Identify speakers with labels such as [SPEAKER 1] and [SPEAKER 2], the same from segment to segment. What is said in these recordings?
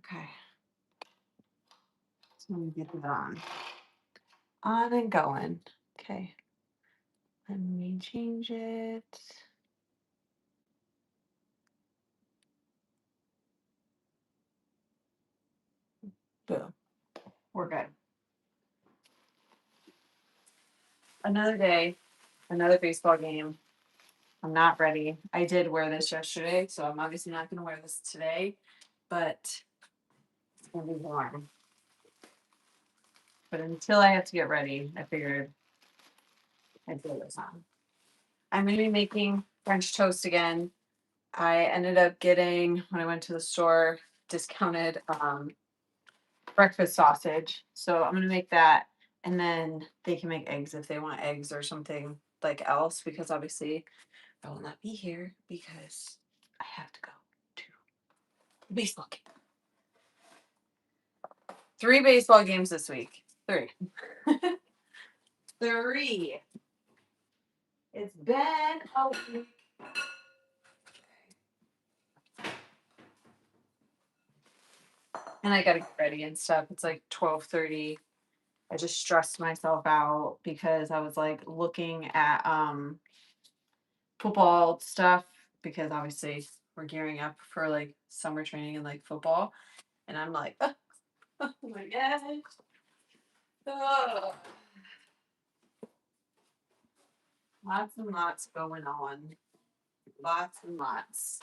[SPEAKER 1] Okay. So let me get it on. On and going. Okay. Let me change it. Boom. We're good. Another day, another baseball game. I'm not ready. I did wear this yesterday, so I'm obviously not going to wear this today, but it's going to be warm. But until I have to get ready, I figured I'd throw this on. I'm going to be making French toast again. I ended up getting, when I went to the store, discounted breakfast sausage. So I'm going to make that. And then they can make eggs if they want eggs or something like else, because obviously I will not be here because I have to go to the baseball game. 3 baseball games this week. 3. 3. It's been a week. And I gotta get ready and stuff. It's like 12:30. I just stressed myself out because I was like looking at football stuff, because obviously we're gearing up for like summer training and like football. And I'm like, oh my gosh. Oh. Lots and lots going on. Lots and lots.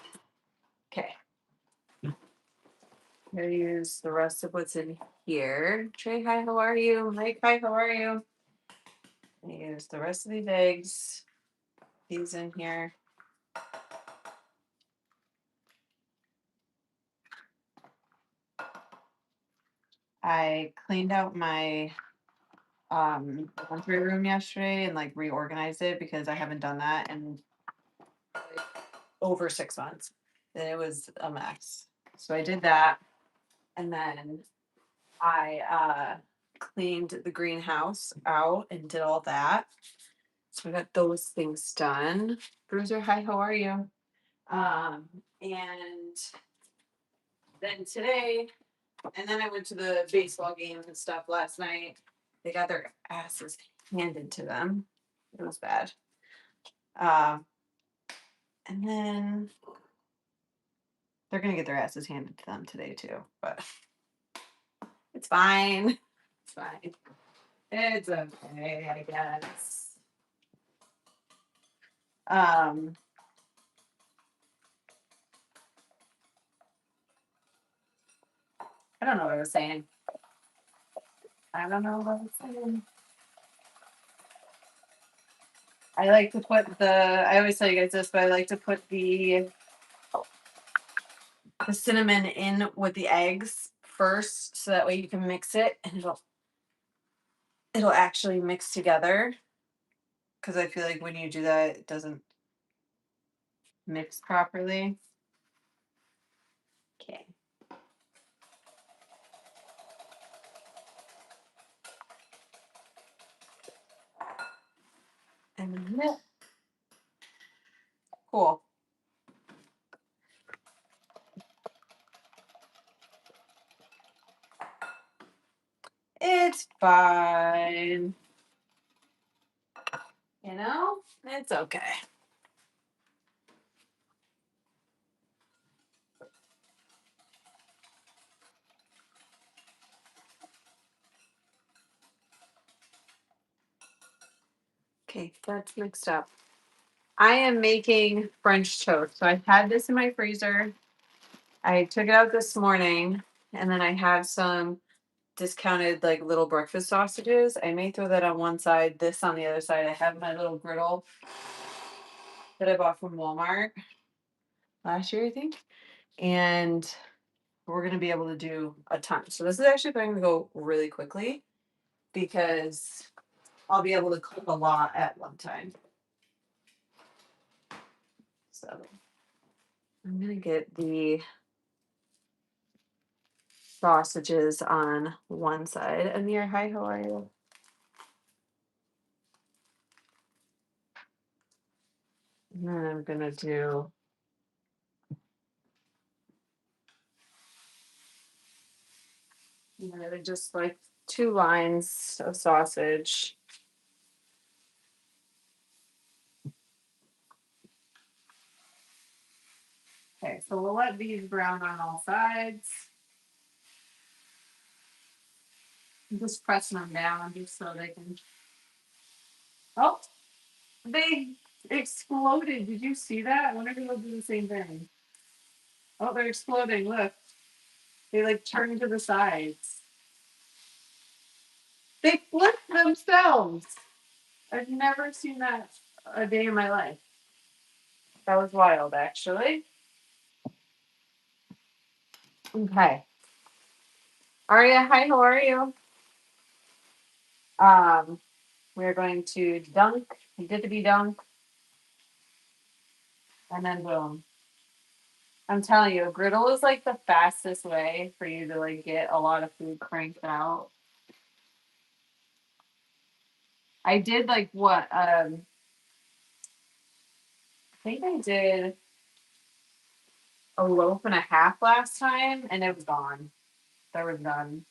[SPEAKER 1] Okay. I'm gonna use the rest of what's in here. Trey, hi, how are you? Mike, hi, how are you? I'm gonna use the rest of these eggs. These in here. I cleaned out my laundry room yesterday and like reorganized it because I haven't done that in like over 6 months. And it was a mess. So I did that. And then I cleaned the greenhouse out and did all that. So I got those things done. Bruiser, hi, how are you? And then today, and then I went to the baseball game and stuff last night. They got their asses handed to them. It was bad. And then they're gonna get their asses handed to them today too, but it's fine. It's fine. It's okay, I guess. I don't know what I was saying. I don't know what I was saying. I like to put I always tell you guys this, but I like to put the cinnamon in with the eggs first, so that way you can mix it and it'll actually mix together. Because I feel like when you do that, it doesn't mix properly. Okay. And cool. It's fine. You know, it's okay. Okay, that's mixed up. I am making French toast. So I had this in my freezer. I took it out this morning, and then I have some discounted like little breakfast sausages. I may throw that on one side, this on the other side. I have my little griddle that I bought from Walmart last year, I think. And we're going to be able to do a ton. So this is actually going to go really quickly because I'll be able to cook a lot at one time. So I'm going to get the sausages on one side. Amir, hi, how are you? And then I'm going to do Yeah, they're just like 2 lines of sausage. Okay, so we'll let these brown on all sides. I'm just pressing them down just so they can. Oh, they exploded. Did you see that? I wonder if they'll do the same thing. Oh, they're exploding. Look, they like turn to the sides. They flip themselves. I've never seen that a day in my life. That was wild, actually. Okay. Aria, hi, how are you? Um, we're going to dunk, dippity dunk, and then boom. I'm telling you, a griddle is like the fastest way for you to like get a lot of food cranked out. I did like what? I think I did a loaf and a half last time, and it was gone. That was done.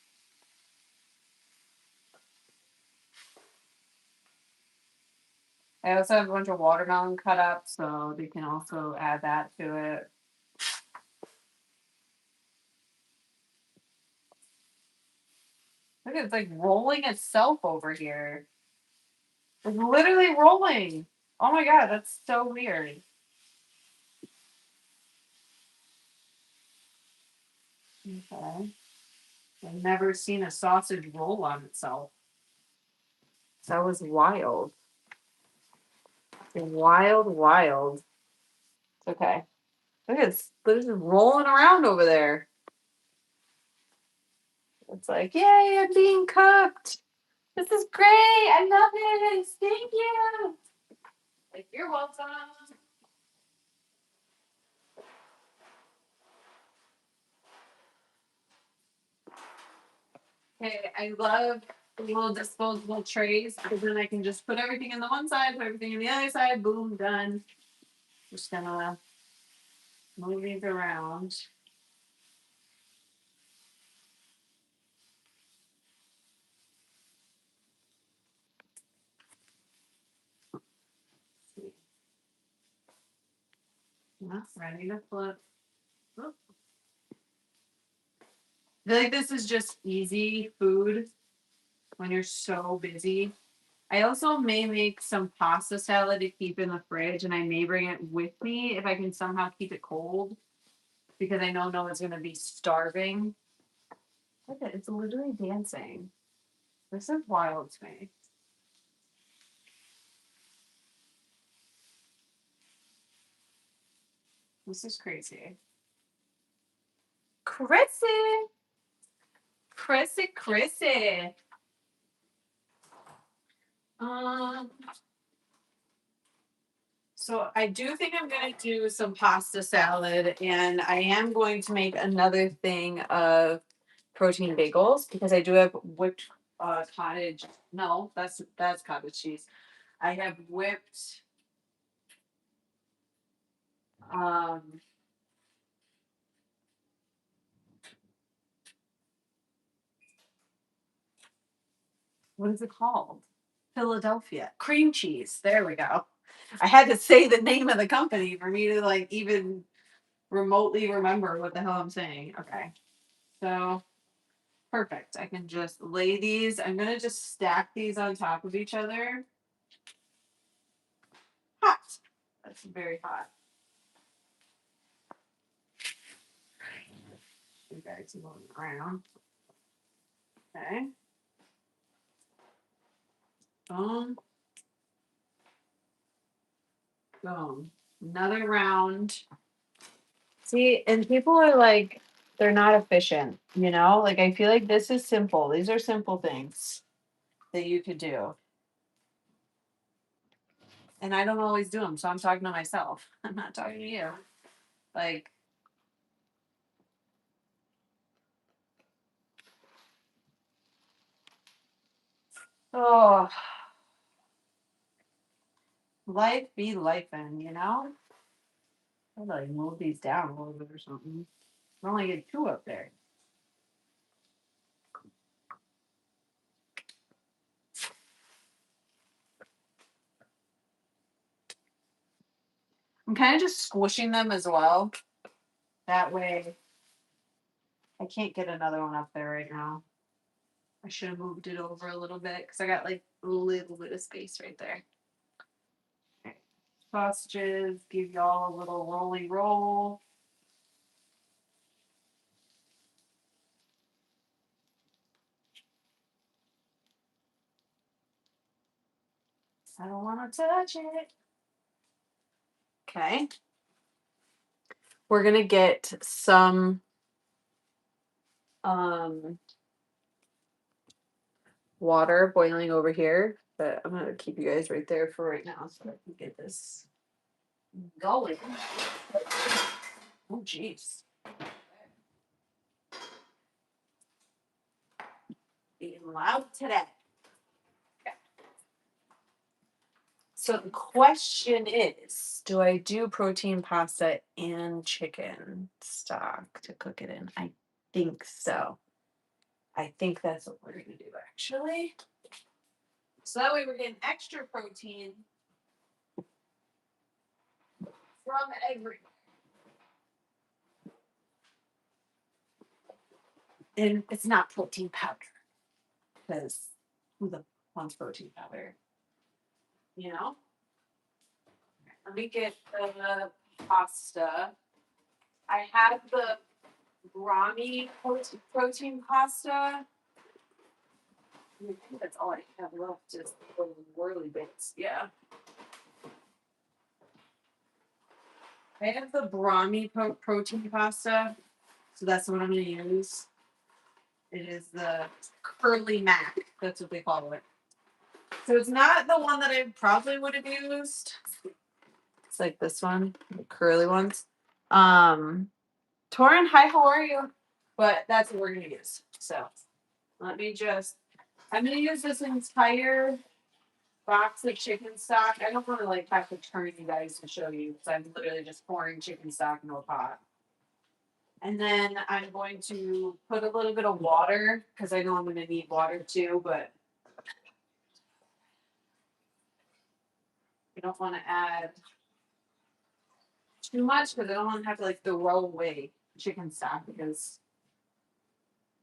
[SPEAKER 1] I also have a bunch of watermelon cut up, so you can also add that to it. Look, it's like rolling itself over here. It's literally rolling. Oh my god, that's so weird. Okay. I've never seen a sausage roll on itself. That was wild. Wild, wild. It's okay. Look, it's rolling around over there. It's like, yay, I'm being cooked. This is great. I love it. Thank you. Like, you're welcome. Okay, I love the little disposable trays because then I can just put everything in the one side, put everything in the other side, boom, done. Just gonna move these around. Not ready to flip. Oop. I feel like this is just easy food when you're so busy. I also may make some pasta salad to keep in the fridge, and I may bring it with me if I can somehow keep it cold because I know no one's gonna be starving. Look at it, it's literally dancing. This is wild to me. This is crazy. Chrissy! Chrissy, Chrissy. Um, so I do think I'm gonna do some pasta salad, and I am going to make another thing of protein bagels because I do have whipped cottage. No, that's cottage cheese. I have whipped um what is it called? Philadelphia cream cheese. There we go. I had to say the name of the company for me to like even remotely remember what the hell I'm saying. Okay. So perfect. I can just lay these. I'm gonna just stack these on top of each other. Hot. That's very hot. You guys moving around. Okay. Boom. Boom. Another round. See, and people are like, they're not efficient, you know? Like, I feel like this is simple. These are simple things that you could do. And I don't always do them. So I'm talking to myself. I'm not talking to you. Like, oh, life be life, and you know? I'd like move these down a little bit or something. I only get two up there. I'm kind of just squishing them as well. That way, I can't get another one up there right now. I should have moved it over a little bit because I got like a little bit of space right there. Okay. Sausages, give y'all a little rolly roll. I don't want to touch it. Okay. We're going to get some water boiling over here, but I'm going to keep you guys right there for right now so I can get this going. Oh, jeez. Being loud today. Okay. So the question is, do I do protein pasta and chicken stock to cook it in? I think so. I think that's what we're going to do, actually. So that way we're getting extra protein from every. And it's not protein powder. Because who the wants protein powder? You know? Let me get the pasta. I have the Brahmi protein pasta. I think that's all I have left, just the whirly bits. Yeah. I have the Brahmi protein pasta, so that's what I'm going to use. It is the Curly Mac. That's what they call it. So it's not the one that I probably would have used. It's like this one, the curly ones. Torin, hi, how are you? But that's what we're going to use. So let me just, I'm going to use this entire box of chicken stock. I don't want to like have to turn you guys to show you because I'm literally just pouring chicken stock into a pot. And then I'm going to put a little bit of water because I know I'm going to need water too, but you don't want to add too much because I don't want to have to like throw away chicken stock because,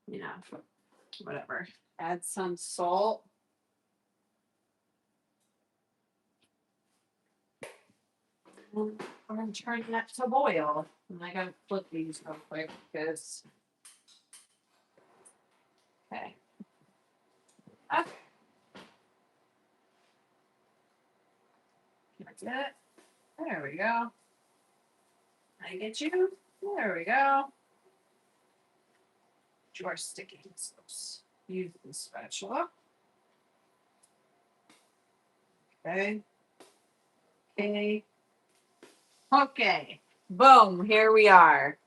[SPEAKER 1] you know, whatever. Add some salt. And I'm going to turn that to boil. And I got to flip these real quick because. Okay. Okay. Can I get it? There we go. I get you. There we go. You are sticking. So use the spatula. Okay. Okay. Okay. Boom. Here we are.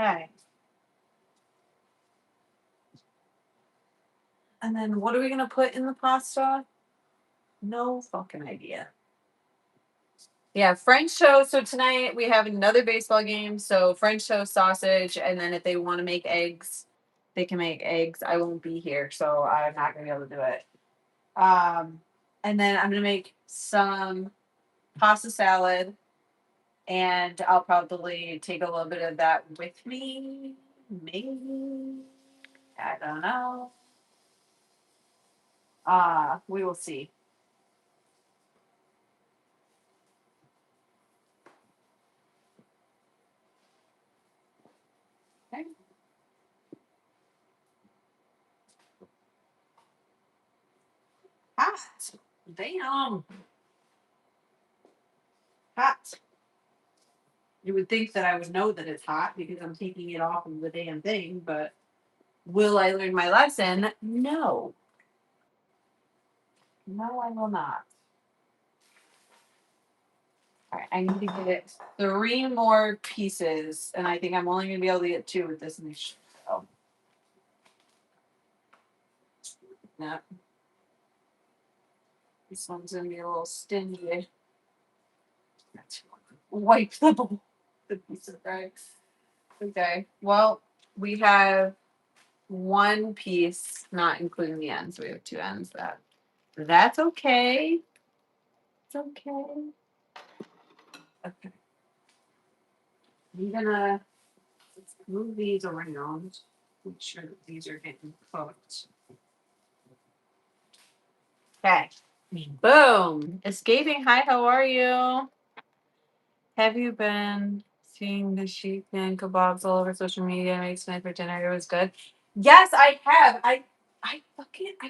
[SPEAKER 1] Okay. And then what are we going to put in the pasta? No fucking idea. Yeah, French toast. So tonight we have another baseball game. So French toast, sausage, and then if they want to make eggs, they can make eggs. I won't be here, so I'm not gonna be able to do it. And then I'm gonna make some pasta salad, and I'll probably take a little bit of that with me. Maybe I don't know. We will see. Okay. Hot. Damn. Hot. You would think that I would know that it's hot because I'm taking it off of the damn thing, but will I learn my lesson? No. No, I will not. All right, I need to get 3 more pieces, and I think I'm only going to be able to get 2 with this niche. So. No. This one's gonna be a little stingy. Wipe the bowl. The piece of bread. Okay. Well, we have one piece, not including the ends. We have two ends. That's okay. It's okay. Okay. I'm gonna let's move these around. Make sure that these are getting cooked. Okay. Boom. Escaping. Hi, how are you? Have you been seeing the sheep and kebabs all over social media? Makes tonight for dinner. It was good. Yes, I have. I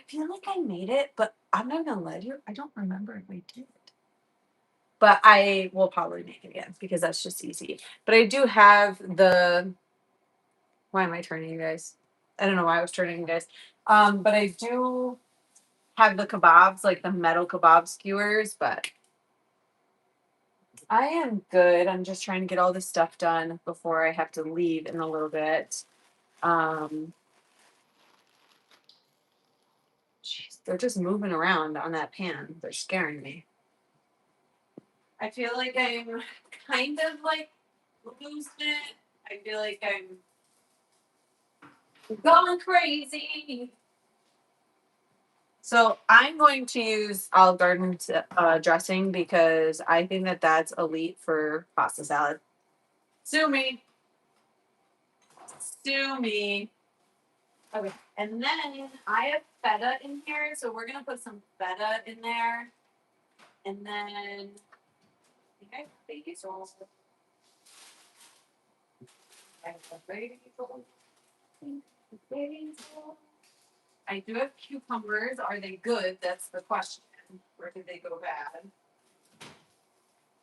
[SPEAKER 1] feel like I made it, but I'm not gonna lie to you. I don't remember if I did. But I will probably make it again because that's just easy. But I do have the. Why am I turning you guys? I don't know why I was turning you guys. But I do have the kebabs, like the metal kebab skewers, but I am good. I'm just trying to get all this stuff done before I have to leave in a little bit. Um, Jeez, they're just moving around on that pan. They're scaring me. I feel like I'm kind of like losing it. I feel like I'm going crazy. So I'm going to use Olive Garden dressing because I think that that's elite for pasta salad. Sue me. Sue me. Okay. And then I have feta in here, so we're gonna put some feta in there. And then I think I have basil. I have basil. Basil. I do have cucumbers. Are they good? That's the question. Or did they go bad?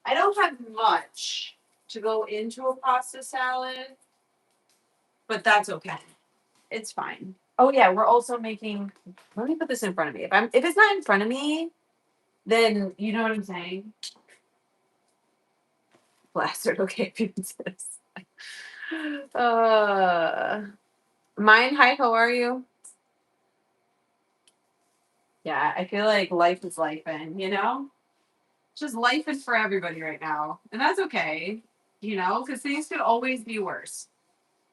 [SPEAKER 1] I don't have much to go into a pasta salad, but that's okay. It's fine. Oh yeah, we're also making. Let me put this in front of me. If it's not in front of me, then you know what I'm saying. Blasted. Okay, appearances. Uh, Mine. Hi, how are you? Yeah, I feel like life is life, and just life is for everybody right now, and that's okay. Because things could always be worse.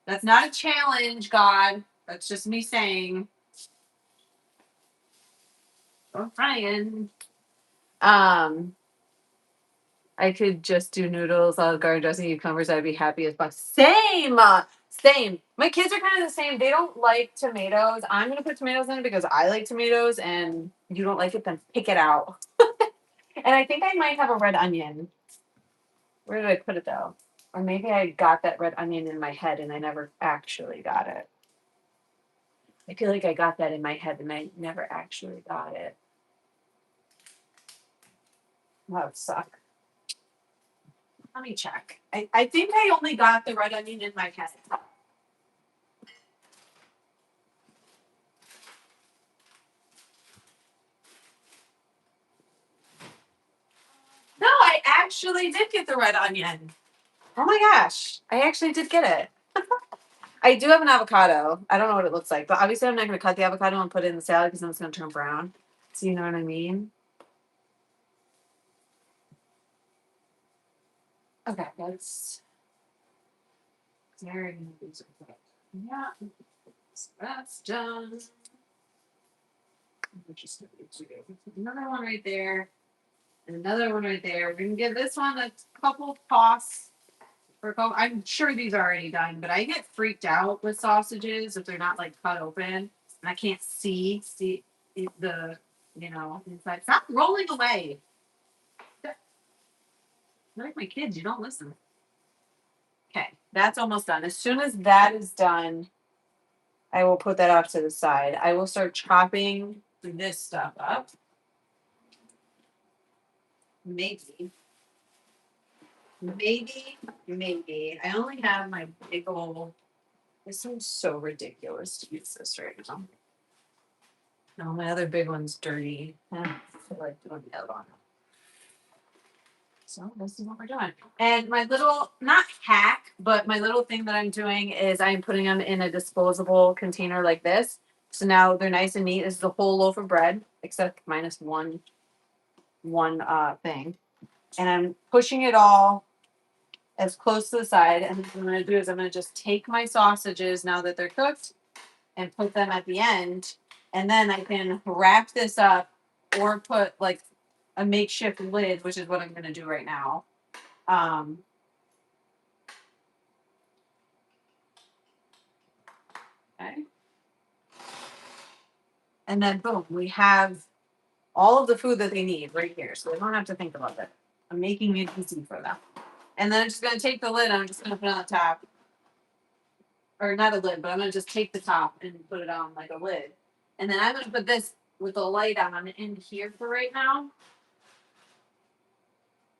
[SPEAKER 1] That's not a challenge, God. That's just me saying. I'm trying. Um, I could just do noodles, Olive Garden dressing, cucumbers. I'd be happy as fuck. Same, same. My kids are kind of the same. They don't like tomatoes. I'm gonna put tomatoes in it because I like tomatoes, and you don't like it, then pick it out. And I think I might have a red onion. Where did I put it though? Or maybe I got that red onion in my head and I never actually got it. I feel like I got that in my head and I never actually got it. That would suck. Let me check. I think I only got the red onion in my head. No, I actually did get the red onion. Oh my gosh. I actually did get it. I do have an avocado. I don't know what it looks like, but obviously I'm not going to cut the avocado and put it in the salad because then it's going to turn brown. So you know what I mean? Okay, that's very nice. Yeah, so that's done. Another one right there, and another one right there. We're gonna give this one a couple toss for a couple. I'm sure these are already done, but I get freaked out with sausages if they're not like cut open, and I can't see the inside. Stop rolling away. Like my kids, you don't listen. Okay, that's almost done. As soon as that is done, I will put that off to the side. I will start chopping this stuff up. Maybe. Maybe. I only have my big old. This seems so ridiculous to use this right now. No, my other big one's dirty. I feel like doing the other one. So this is what we're doing. And my little, not hack, but my little thing that I'm doing is I'm putting them in a disposable container like this. So now they're nice and neat. This is a whole loaf of bread, except minus one. one thing, and I'm pushing it all as close to the side. And what I'm going to do is I'm going to just take my sausages now that they're cooked and put them at the end, and then I can wrap this up or put like a makeshift lid, which is what I'm going to do right now. Okay. And then boom, we have all of the food that they need right here, so they don't have to think about it. I'm making it easy for them. And then I'm just gonna take the lid. I'm just gonna put it on the top, or not a lid, but I'm gonna just take the top and put it on like a lid. And then I'm gonna put this with the light on in here for right now.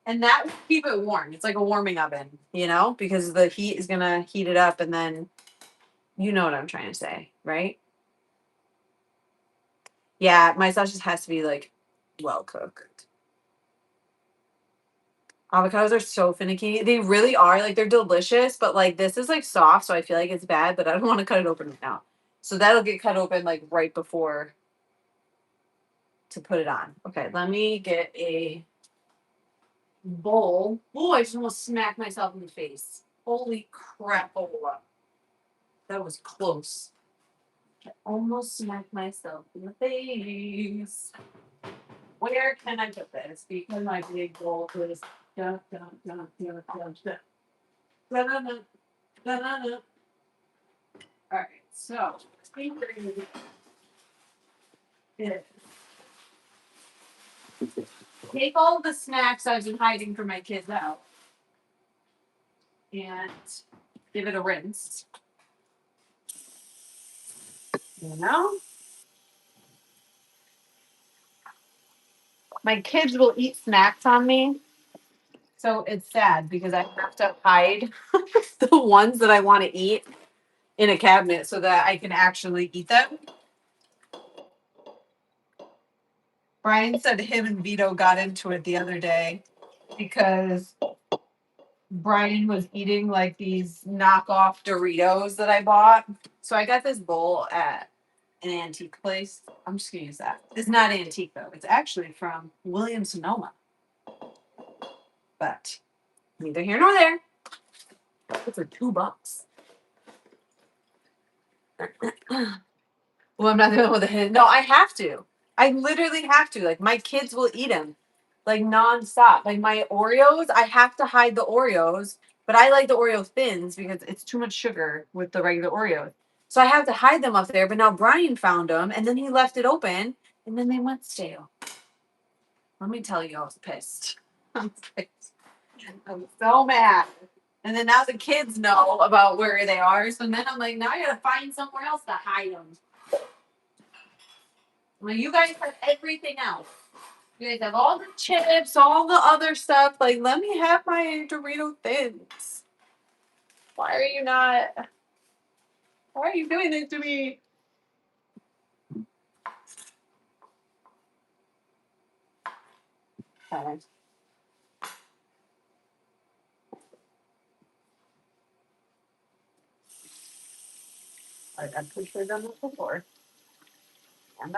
[SPEAKER 1] And that will keep it warm. It's like a warming oven, you know, because the heat is gonna heat it up, and then you know what I'm trying to say, right? Yeah, my sausage has to be like well cooked. Avocados are so finicky. They really are. Like they're delicious, but like this is like soft, so I feel like it's bad, but I don't want to cut it open right now. So that'll get cut open like right before to put it on. Okay, let me get a bowl. Oh, I just almost smacked myself in the face. Holy crap, that was close. I almost smacked myself in the face. Where can I put this? Because my big bowl is dun, dun, dun, dun, dun, dun. Da-da-da, da-da-da. All right, so take all the snacks I've been hiding from my kids out and give it a rinse. You know? My kids will eat snacks on me. So it's sad because I have to hide the ones that I want to eat in a cabinet so that I can actually eat them. Brian said him and Vito got into it the other day because Brian was eating like these knockoff Doritos that I bought. So I got this bowl at an antique place. I'm just gonna use that. It's not antique though. It's actually from Williams Sonoma. But neither here nor there. It's for $2. Well, I'm not the one with a hit. No, I have to. I literally have to. Like my kids will eat them, like nonstop. Like my Oreos, I have to hide the Oreos, but I like the Oreo thins because it's too much sugar with the regular Oreos. So I have to hide them up there. But now Brian found them, and then he left it open, and then they went stale. Let me tell you, I was pissed. I'm pissed. I'm so mad. And then now the kids know about where they are. So then I'm like, now I gotta find somewhere else to hide them. Well, you guys have everything else. You guys have all the chips, all the other stuff. Like, let me have my Dorito thins. Why are you not? Why are you doing this to me? Okay. I'm pretty sure I've done this before. And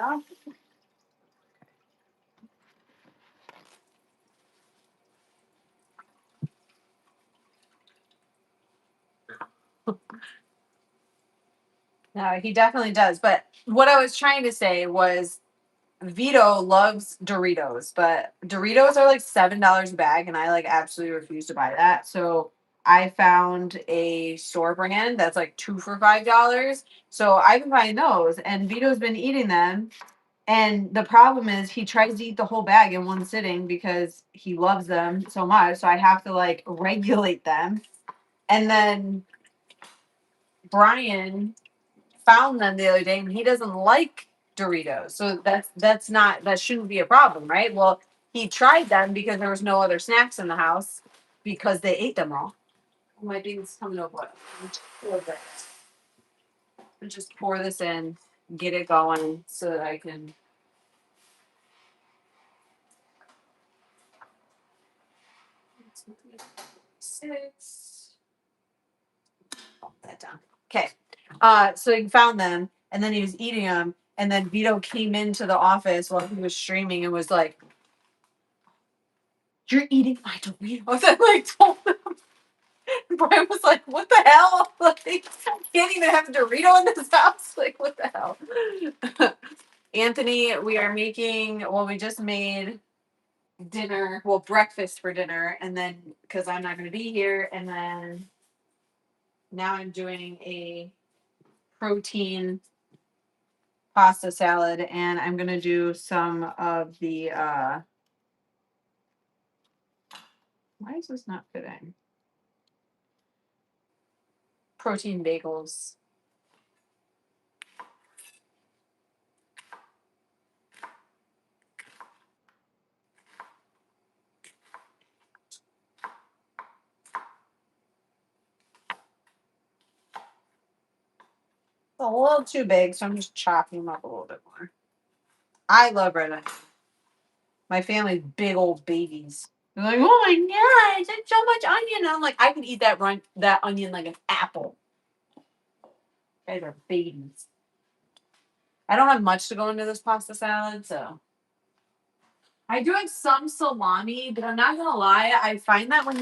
[SPEAKER 1] no, he definitely does. But what I was trying to say was Vito loves Doritos, but Doritos are like $7 a bag, and I like absolutely refuse to buy that. So I found a store brand that's like two for $5. So I've been buying those, and Vito's been eating them. And the problem is he tries to eat the whole bag in one sitting because he loves them so much. So I have to like regulate them. And then Brian found them the other day, and he doesn't like Doritos. So that shouldn't be a problem, right? Well, he tried them because there was no other snacks in the house because they ate them all. My thing's coming over. Just pour this in, get it going so that I can. Six. Put that down. Okay. So he found them, and then he was eating them, and then Vito came into the office while he was streaming and was like, "You're eating my Doritos." I like told him. Brian was like, "What the hell? Like, can't even have a Dorito in this house. Like, what the hell?" Anthony, we are making. Well, we just made dinner. Well, breakfast for dinner, and then because I'm not going to be here, and then now I'm doing a protein pasta salad, and I'm going to do some of the. Why is this not fitting? Protein bagels. A little too big, so I'm just chopping them up a little bit more. I love red onion. My family's big old babies. They're like, "Oh my god, it's so much onion." And I'm like, I can eat that onion like an apple. Guys are babies. I don't have much to go into this pasta salad, so I do have some salami, but I'm not gonna lie, I find that when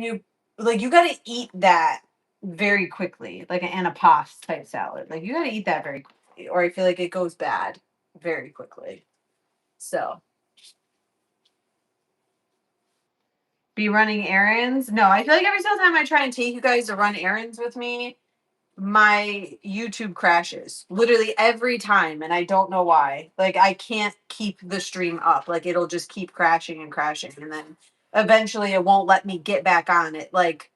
[SPEAKER 1] you like you gotta eat that very quickly, like an antipasto type salad. Like you gotta eat that very quickly, or I feel like it goes bad very quickly. So be running errands. No, I feel like every single time I try and take you guys to run errands with me, my YouTube crashes literally every time, and I don't know why. Like I can't keep the stream up. Like it'll just keep crashing and crashing, and then eventually it won't let me get back on it. Like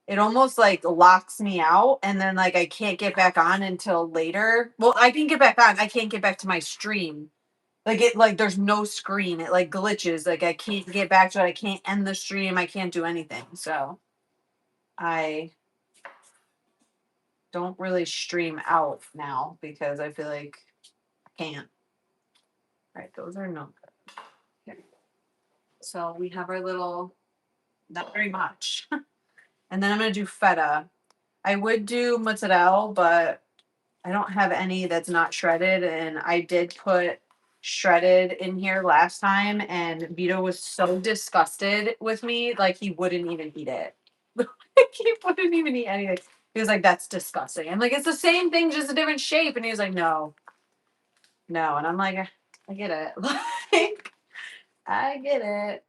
[SPEAKER 1] it almost like locks me out, and then like I can't get back on until later. Well, I can get back on. I can't get back to my stream. Like there's no screen. It like glitches. Like I can't get back to it. I can't end the stream. I can't do anything. So I don't really stream out now because I feel like I can't. Right, those are no good. Okay. So we have our little, not very much. And then I'm gonna do feta. I would do mozzarella, but I don't have any that's not shredded. And I did put shredded in here last time, and Vito was so disgusted with me, like he wouldn't even eat it. He wouldn't even eat anything. He was like, "That's disgusting." I'm like, "It's the same thing, just a different shape." And he was like, "No, no." And I'm like, "I get it." Like, I get it.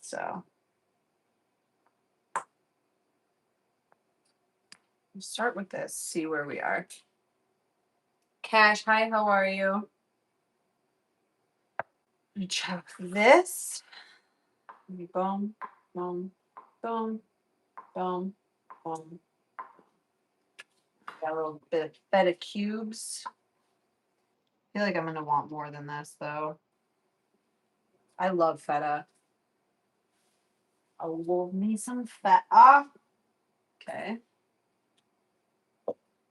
[SPEAKER 1] So we'll start with this, see where we are. Cash, hi, how are you? Check this. Boom, boom, boom, boom, boom. Got a little bit of feta cubes. I feel like I'm gonna want more than this though. I love feta. I love me some feta. Okay.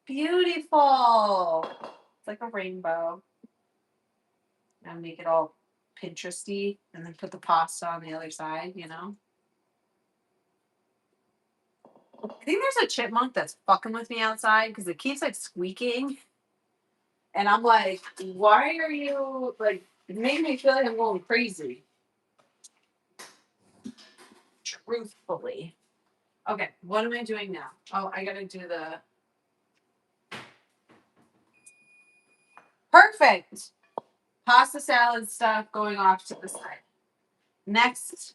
[SPEAKER 1] Beautiful. It's like a rainbow. And make it all Pinteresty, and then put the pasta on the other side, you know? I think there's a chipmunk that's fucking with me outside because it keeps like squeaking. And I'm like, why are you like, it made me feel like I'm going crazy. Truthfully. Okay, what am I doing now? Oh, I gotta do the perfect pasta salad stuff going off to the side. Next,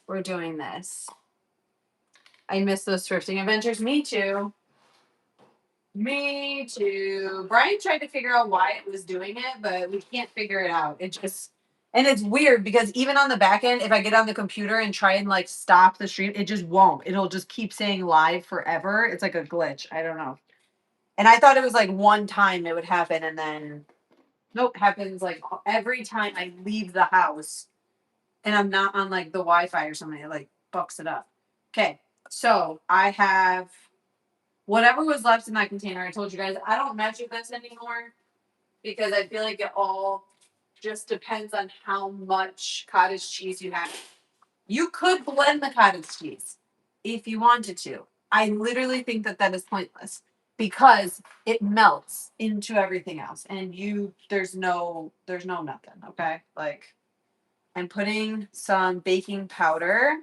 [SPEAKER 1] we're doing this. I miss those thrifting adventures. Me too. Me too. Brian tried to figure out why it was doing it, but we can't figure it out. It just, and it's weird because even on the back end, if I get on the computer and try and like stop the stream, it just won't. It'll just keep saying live forever. It's like a glitch. I don't know. And I thought it was like one time it would happen, and then nope, happens like every time I leave the house and I'm not on like the Wi-Fi or something. It like bucks it up. Okay, so I have whatever was left in that container. I told you guys I don't measure this anymore because I feel like it all just depends on how much cottage cheese you have. You could blend the cottage cheese if you wanted to. I literally think that that is pointless. because it melts into everything else, and there's no nothing. Okay, like I'm putting some baking powder.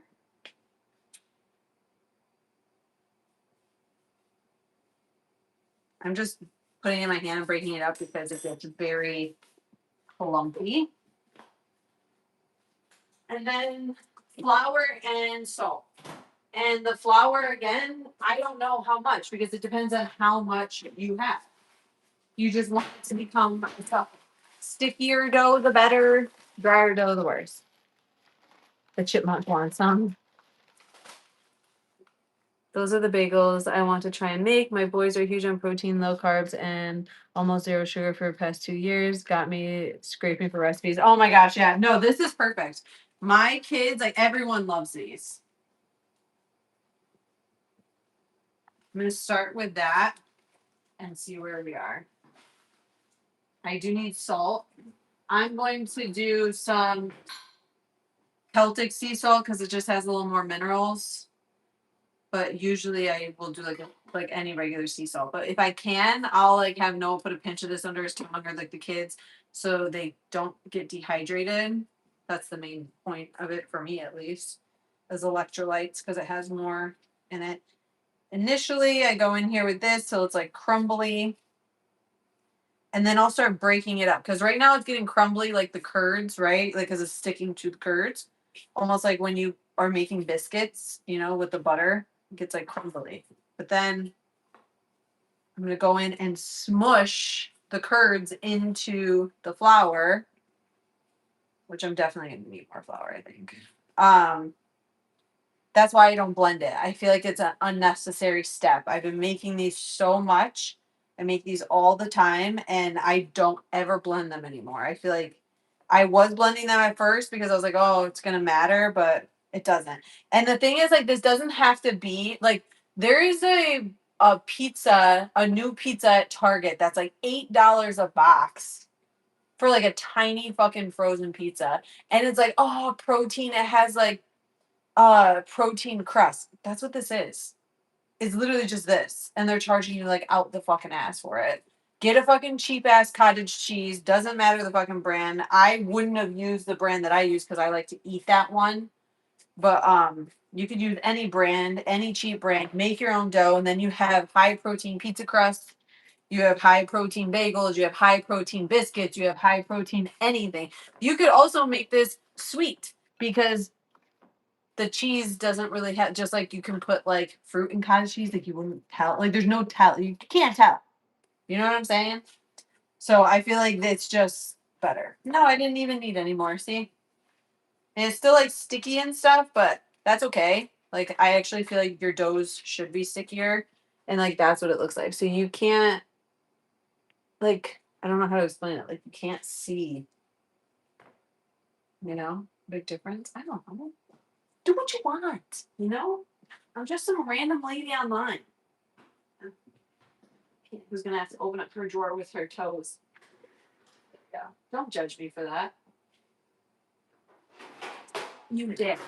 [SPEAKER 1] I'm just putting it in my hand and breaking it up because it gets very clumpy. And then flour and salt. And the flour, again, I don't know how much because it depends on how much you have. You just want it to become tough. Stickier dough, the better. Drier dough, the worse. The chipmunk wants some. Those are the bagels I want to try and make. My boys are huge on protein, low carbs, and almost zero sugar for the past 2 years. Got me scraping for recipes. Oh my gosh, yeah. No, this is perfect. My kids, like everyone loves these. I'm going to start with that and see where we are. I do need salt. I'm going to do some Celtic sea salt because it just has a little more minerals. But usually I will do like any regular sea salt. But if I can, I'll like have Noah put a pinch of this under his tongue or like the kids so they don't get dehydrated. That's the main point of it for me at least. As electrolytes because it has more in it. Initially I go in here with this so it's like crumbly. And then I'll start breaking it up because right now it's getting crumbly like the curds, right? Like because it's sticking to the curds. Almost like when you are making biscuits, with the butter, it gets like crumbly. But then I'm going to go in and smush the curds into the flour, which I'm definitely going to need more flour, I think. That's why I don't blend it. I feel like it's an unnecessary step. I've been making these so much. I make these all the time and I don't ever blend them anymore. I feel like I was blending them at first because I was like, oh, it's going to matter, but it doesn't. And the thing is, like, this doesn't have to be like, there is a new pizza at Target that's like $8 a box for like a tiny fucking frozen pizza. And it's like, oh, protein. It has like protein crust. That's what this is. It's literally just this. And they're charging you like out the fucking ass for it. Get a fucking cheap ass cottage cheese. Doesn't matter the fucking brand. I wouldn't have used the brand that I use because I like to eat that one. But you could use any brand, any cheap brand, make your own dough, and then you have high protein pizza crust. You have high protein bagels, you have high protein biscuits, you have high protein anything. You could also make this sweet because the cheese doesn't really have, just like you can put like fruit in cottage cheese, like you wouldn't tell. Like there's no tell. You can't tell. You know what I'm saying? So I feel like it's just better. No, I didn't even need any more. See? And it's still like sticky and stuff, but that's okay. Like I actually feel like your doughs should be stickier. And like that's what it looks like. So you can't, like, I don't know how to explain it. Like you can't see, big difference. I don't know. Do what you want. I'm just some random lady online who's gonna have to open up her drawer with her toes. Yeah. Don't judge me for that. You did.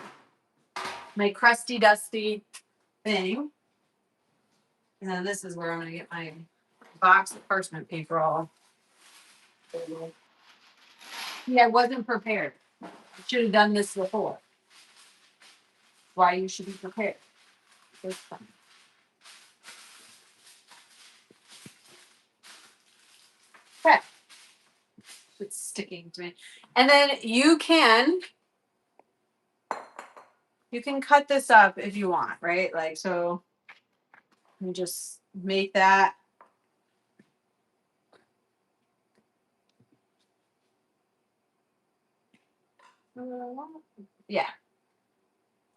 [SPEAKER 1] My crusty dusty thing. And then this is where I'm gonna get my box of parchment paper all. Yeah, I wasn't prepared. I should have done this before. Why you should be prepared. This time. Okay. It's sticking to me. And then you can cut this up if you want, right? Like, so you just make that. Yeah.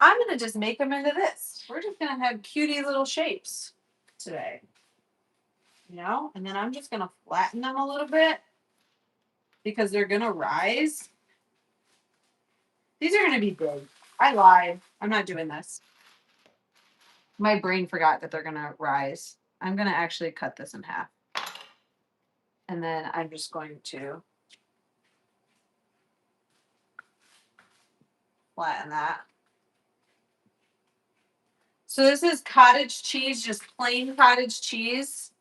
[SPEAKER 1] I'm going to just make them into this. We're just going to have cutie little shapes today. And then I'm just going to flatten them a little bit because they're going to rise. These are going to be big. I lied. I'm not doing this. My brain forgot that they're going to rise. I'm going to actually cut this in half. And then I'm just going to flatten that. So this is cottage cheese, just plain cottage cheese.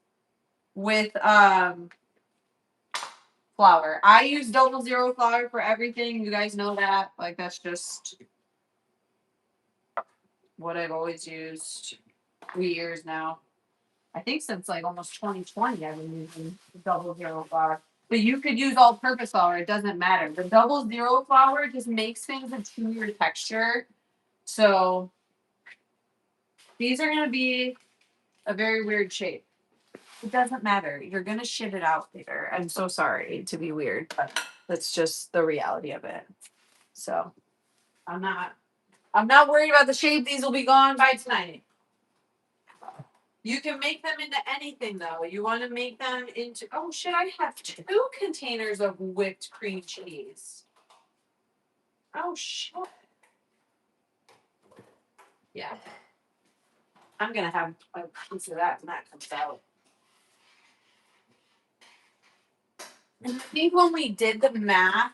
[SPEAKER 1] with flour. I use 00 flour for everything. You guys know that. Like that's just what I've always used 3 years now. I think since like almost 2020 I've been using 00 flour. But you could use all-purpose flour. It doesn't matter. The 00 flour just makes things a chewier texture. So these are gonna be a very weird shape. It doesn't matter. You're gonna shit it out later. I'm so sorry to be weird, but that's just the reality of it. So I'm not worried about the shape. These will be gone by tonight. You can make them into anything though. You want to make them into oh shit, I have 2 containers of whipped cream cheese. Oh shit. Yeah. I'm gonna have a piece of that when that comes out. And I think when we did the math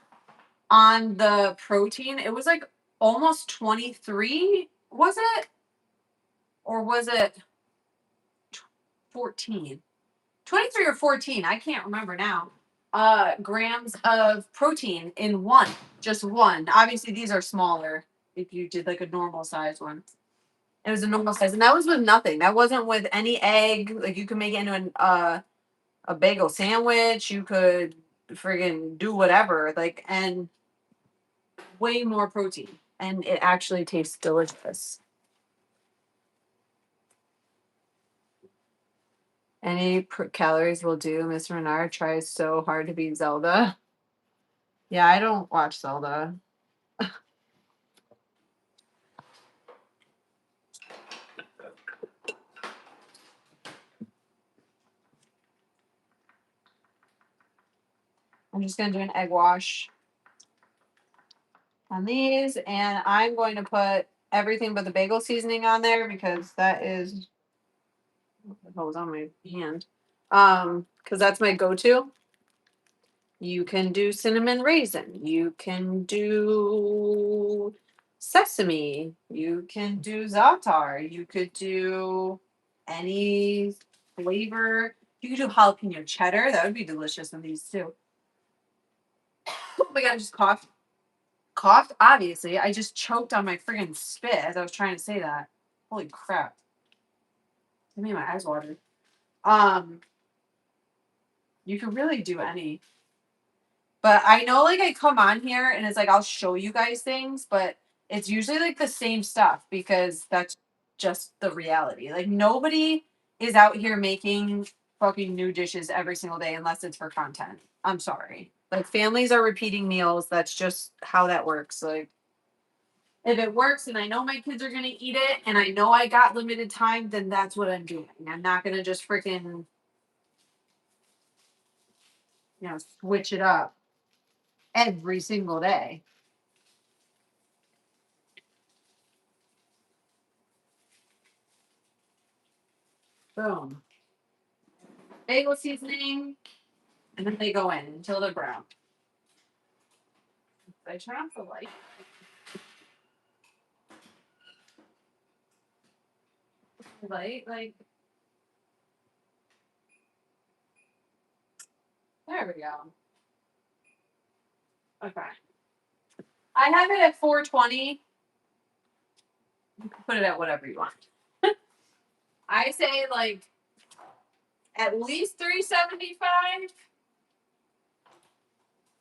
[SPEAKER 1] on the protein, it was like almost 23, was it? Or was it 14? 23 or 14, I can't remember now. Grams of protein in one, just one. Obviously, these are smaller if you did like a normal size one. It was a normal size, and that was with nothing. That wasn't with any egg. Like you could make it into a bagel sandwich. You could friggin' do whatever. Like and way more protein, and it actually tastes delicious. Any calories will do. Miss Renard tries so hard to beat Zelda. Yeah, I don't watch Zelda. I'm just gonna do an egg wash on these, and I'm going to put everything but the bagel seasoning on there because that is what the hell was on my hand. Because that's my go-to. You can do cinnamon raisin. You can do sesame. You can do za'atar. You could do any flavor. You could do jalapeno cheddar. That would be delicious in these too. Oh my god, I just coughed. Coughed, obviously. I just choked on my friggin' spit as I was trying to say that. Holy crap. It made my eyes water. Um, you could really do any. But I know like I come on here and it's like I'll show you guys things, but it's usually like the same stuff because that's just the reality. Like nobody is out here making fucking new dishes every single day unless it's for content. I'm sorry. Like families are repeating meals. That's just how that works. Like if it works and I know my kids are gonna eat it and I know I got limited time, then that's what I'm doing. I'm not gonna just freaking, switch it up every single day. Boom. Bagel seasoning, and then they go in until they're brown. I turn off the light. Like, there we go. Okay. I have it at 420. You can put it at whatever you want. I say like at least 375.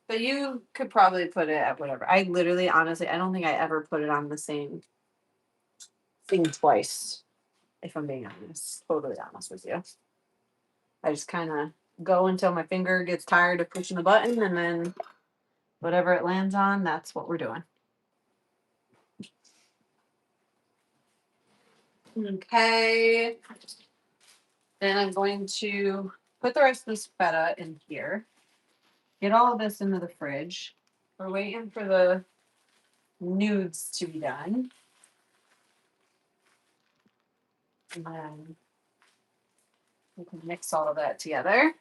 [SPEAKER 1] But you could probably put it at whatever. I literally, honestly, I don't think I ever put it on the same thing twice. If I'm being honest, totally honest with you. I just kind of go until my finger gets tired of pushing the button, and then whatever it lands on, that's what we're doing. Okay. Then I'm going to put the rest of this feta in here. Get all of this into the fridge. We're waiting for the nudes to be done. And then we can mix all of that together.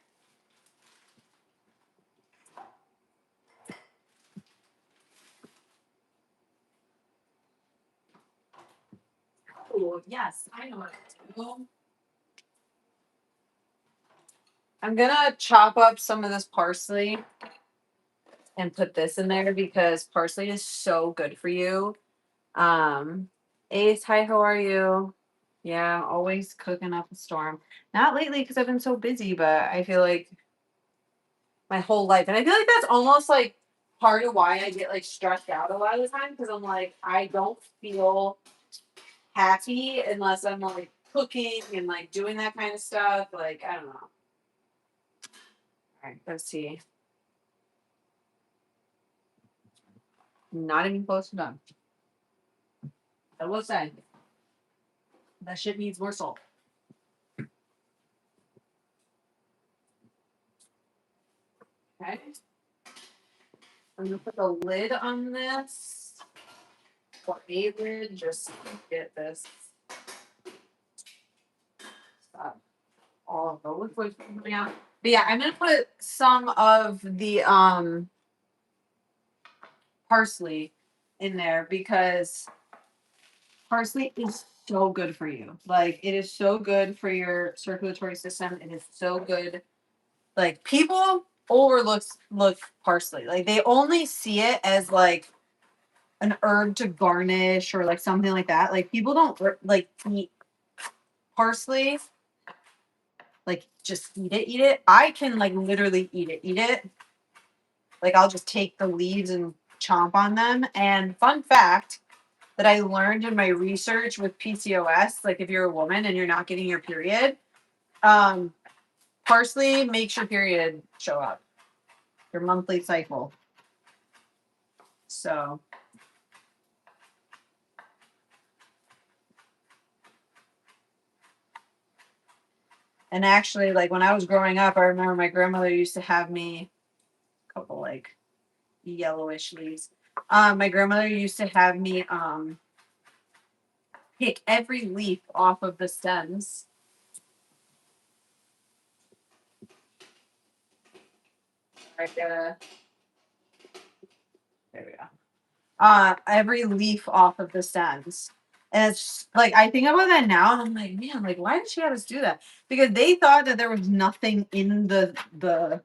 [SPEAKER 1] Oh, yes, I know what to do. I'm gonna chop up some of this parsley and put this in there because parsley is so good for you. Ace, hi, how are you? Yeah, always cooking up a storm. Not lately because I've been so busy, but I feel like my whole life, and I feel like that's almost like part of why I get like stressed out a lot of the time because I'm like I don't feel happy unless I'm like cooking and like doing that kind of stuff. Like I don't know. All right, let's see. Not even close to done. I will say that shit needs more salt. Okay. I'm gonna put the lid on this. Or a lid, just get this. Stop all of the liquid from coming out. But yeah, I'm gonna put some of the parsley in there because parsley is so good for you. Like it is so good for your circulatory system. It is so good. Like people look parsley. Like they only see it as like an herb to garnish or like something like that. Like people don't like eat parsley. Like just eat it. I can like literally eat it. Eat it. Like I'll just take the leaves and chomp on them. And fun fact that I learned in my research with PCOS, like if you're a woman and you're not getting your period, um, parsley makes your period show up, your monthly cycle. So, and actually, like when I was growing up, I remember my grandmother used to have me a couple like yellowish leaves. My grandmother used to have me pick every leaf off of the stems. I gotta, there we go. Every leaf off of the stems. And it's like I think about that now and I'm like, man, like why did she have us do that? Because they thought that there was nothing in the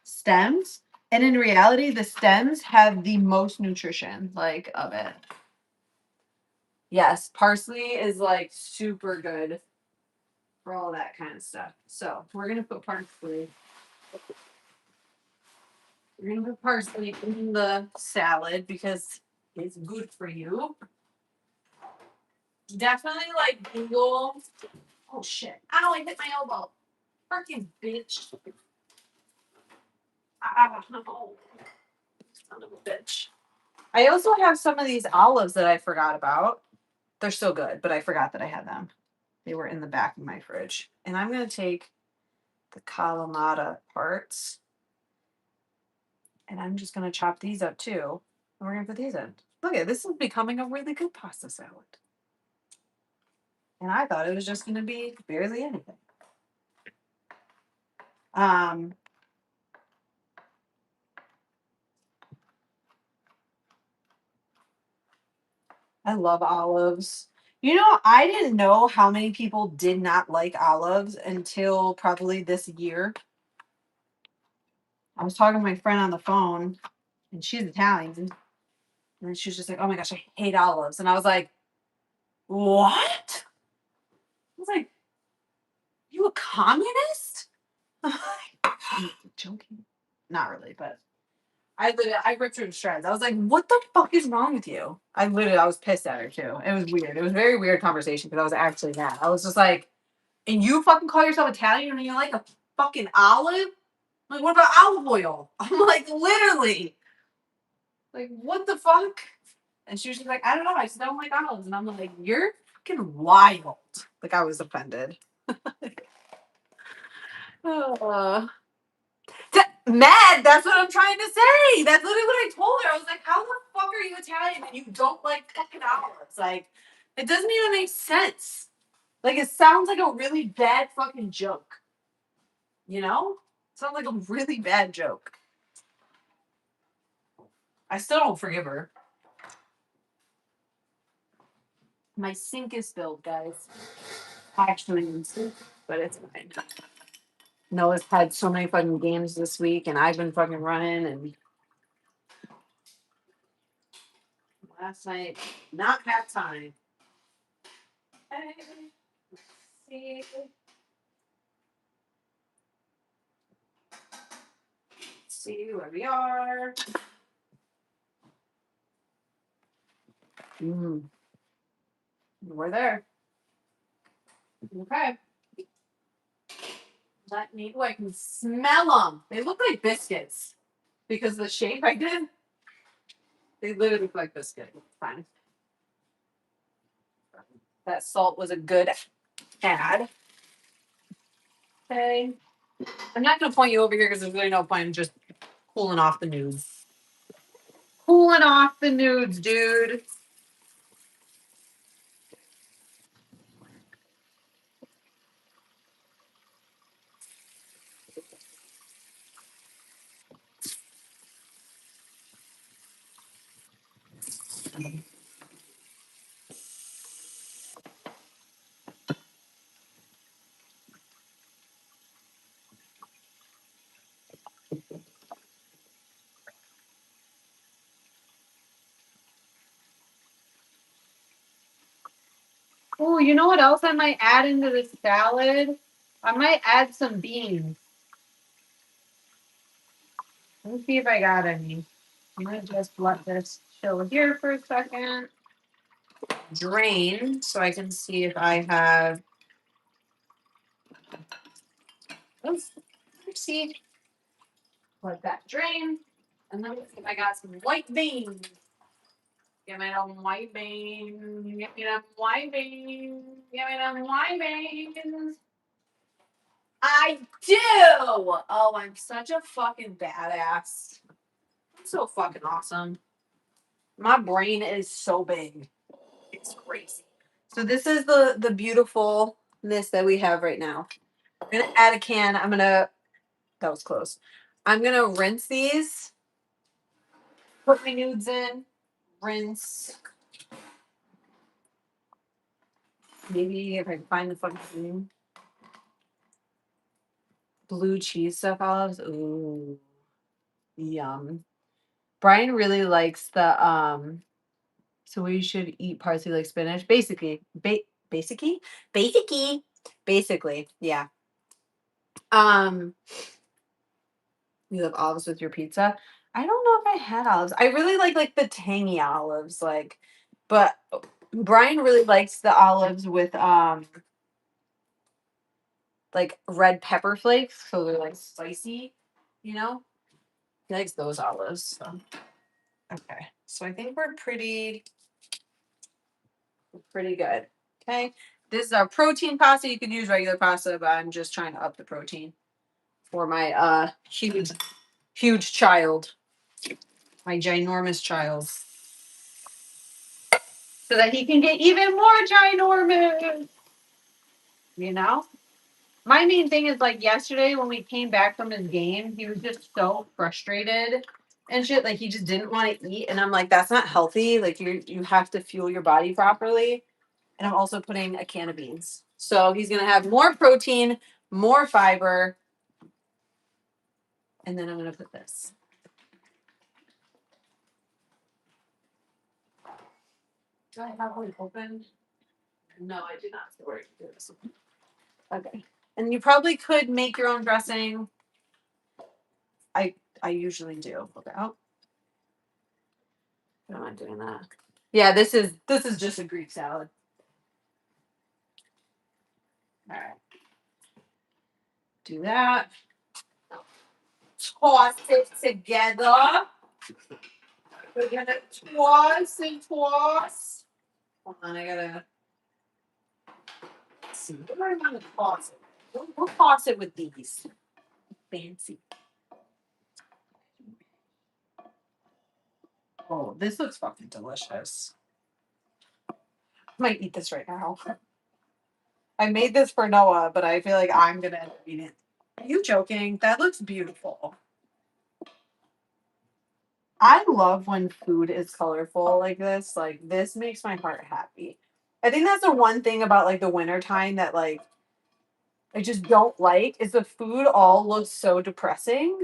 [SPEAKER 1] stems. And in reality, the stems have the most nutrition like of it. Yes, parsley is like super good for all that kind of stuff. So we're gonna put parsley. We're gonna put parsley in the salad because it's good for you. Definitely like Google. Oh shit. Ow, I hit my elbow. Fucking bitch. Ah, no. Son of a bitch. I also have some of these olives that I forgot about. They're still good, but I forgot that I had them. They were in the back of my fridge. And I'm going to take the Kalamata parts and I'm just going to chop these up too. And we're going to put these in. Look at this is becoming a really good pasta salad. And I thought it was just going to be barely anything. Um, I love olives. You know, I didn't know how many people did not like olives until probably this year. I was talking to my friend on the phone, and she's Italian, and she was just like, "Oh my gosh, I hate olives," and I was like, "What?" I was like, "You a communist?" I'm joking, not really, but I ripped her to shreds. I was like, "What the fuck is wrong with you?" I was pissed at her too. It was weird. It was a very weird conversation because I was actually mad. I was just like, "And you fucking call yourself Italian and you like a fucking olive? Like, what about olive oil?" I'm like, literally, like, what the fuck? And she was just like, "I don't know. I just don't like olives." And I'm like, "You're fucking wild." Like, I was offended. uh, Mad. That's what I'm trying to say. That's literally what I told her. I was like, "How the fuck are you Italian and you don't like fucking olives? Like, it doesn't even make sense. Like, it sounds like a really bad fucking joke. You know? It sounds like a really bad joke. I still don't forgive her. My sink is filled, guys. Actually, but it's fine. Noah's had so many fucking games this week, and I've been fucking running. And last night, not have time. Okay. Let's see. See where we are. We're there. Okay. Let me. Oh, I can smell them. They look like biscuits because the shape I did. They literally look like biscuit. It's fine. That salt was a good add. Okay. I'm not going to point you over here because there's really no point in just cooling off the nudes. Cooling off the nudes, dude. Oh, you know what else I might add into this salad? I might add some beans. Let me see if I got any. I'm going to just let this chill here for a second. Drain so I can see if I have. Oops. See. Let that drain. And then if I got some white beans. Give me them white beans. Give me them white beans. Give me them white beans. I do. Oh, I'm such a fucking badass. I'm so fucking awesome. My brain is so big. It's crazy. So this is the beautifulness that we have right now. I'm gonna add a can. That was close. I'm gonna rinse these. Put my nudes in. Rinse. Maybe if I can find the fucking thing. Blue cheese stuffed olives. Ooh. Yum. Brian really likes the. So we should eat parsley like spinach. Basically, yeah. You have olives with your pizza. I don't know if I had olives. I really like the tangy olives, but Brian really likes the olives with like red pepper flakes, so they're like spicy, you know? He likes those olives. So. Okay. So I think we're pretty good. Okay. This is our protein pasta. You could use regular pasta, but I'm just trying to up the protein for my huge child. My ginormous child. So that he can get even more ginormous. You know? My main thing is like yesterday when we came back from his game, he was just so frustrated and shit. Like he just didn't want to eat. And I'm like, that's not healthy. Like you have to fuel your body properly. And I'm also putting a can of beans. So he's gonna have more protein, more fiber. And then I'm gonna put this. Do I have one open? No, I do not. So we're gonna do this one. Okay. And you probably could make your own dressing. I usually do. Okay. Oh. I'm not doing that. Yeah, this is just a Greek salad. All right. Do that. Toss it together. We're gonna toss and toss. Hold on, I gotta see. What am I gonna toss it? We'll toss it with these. Fancy. Oh, this looks fucking delicious. I might eat this right now. I made this for Noah, but I feel like I'm gonna end up eating it. Are you joking? That looks beautiful. I love when food is colorful like this. Like this makes my heart happy. I think that's the one thing about like the winter time that like I just don't like is the food all looks so depressing.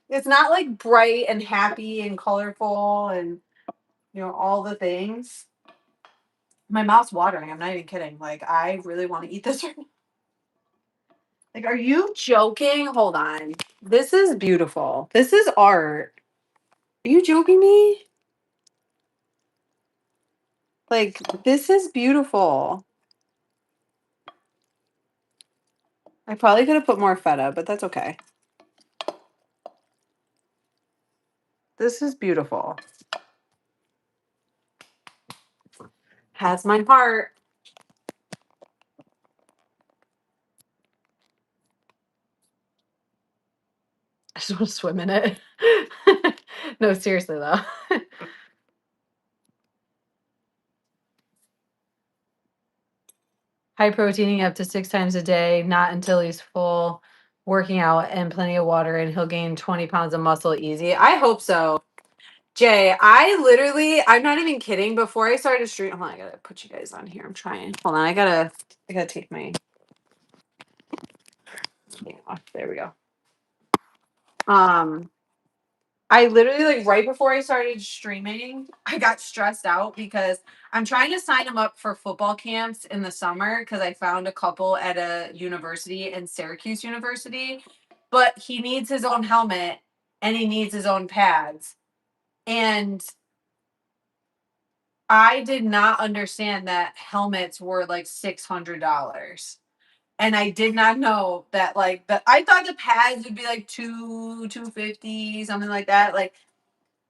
[SPEAKER 1] It's not like bright and happy and colorful and all the things. My mouth's watering. I'm not even kidding. Like I really want to eat this right now. Like, are you joking? Hold on. This is beautiful. This is art. Are you joking me? Like, this is beautiful. I probably could have put more feta, but that's okay. This is beautiful. Has my heart. I just want to swim in it. No, seriously though. High proteining up to 6 times a day, not until he's full, working out and plenty of water, and he'll gain 20 pounds of muscle easy. I hope so. Jay, I'm not even kidding. Before I started stream, hold on, I gotta put you guys on here. I'm trying. Hold on, I gotta take my thing off. There we go. I literally like right before I started streaming, I got stressed out because I'm trying to sign him up for football camps in the summer because I found a couple at a university in Syracuse University, but he needs his own helmet and he needs his own pads. And I did not understand that helmets were like $600. And I did not know that like I thought the pads would be like 250, something like that. Like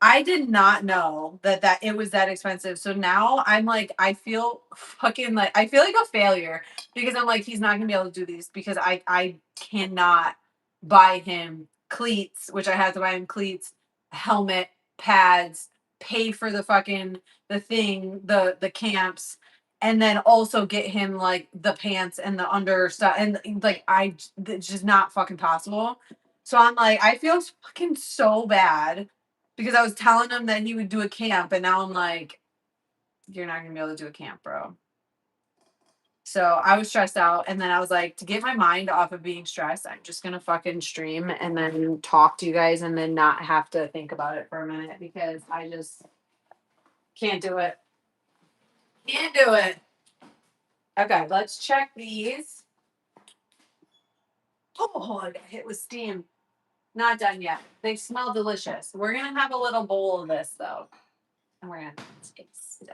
[SPEAKER 1] I did not know that it was that expensive. So now I'm like, I feel fucking like I feel like a failure because I'm like, he's not gonna be able to do these because I cannot buy him cleats, which I have to buy him cleats, helmet, pads, pay for the fucking the camps, and then also get him like the pants and the under stuff and like it's just not fucking possible. So I'm like, I feel fucking so bad because I was telling him that he would do a camp, and now I'm like, you're not gonna be able to do a camp, bro. So I was stressed out, and then I was like, to get my mind off of being stressed, I'm just gonna fucking stream and then talk to you guys, and then not have to think about it for a minute because I just can't do it. Can't do it. Okay, let's check these. Oh, I got hit with steam. Not done yet. They smell delicious. We're gonna have a little bowl of this though, and we're gonna taste it.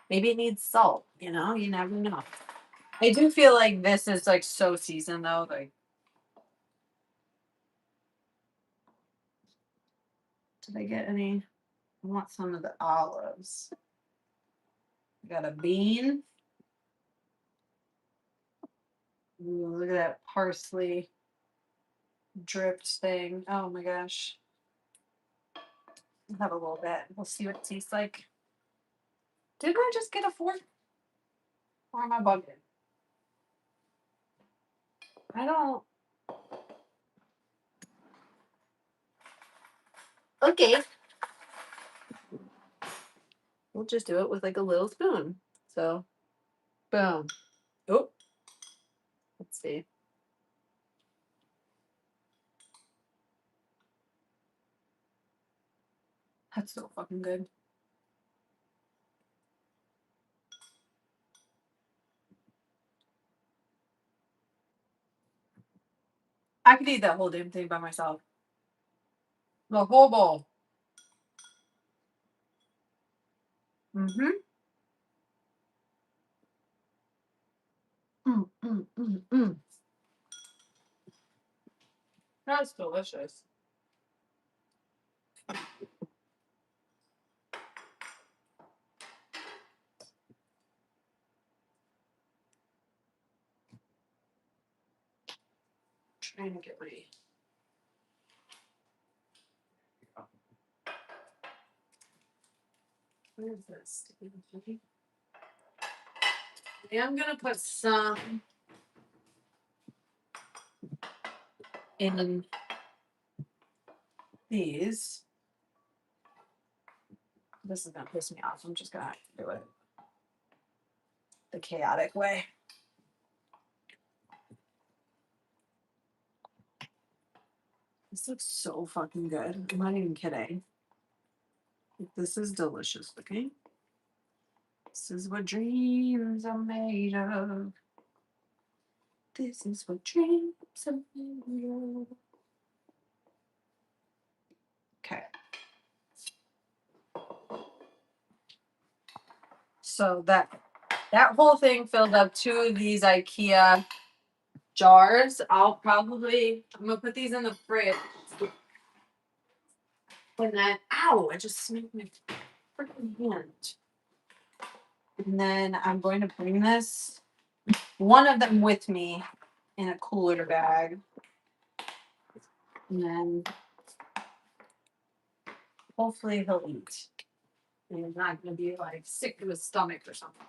[SPEAKER 1] Maybe it needs salt. You never know. I do feel like this is like so seasoned though. Like, did I get any? I want some of the olives. I got a bean. Ooh, look at that parsley dripped thing. Oh my gosh. I'll have a little bit. We'll see what it tastes like. Didn't I just get a fork? Or am I bugging? I don't. Okay. We'll just do it with like a little spoon. So, boom. Oh, let's see. That's so fucking good. I could eat that whole damn thing by myself. The whole bowl. Mm-hmm. Mm, mm, mm, mm. That's delicious. Trying to get my. Where is this? I am gonna put some in these. This is gonna piss me off. I'm just gonna do it the chaotic way. This looks so fucking good. I'm not even kidding. This is delicious looking. This is what dreams are made of. This is what dreams are made of. Okay. So that whole thing filled up 2 of these IKEA jars. I'm gonna put these in the fridge. And then, ow, I just smacked my freaking hand. And then I'm going to bring one of them with me in a cooler bag. And then hopefully he'll eat. And he's not going to be like sick to his stomach or something.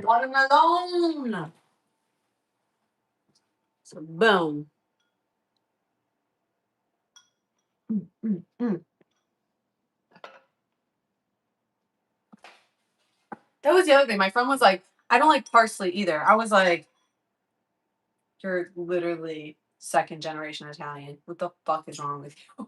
[SPEAKER 1] Watermelon! So boom. Mm, mm, mm. That was the other thing. My friend was like, I don't like parsley either. I was like, you're literally second generation Italian. What the fuck is wrong with you?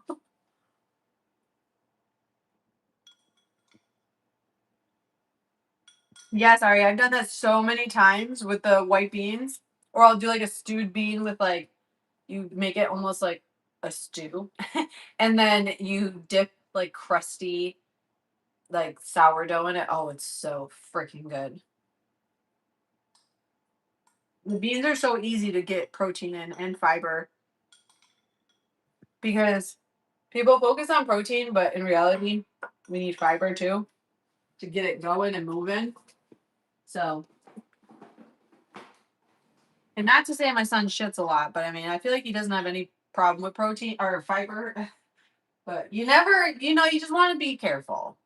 [SPEAKER 1] Yeah, sorry. I've done that so many times with the white beans. Or I'll do like a stewed bean with like, you make it almost like a stew. And then you dip like crusty, like sourdough in it. Oh, it's so freaking good. The beans are so easy to get protein in and fiber because people focus on protein, but in reality, we need fiber too to get it going and moving. So, and not to say my son shits a lot, but I mean, I feel like he doesn't have any problem with protein or fiber. But you never, you just want to be careful.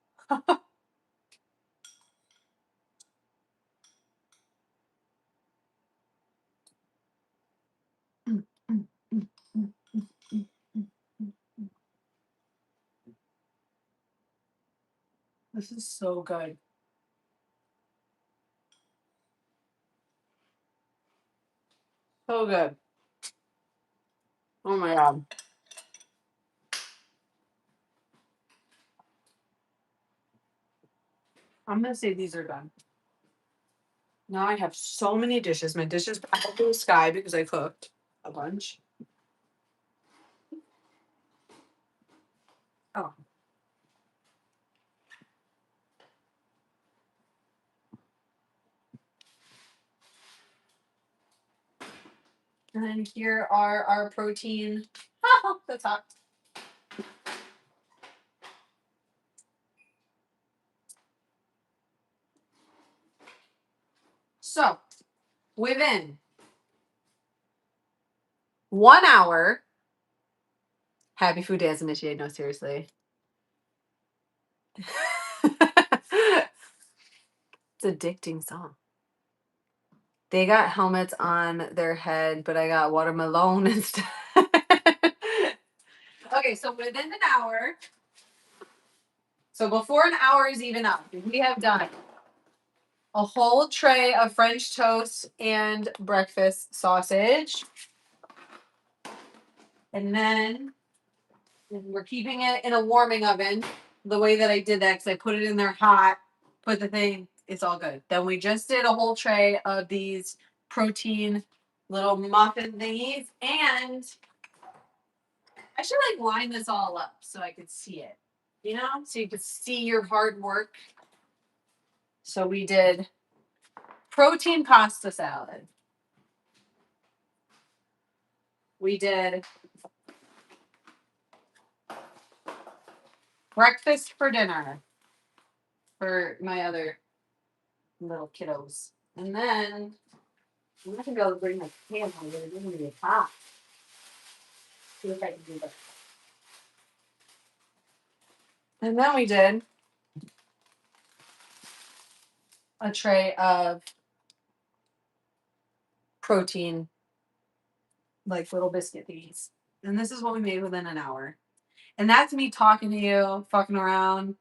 [SPEAKER 1] This is so good. So good. Oh my God. I'm going to say these are done. Now I have so many dishes. My dishes back up to the sky because I cooked a bunch. Oh. And then here are our protein. Oh, that's hot. So, within 1 hour, Happy Food Day has initiated. No, seriously. It's addicting song. They got helmets on their head, but I got watermelon instead. Okay, so within an hour, so before an hour is even up, we have done a whole tray of French toast and breakfast sausage. And then we're keeping it in a warming oven the way that I did that because I put it in there hot, put the thing, it's all good. Then we just did a whole tray of these protein little muffin thingies. And I should like line this all up so I could see it, so you could see your hard work. So we did protein pasta salad. We did breakfast for dinner for my other little kiddos. And then I'm not gonna be able to bring my pan over. It's gonna be hot. See if I can do that. And then we did a tray of protein, like little biscuit thingies. And this is what we made within an hour. And that's me talking to you, fucking around,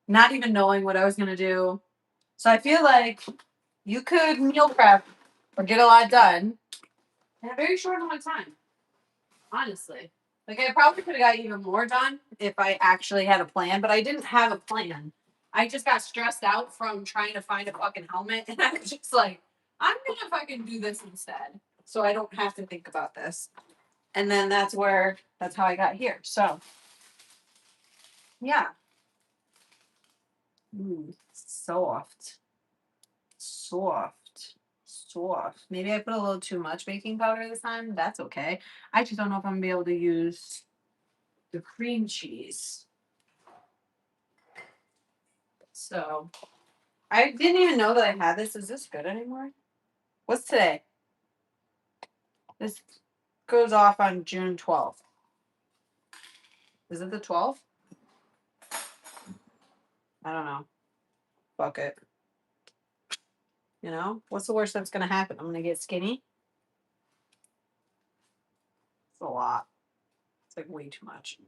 [SPEAKER 1] not even knowing what I was gonna do. So I feel like you could meal prep or get a lot done in a very short amount of time. Honestly. Like I probably could have got even more done if I actually had a plan, but I didn't have a plan. I just got stressed out from trying to find a fucking helmet and I was just like, I'm gonna fucking do this instead. So I don't have to think about this. And then that's how I got here. So yeah. Soft. Soft. Soft. Maybe I put a little too much baking powder this time. That's okay. I just don't know if I'm gonna be able to use the cream cheese. So I didn't even know that I had this. Is this good anymore? What's today? This goes off on June 12th. Is it the 12th? I don't know. Fuck it. You know? What's the worst that's going to happen? I'm going to get skinny? It's a lot. It's like way too much.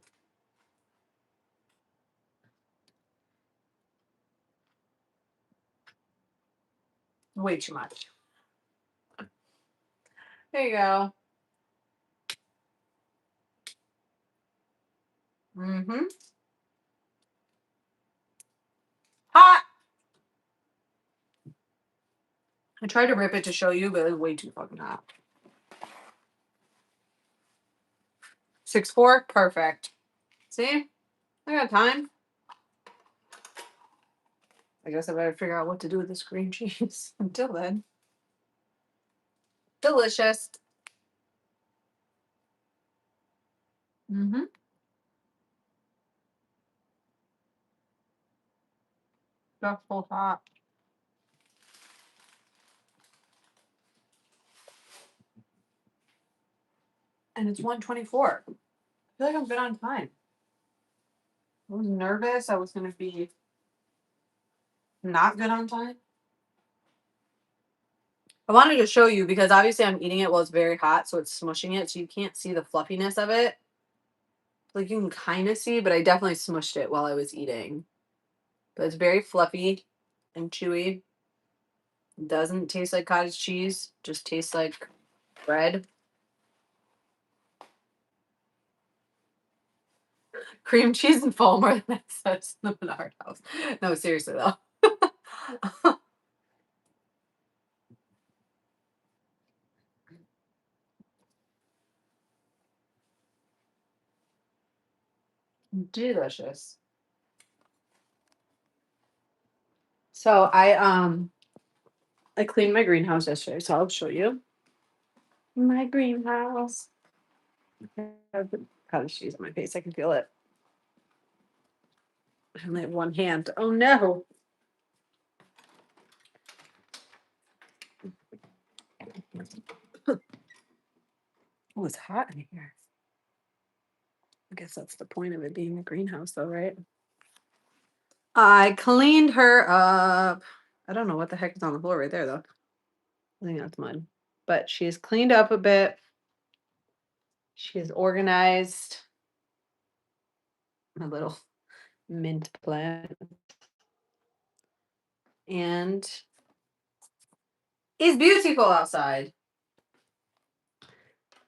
[SPEAKER 1] Way too much. There you go. Mm-hmm. Hot! I tried to rip it to show you, but it was way too fucking hot. 6'4"? Perfect. See? I got time. I guess I better figure out what to do with this cream cheese. Until then. Delicious. Mm-hmm. That's so hot. And it's 1:24. I feel like I'm good on time. I was nervous I was gonna be not good on time. I wanted to show you because obviously I'm eating it while it's very hot, so it's smushing it, so you can't see the fluffiness of it. Like you can kind of see, but I definitely smushed it while I was eating. But it's very fluffy and chewy. Doesn't taste like cottage cheese, just tastes like bread. Cream cheese and foam are the best in the Menard house. No, seriously though. Delicious. So I cleaned my greenhouse yesterday, so I'll show you. My greenhouse. I have cottage cheese on my face. I can feel it. I only have one hand. Oh no. Oh, it's hot in here. I guess that's the point of it being a greenhouse, though, right? I cleaned her up. I don't know what the heck is on the floor right there, though. I think that's mud. But she's cleaned up a bit. She is organized. My little mint plant. And it's beautiful outside.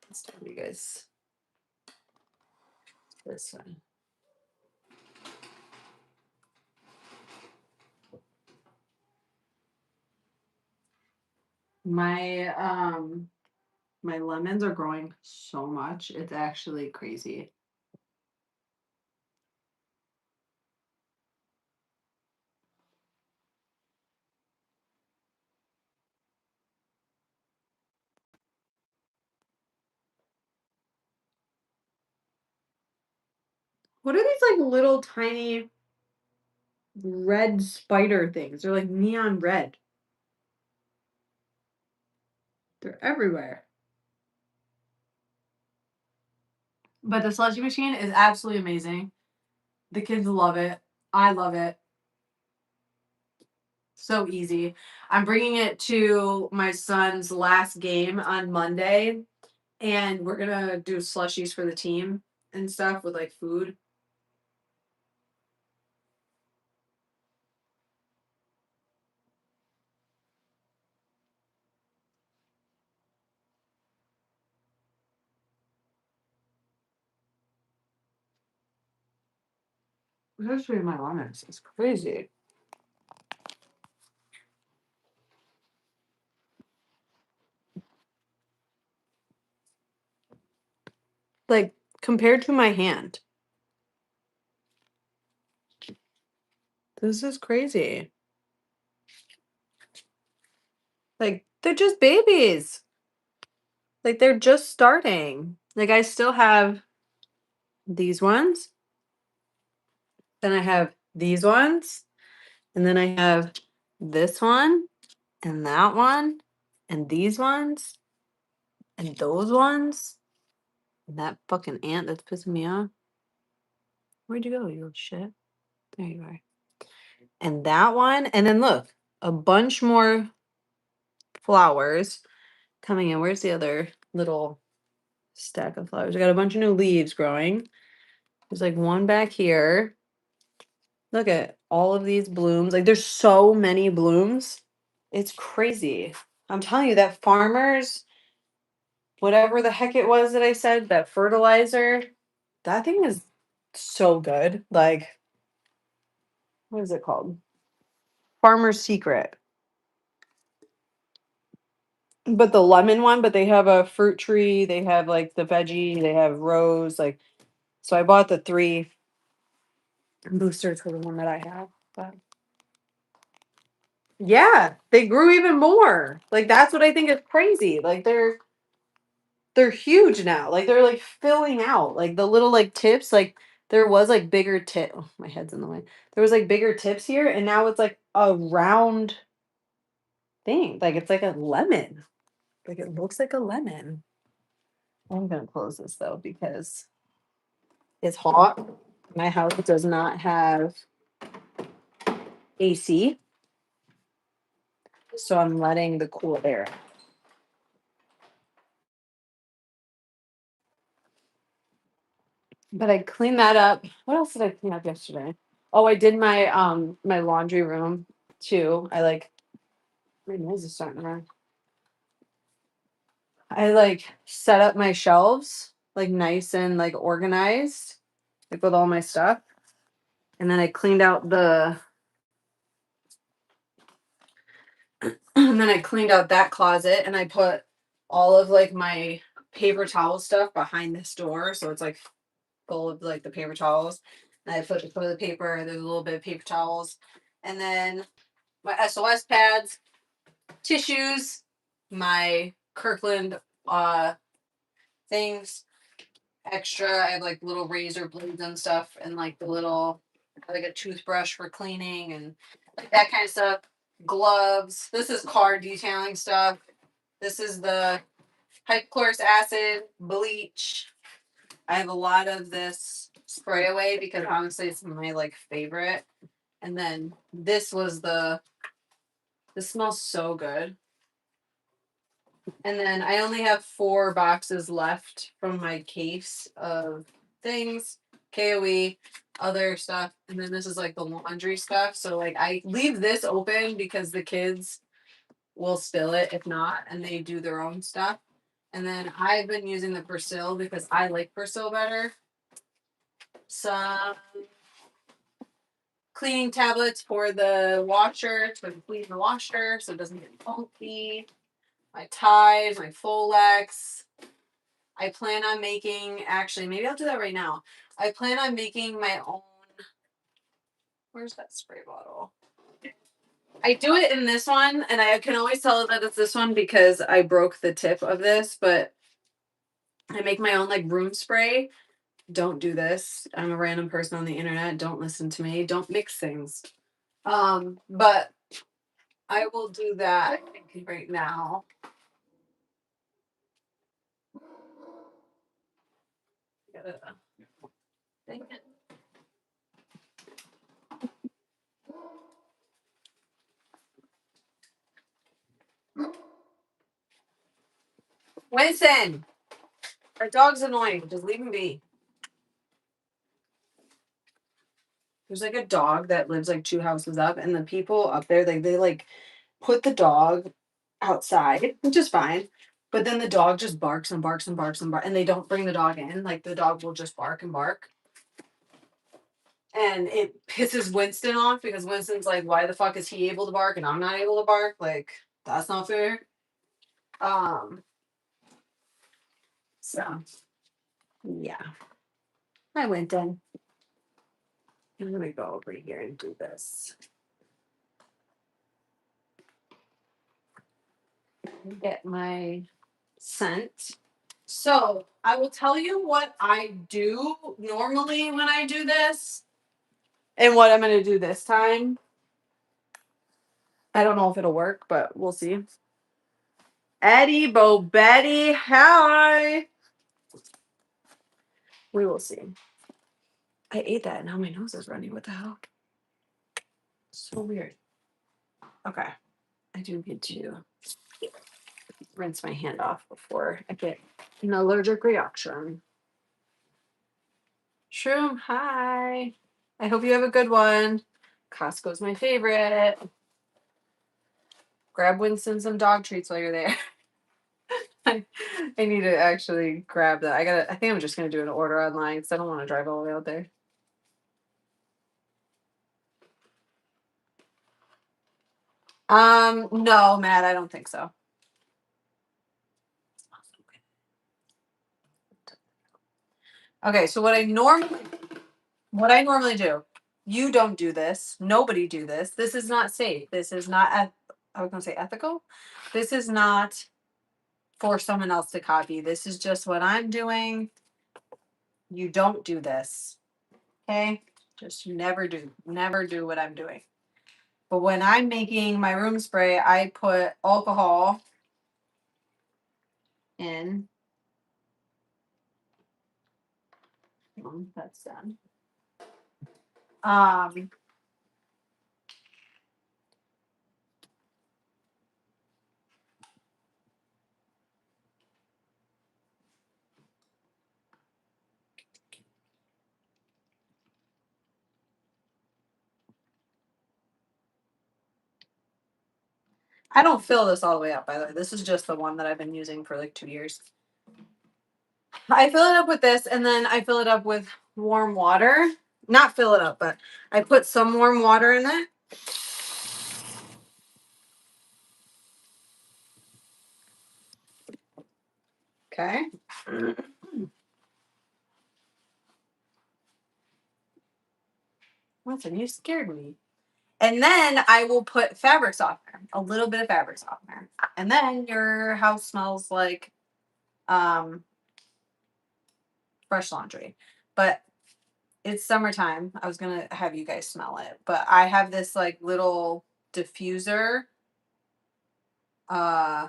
[SPEAKER 1] Let's tell you guys this one. My my lemons are growing so much. It's actually crazy. What are these like little tiny red spider things? They're like neon red. They're everywhere. But the slushy machine is absolutely amazing. The kids love it. I love it. So easy. I'm bringing it to my son's last game on Monday, and we're gonna do slushies for the team and stuff with like food. History of my lemons is crazy. Like compared to my hand. This is crazy. Like they're just babies. Like they're just starting. Like I still have these ones. Then I have these ones. And then I have this one and that one and these ones and those ones and that fucking ant that's pissing me off. Where'd you go, you little shit? There you are. And that one. And then look, a bunch more flowers coming in. Where's the other little stack of flowers? I got a bunch of new leaves growing. There's like one back here. Look at all of these blooms. Like there's so many blooms. It's crazy. I'm telling you that farmers, whatever the heck it was that I said, that fertilizer, that thing is so good. Like, what is it called? Farmer's Secret. But the lemon one, but they have a fruit tree, they have like the veggie, they have rose, like so I bought the 3 boosters for the one that I have. But yeah, they grew even more. Like that's what I think is crazy. Like they're huge now. Like they're like filling out. Like the little like tips, like there was like bigger tip. Oh, my head's in the way. There was like bigger tips here, and now it's like a round thing. Like it's like a lemon. Like it looks like a lemon. I'm gonna close this though because it's hot. My house does not have AC, so I'm letting the cool air. But I cleaned that up. What else did I clean up yesterday? Oh, I did my laundry room too. I like my nose is starting to run. I like set up my shelves like nice and like organized, like with all my stuff. And then I cleaned out the and then I cleaned out that closet and I put all of like my paper towel stuff behind this door. So it's like full of like the paper towels. And I put the toilet paper, there's a little bit of paper towels. And then my SOS pads, tissues, my Kirkland things, extra. I have like little razor blades and stuff, and like the little like a toothbrush for cleaning and like that kind of stuff. Gloves. This is car detailing stuff. This is the hypochlorous acid, bleach. I have a lot of this spray away because honestly it's my like favorite. And then this was this smells so good. And then I only have 4 boxes left from my case of things, KOE, other stuff. And then this is like the laundry stuff. So like I leave this open because the kids will spill it if not, and they do their own stuff. And then I've been using the Persil because I like Persil better. Some cleaning tablets for the washer to clean the washer so it doesn't get funky. My ties, my Folex. I plan on making, actually, maybe I'll do that right now. I plan on making my own. Where's that spray bottle? I do it in this one, and I can always tell that it's this one because I broke the tip of this, but I make my own like room spray. Don't do this. I'm a random person on the internet. Don't listen to me. Don't mix things. But I will do that right now. Dang it. Winston, our dog's annoying. Just leave him be. There's like a dog that lives like 2 houses up, and the people up there, like they like put the dog outside, which is fine. But then the dog just barks and barks and barks and barks, and they don't bring the dog in. Like the dog will just bark and bark. And it pisses Winston off because Winston's like, why the fuck is he able to bark and I'm not able to bark? Like, that's not fair. Um, so yeah. I went in. I'm gonna go over here and do this. Get my scent. So I will tell you what I do normally when I do this and what I'm gonna do this time. I don't know if it'll work, but we'll see. Eddie Bo Betty, hi. We will see. I ate that and now my nose is running. What the hell? So weird. Okay. I do need to rinse my hand off before I get an allergic reaction. Shroom, hi. I hope you have a good one. Costco's my favorite. Grab Winston some dog treats while you're there. I need to actually grab that. I think I'm just gonna do an order online because I don't want to drive all the way out there. No, Matt, I don't think so. Okay, so what I normally do, you don't do this. Nobody do this. This is not safe. This is not I was gonna say ethical. This is not for someone else to copy. This is just what I'm doing. You don't do this. Okay? Just never do what I'm doing. But when I'm making my room spray, I put alcohol in. That's done. I don't fill this all the way up, by the way. This is just the one that I've been using for like 2 years. I fill it up with this and then I fill it up with warm water. Not fill it up, but I put some warm water in it. Okay. Listen, you scared me. And then I will put fabric softener, a little bit of fabric softener. And then your house smells like fresh laundry. But it's summertime. I was gonna have you guys smell it, but I have this like little diffuser uh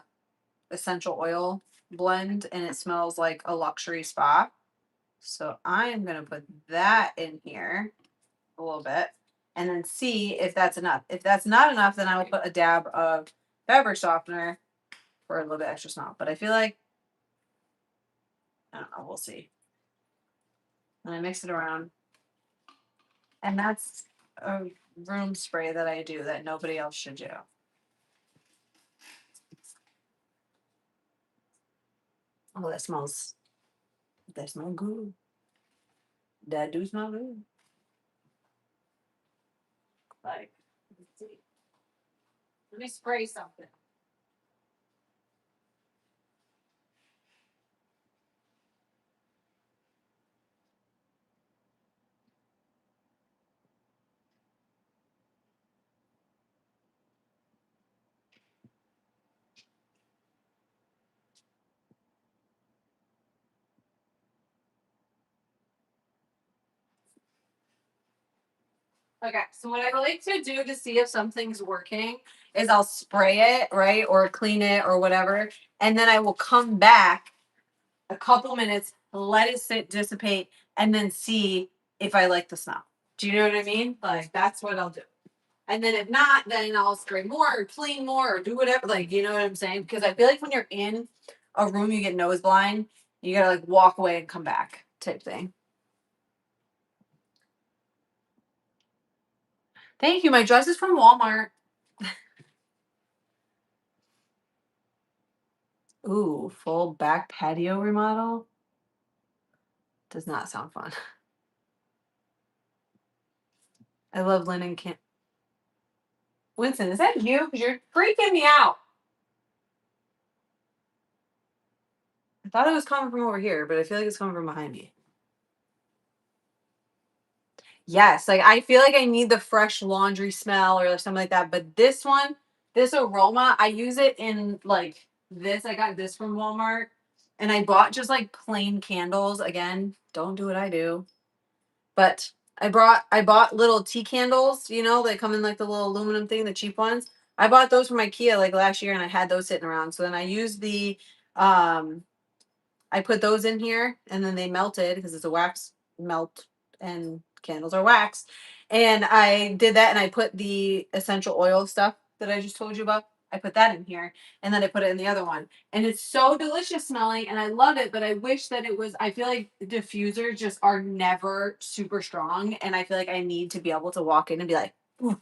[SPEAKER 1] essential oil blend and it smells like a luxury spa. So I am gonna put that in here a little bit and then see if that's enough. If that's not enough, then I will put a dab of fabric softener for a little bit extra smell. But I feel like I don't know, we'll see. And I mix it around. And that's a room spray that I do that nobody else should do. Oh, that smells good. That do smell good. Like, let's see. Let me spray something. Okay, so what I like to do to see if something's working is I'll spray it, right, or clean it or whatever, and then I will come back a couple minutes, let it sit, dissipate, and then see if I like the smell. Do you know what I mean? Like that's what I'll do. And then if not, then I'll spray more or clean more or do whatever. Like, you know what I'm saying? Because I feel like when you're in a room, you get nose blind. You gotta like walk away and come back type thing. Thank you. My dress is from Walmart. Ooh, full back patio remodel. Does not sound fun. I love linen can. Winston, is that you? Because you're freaking me out. I thought it was coming from over here, but I feel like it's coming from behind me. Yes, like I feel like I need the fresh laundry smell or something like that. But this one, this aroma, I use it in like this. I got this from Walmart, and I bought just like plain candles. Again, don't do what I do. But I bought little tea candles. They come in like the little aluminum thing, the cheap ones. I bought those from IKEA like last year, and I had those sitting around. So then I used um I put those in here and then they melted because it's a wax melt and candles are wax. And I did that and I put the essential oil stuff that I just told you about. I put that in here and then I put it in the other one. And it's so delicious smelling and I love it, but I wish that I feel like diffusers just are never super strong. And I feel like I need to be able to walk in and be like, "Ooh,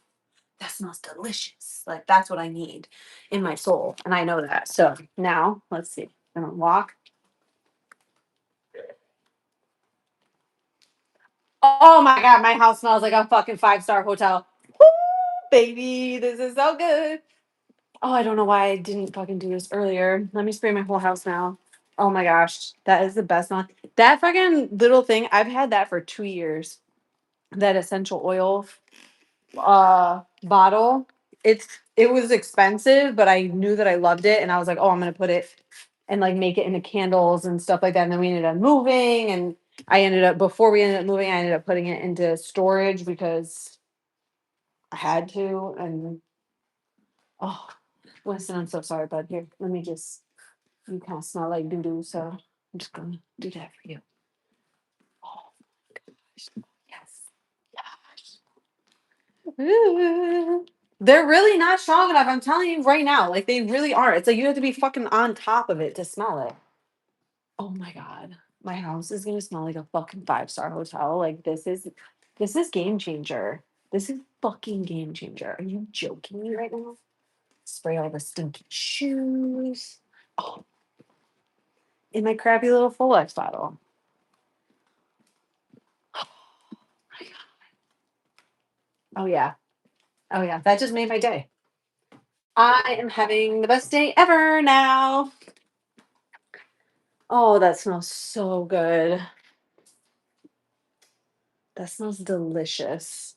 [SPEAKER 1] that smells delicious." Like that's what I need in my soul. And I know that. So now let's see. I'm gonna walk. Oh my god, my house smells like a fucking 5-star hotel. Woo, baby, this is so good. Oh, I don't know why I didn't fucking do this earlier. Let me spray my whole house now. Oh my gosh, that is the best one. That fucking little thing, I've had that for 2 years. That essential oil bottle. It was expensive, but I knew that I loved it, and I was like, oh, I'm gonna put it and like make it into candles and stuff like that. And then we ended up moving, and before we ended up moving, I ended up putting it into storage because I had to. And oh, Winston, I'm so sorry, bud. Here, let me just. You kind of smell like doo doo, so I'm just gonna do that for you. Oh gosh, yes, yes. They're really not strong enough. I'm telling you right now. Like they really are. It's like you have to be fucking on top of it to smell it. Oh my god. My house is gonna smell like a fucking 5-star hotel. Like this is game changer. This is fucking game changer. Are you joking me right now? Spray all the stinky shoes. Oh, in my crappy little Folex bottle. Oh yeah. Oh yeah. That just made my day. I am having the best day ever now. Oh, that smells so good. That smells delicious.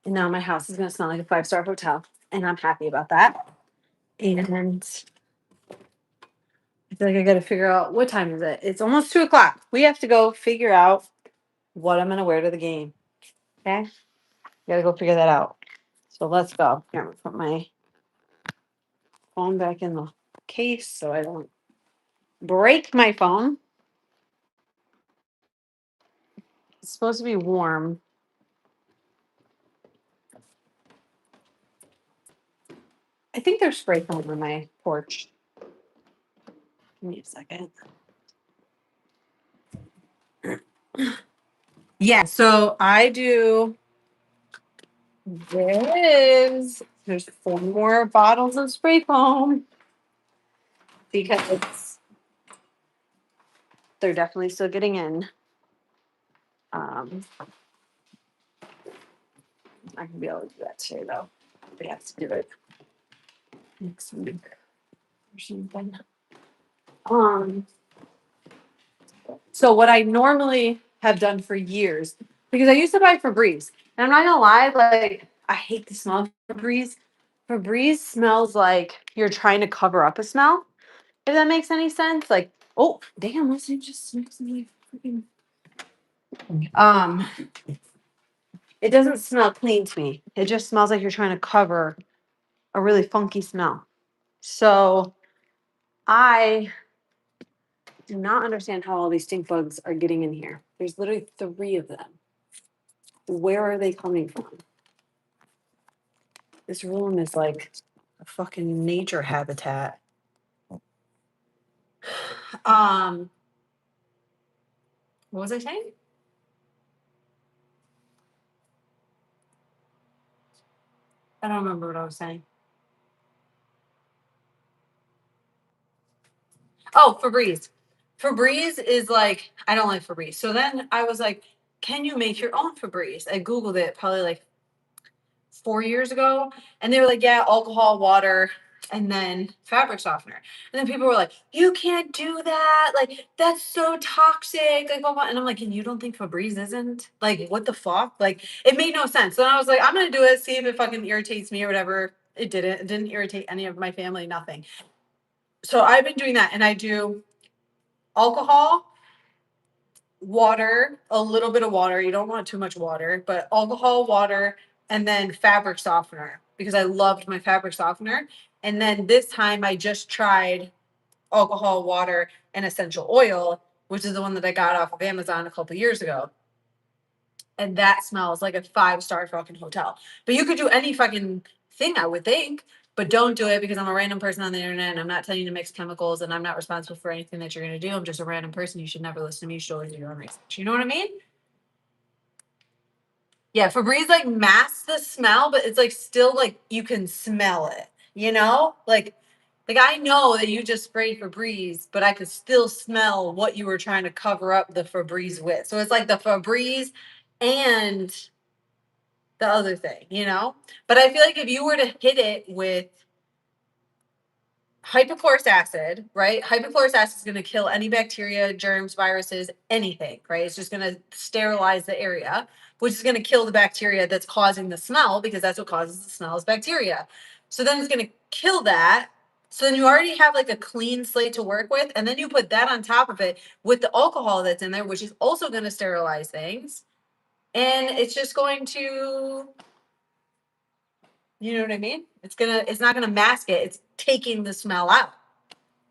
[SPEAKER 1] And now my house is going to smell like a 5-star hotel. And I'm happy about that. And I feel like I got to figure out what time is it? It's almost 2 o'clock. We have to go figure out what I'm going to wear to the game. Okay. Got to go figure that out. So let's go. Here, I'm going to put my phone back in the case so I don't break my phone. It's supposed to be warm. I think there's spray foam on my porch. Give me a second. Yeah, so I do this. There's 4 more bottles of spray foam because they're definitely still getting in. I can be able to do that today though. We have to do it next week or something. Um, so what I normally have done for years, because I used to buy Febreze, and I'm not gonna lie, like I hate the smell of Febreze. Febreze smells like you're trying to cover up a smell. If that makes any sense. Like, oh damn, what's it just smells like freaking it doesn't smell clean to me. It just smells like you're trying to cover a really funky smell. So I do not understand how all these stink bugs are getting in here. There's literally 3 of them. Where are they coming from? This room is like a fucking nature habitat. Um, what was I saying? I don't remember what I was saying. Oh, Febreze. Febreze is like, I don't like Febreze. So then I was like, can you make your own Febreze? I Googled it probably like 4 years ago, and they were like, yeah, alcohol, water, and then fabric softener. And then people were like, you can't do that. Like, that's so toxic. Like, blah, blah. And I'm like, and you don't think Febreze isn't? Like, what the fuck? Like, it made no sense. So I was like, I'm gonna do it, see if it fucking irritates me or whatever. It didn't. It didn't irritate any of my family, nothing. So I've been doing that, and I do alcohol, water, a little bit of water. You don't want too much water, but alcohol, water, and then fabric softener because I loved my fabric softener. And then this time I just tried alcohol, water, and essential oil, which is the one that I got off of Amazon a couple years ago. And that smells like a 5-star fucking hotel. But you could do any fucking thing, I would think. But don't do it because I'm a random person on the internet and I'm not telling you to mix chemicals and I'm not responsible for anything that you're going to do. I'm just a random person. You should never listen to me. You should always do your own research. You know what I mean? Yeah, Febreze like masks the smell, but it's like still like you can smell it, you know? Like I know that you just sprayed Febreze, but I could still smell what you were trying to cover up the Febreze with. So it's like the Febreze and the other thing, you know? But I feel like if you were to hit it with hypochlorous acid, right? Hypochlorous acid is going to kill any bacteria, germs, viruses, anything, right? It's just going to sterilize the area, which is going to kill the bacteria that's causing the smell because that's what causes the smell is bacteria. So then it's going to kill that. So then you already have like a clean slate to work with. And then you put that on top of it with the alcohol that's in there, which is also going to sterilize things. And it's just going to, you know what I mean? It's not gonna mask it. It's taking the smell out.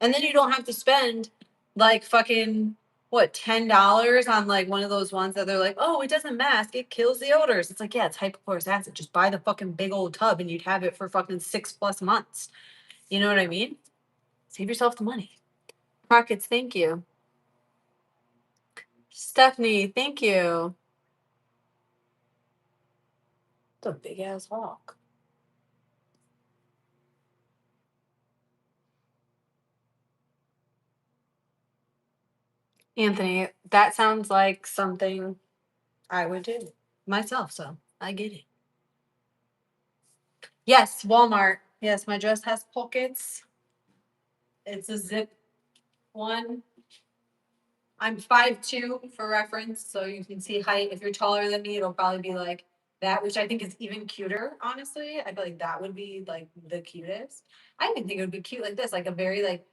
[SPEAKER 1] And then you don't have to spend like fucking what, $10 on like one of those ones that they're like, oh, it doesn't mask, it kills the odors. It's like, yeah, it's hypochlorous acid. Just buy the fucking big old tub and you'd have it for fucking 6+ months. You know what I mean? Save yourself the money. Pockets, thank you. Stephanie, thank you. It's a big ass hawk. Anthony, that sounds like something I would do myself, so I get it. Yes, Walmart. Yes, my dress has pockets. It's a zip one. I'm 5'2" for reference, so you can see height. If you're taller than me, it'll probably be like that, which I think is even cuter, honestly. I feel like that would be like the cutest. I even think it would be cute like this, like a very like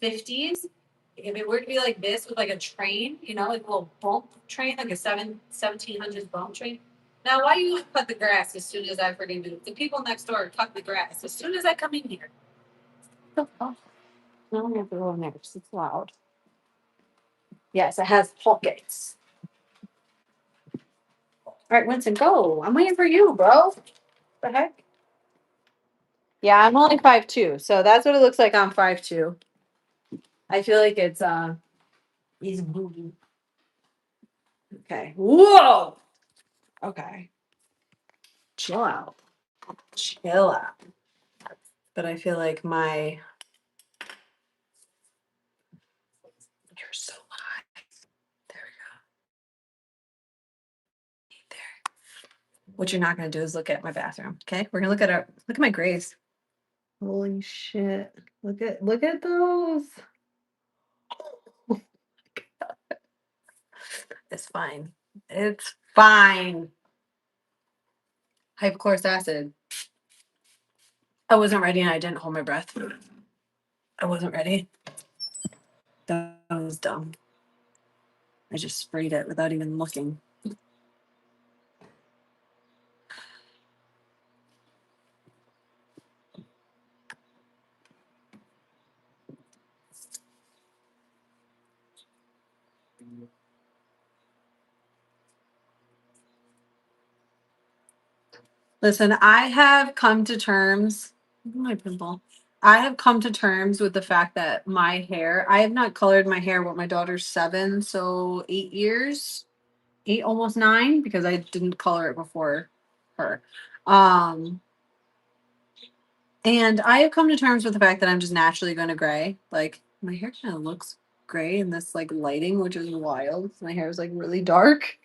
[SPEAKER 1] 50s. If it were to be like this with like a train, you know, like a little bump train, like a 1700s bump train. Now, why you cut the grass as soon as I freaking move? The people next door cut the grass as soon as I come in here. Oh, now we have to go in there because it's loud. Yes, it has pockets. All right, Winston, go. I'm waiting for you, bro. The heck? Yeah, I'm only 5'2", so that's what it looks like on 5'2". I feel like it's he's boogie. Okay. Whoa. Okay. Chill out. Chill out. But I feel like you're so high. There we go. There. What you're not gonna do is look at my bathroom. Okay? We're gonna look at my grays. Holy shit. Look at those. It's fine. It's fine. Hypochlorous acid. I wasn't ready and I didn't hold my breath. I wasn't ready. That was dumb. I just sprayed it without even looking. Listen, I have come to terms. My pimple. I have come to terms with the fact that my hair. I have not colored my hair. What my daughter's 7, so 8 years, 8 almost 9, because I didn't color it before her. Um, and I have come to terms with the fact that I'm just naturally going to gray. Like my hair kind of looks gray in this like lighting, which is wild. My hair is like really dark.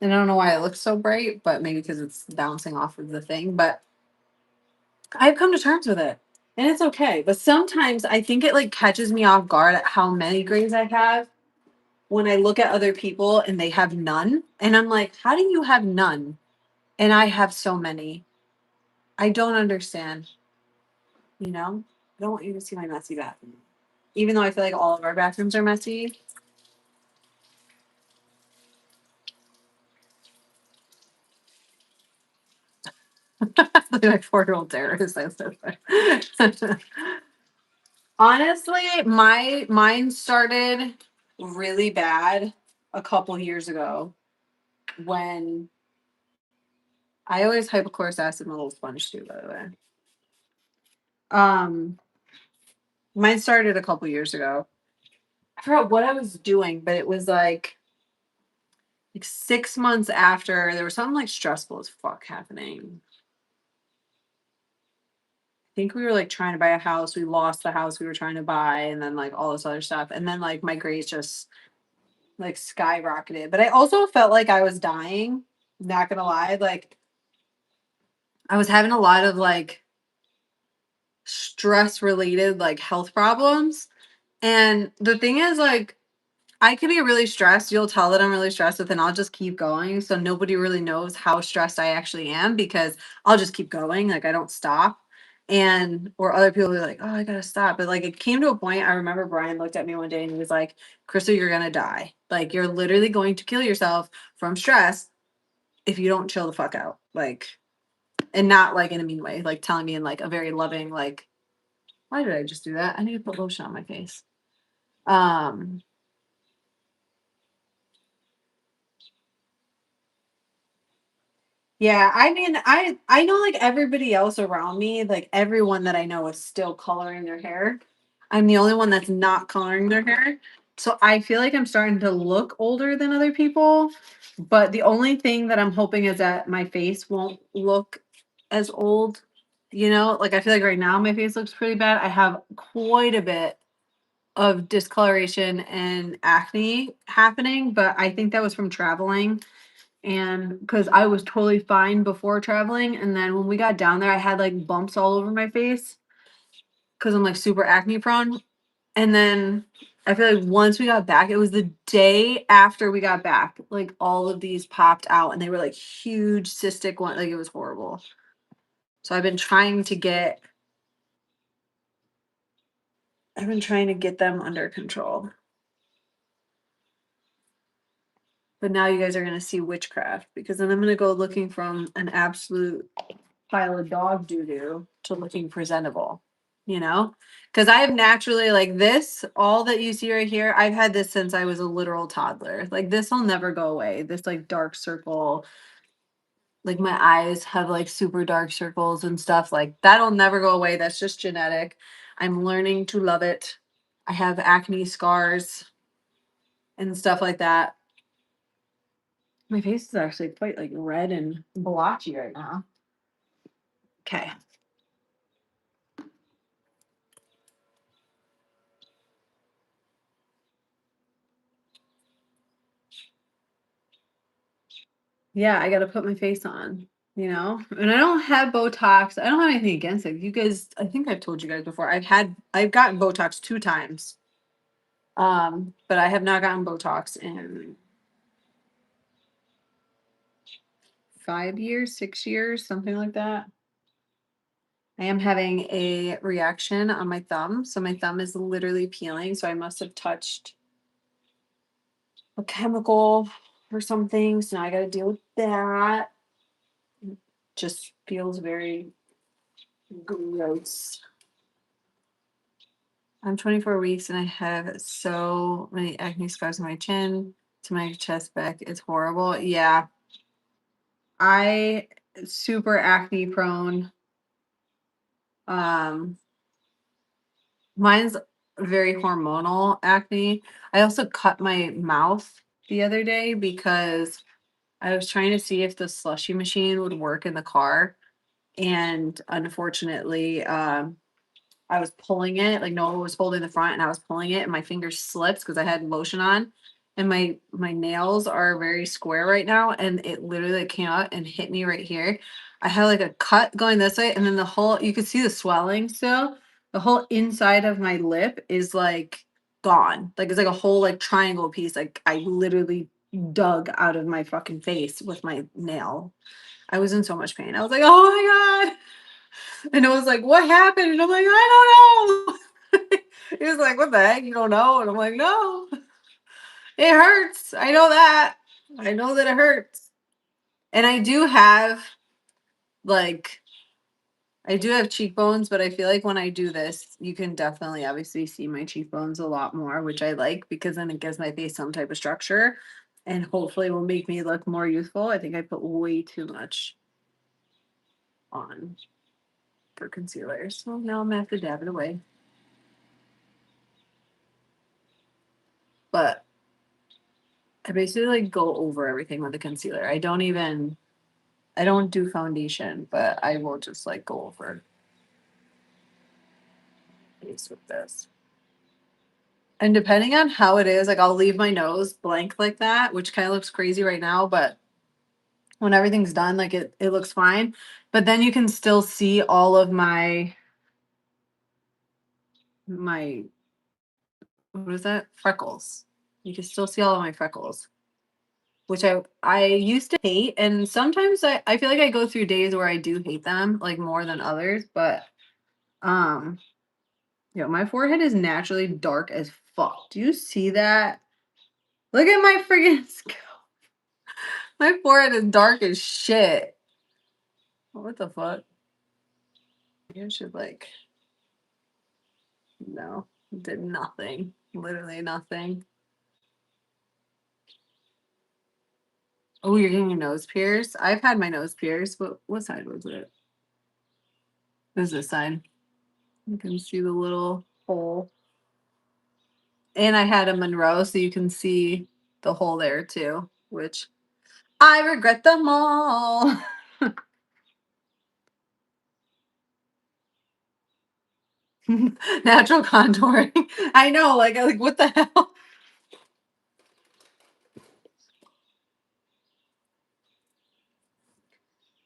[SPEAKER 1] And I don't know why it looks so bright, but maybe because it's bouncing off of the thing. But I've come to terms with it. And it's okay. But sometimes I think it like catches me off guard at how many grays I have when I look at other people and they have none. And I'm like, how do you have none? And I have so many. I don't understand. You know? I don't want you to see my messy bathroom. Even though I feel like all of our bathrooms are messy. Like my 4-year-old terrorist. I said. Honestly, mine started really bad a couple years ago when I always hypochlorous acid my little sponge too, by the way. Um, Mine started a couple years ago. I forgot what I was doing, but it was like 6 months after there was something like stressful as fuck happening. I think we were like trying to buy a house. We lost the house we were trying to buy, and then like all this other stuff. And then like my grades just like skyrocketed. But I also felt like I was dying. Not gonna lie, like I was having a lot of like stress related like health problems. And the thing is, like, I could be really stressed. You'll tell that I'm really stressed, but then I'll just keep going. So nobody really knows how stressed I actually am because I'll just keep going. Like I don't stop. And or other people are like, oh, I gotta stop. But like it came to a point. I remember Brian looked at me one day and he was like, Crystal, you're gonna die. Like you're literally going to kill yourself from stress if you don't chill the fuck out. Like, and not like in a mean way, like telling me in like a very loving, like, why did I just do that? I need to put lotion on my face. Um, Yeah, I mean, I know like everybody else around me, like everyone that I know is still coloring their hair. I'm the only one that's not coloring their hair. So I feel like I'm starting to look older than other people. But the only thing that I'm hoping is that my face won't look as old. You know, like I feel like right now my face looks pretty bad. I have quite a bit of discoloration and acne happening, but I think that was from traveling and because I was totally fine before traveling, and then when we got down there, I had like bumps all over my face because I'm like super acne prone. And then I feel like once we got back, it was the day after we got back, like all of these popped out, and they were like huge cystic one, like it was horrible. So I've been trying to get them under control. But now you guys are gonna see witchcraft because then I'm gonna go looking from an absolute pile of dog doo doo to looking presentable, you know? Because I have naturally like this, all that you see right here, I've had this since I was a literal toddler. Like this will never go away. This like dark circle, like my eyes have like super dark circles and stuff. Like that'll never go away. That's just genetic. I'm learning to love it. I have acne scars and stuff like that. My face is actually quite like red and blotchy right now. Okay. Yeah, I gotta put my face on, you know? And I don't have Botox. I don't have anything against it. You guys, I think I've told you guys before. I've gotten Botox 2 times. But I have not gotten Botox in 5 years, 6 years, something like that. I am having a reaction on my thumb. So my thumb is literally peeling. So I must have touched a chemical or something. So now I gotta deal with that. Just feels very gross. I'm 24 weeks and I have so many acne scars on my chin to my chest back. It's horrible. Yeah. I super acne prone. Um Mine's very hormonal acne. I also cut my mouth the other day because I was trying to see if the slushy machine would work in the car. And unfortunately, I was pulling it, like Noah was holding the front and I was pulling it and my fingers slipped because I had lotion on. And my nails are very square right now, and it literally came out and hit me right here. I had like a cut going this way, and then the whole you could see the swelling still. The whole inside of my lip is like gone. Like it's like a whole like triangle piece. Like I literally dug out of my fucking face with my nail. I was in so much pain. I was like, oh my God. And it was like, what happened? And I'm like, I don't know. He was like, what the heck? You don't know? And I'm like, no, it hurts. I know that. I know that it hurts. And I do have like, I do have cheekbones, but I feel like when I do this, you can definitely obviously see my cheekbones a lot more, which I like because then it gives my face some type of structure and hopefully will make me look more youthful. I think I put way too much on for concealer. So now I'm gonna have to dab it away. But I basically like go over everything with the concealer. I don't do foundation, but I will just like go over face with this. And depending on how it is, like I'll leave my nose blank like that, which kind of looks crazy right now, but when everything's done, like it looks fine. But then you can still see all of my what is that? Freckles. You can still see all of my freckles, which I used to hate. And sometimes I feel like I go through days where I do hate them, like more than others, but um yeah, my forehead is naturally dark as fuck. Do you see that? Look at my friggin' scalp. My forehead is dark as shit. What the fuck? You should like no, did nothing. Literally nothing. Oh, you're getting your nose pierced? I've had my nose pierced. What side was it? It was this side. You can see the little hole. And I had a Monroe, so you can see the hole there too, which I regret them all. Natural contouring. I know, like what the hell?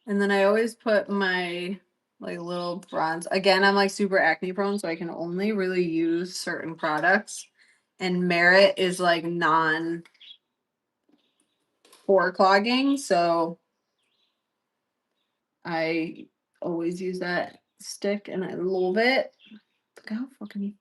[SPEAKER 1] And then I always put my like little bronze. Again, I'm like super acne prone, so I can only really use certain products. And Merit is like non pore clogging, so I always use that stick and I love it. Look how fucking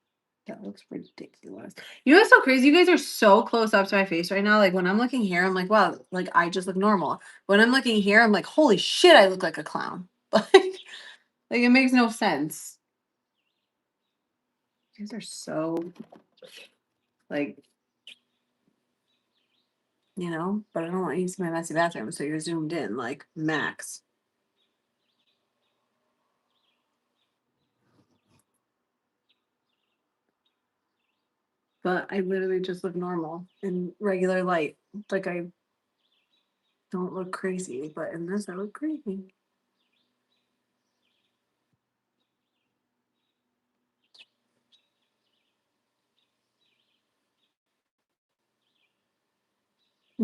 [SPEAKER 1] that looks ridiculous. You know what's so crazy? You guys are so close up to my face right now. Like when I'm looking here, I'm like, wow, like I just look normal. When I'm looking here, I'm like, holy shit, I look like a clown. Like it makes no sense. You guys are so like, but I don't want you to see my messy bathroom, so you're zoomed in like max. But I literally just look normal in regular light. Like I don't look crazy, but in this I look crazy.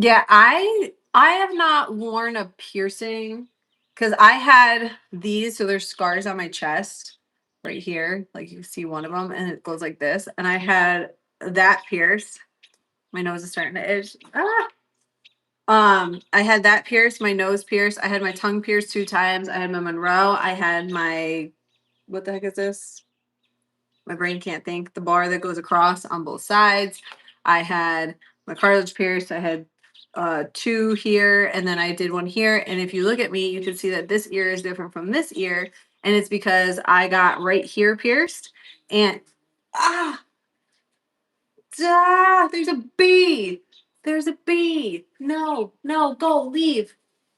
[SPEAKER 1] Yeah, I have not worn a piercing because I had these, so there's scars on my chest right here. Like you see one of them, and it goes like this. And I had that pierced. My nose is starting to itch. Ah! I had that pierced, my nose pierced. I had my tongue pierced 2 times. I had my Monroe. I had my what the heck is this? My brain can't think. The bar that goes across on both sides. I had my cartilage pierced. I had 2 here, and then I did one here. And if you look at me, you can see that this ear is different from this ear, and it's because I got right here pierced. And ah, there's a bee. There's a bee. No, no, go leave.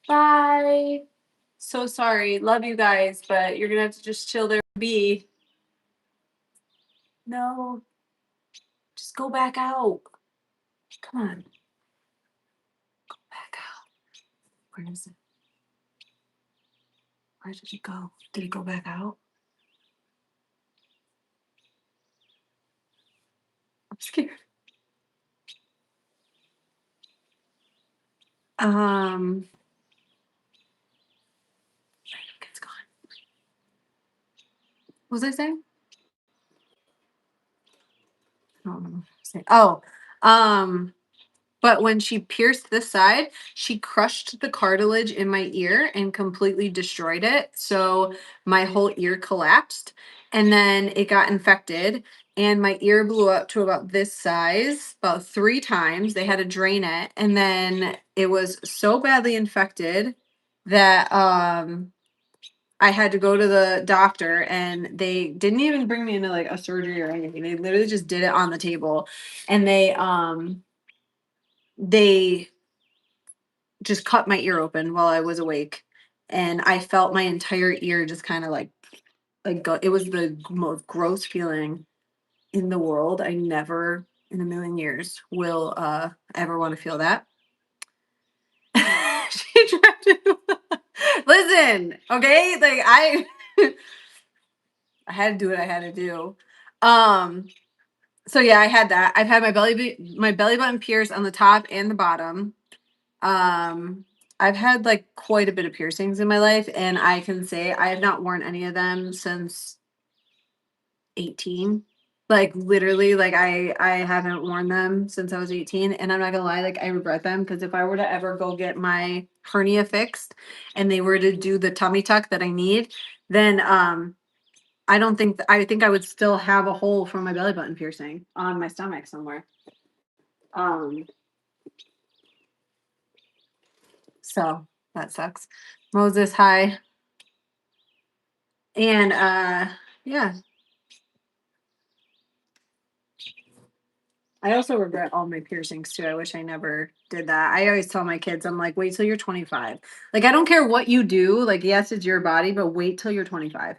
[SPEAKER 1] Bye. So sorry. Love you guys, but you're gonna have to just chill there. Bee. No, just go back out. Come on, back out. Where is it? Where did it go? Did it go back out? scared. Um, it's gone. What was I saying? I don't remember. Oh, um, but when she pierced this side, she crushed the cartilage in my ear and completely destroyed it. So my whole ear collapsed and then it got infected and my ear blew up to about this size about 3 times. They had to drain it. And then it was so badly infected that I had to go to the doctor and they didn't even bring me into like a surgery or anything. They literally just did it on the table. And they just cut my ear open while I was awake, and I felt my entire ear just kind of like go. It was the most gross feeling in the world. I never in a million years will ever want to feel that. She tried to listen, okay? Like I had to do what I had to do. Um so yeah, I had that. I've had my belly button pierced on the top and the bottom. Um, I've had like quite a bit of piercings in my life, and I can say I have not worn any of them since 18. Like literally, like I haven't worn them since I was 18, and I'm not gonna lie, like I regret them because if I were to ever go get my hernia fixed and they were to do the tummy tuck that I need, then I don't think I think I would still have a hole from my belly button piercing on my stomach somewhere. Um, so that sucks. Moses, hi. And yeah, I also regret all my piercings too. I wish I never did that. I always tell my kids, I'm like, wait till you're 25. Like, I don't care what you do. Like, yes, it's your body, but wait till you're 25.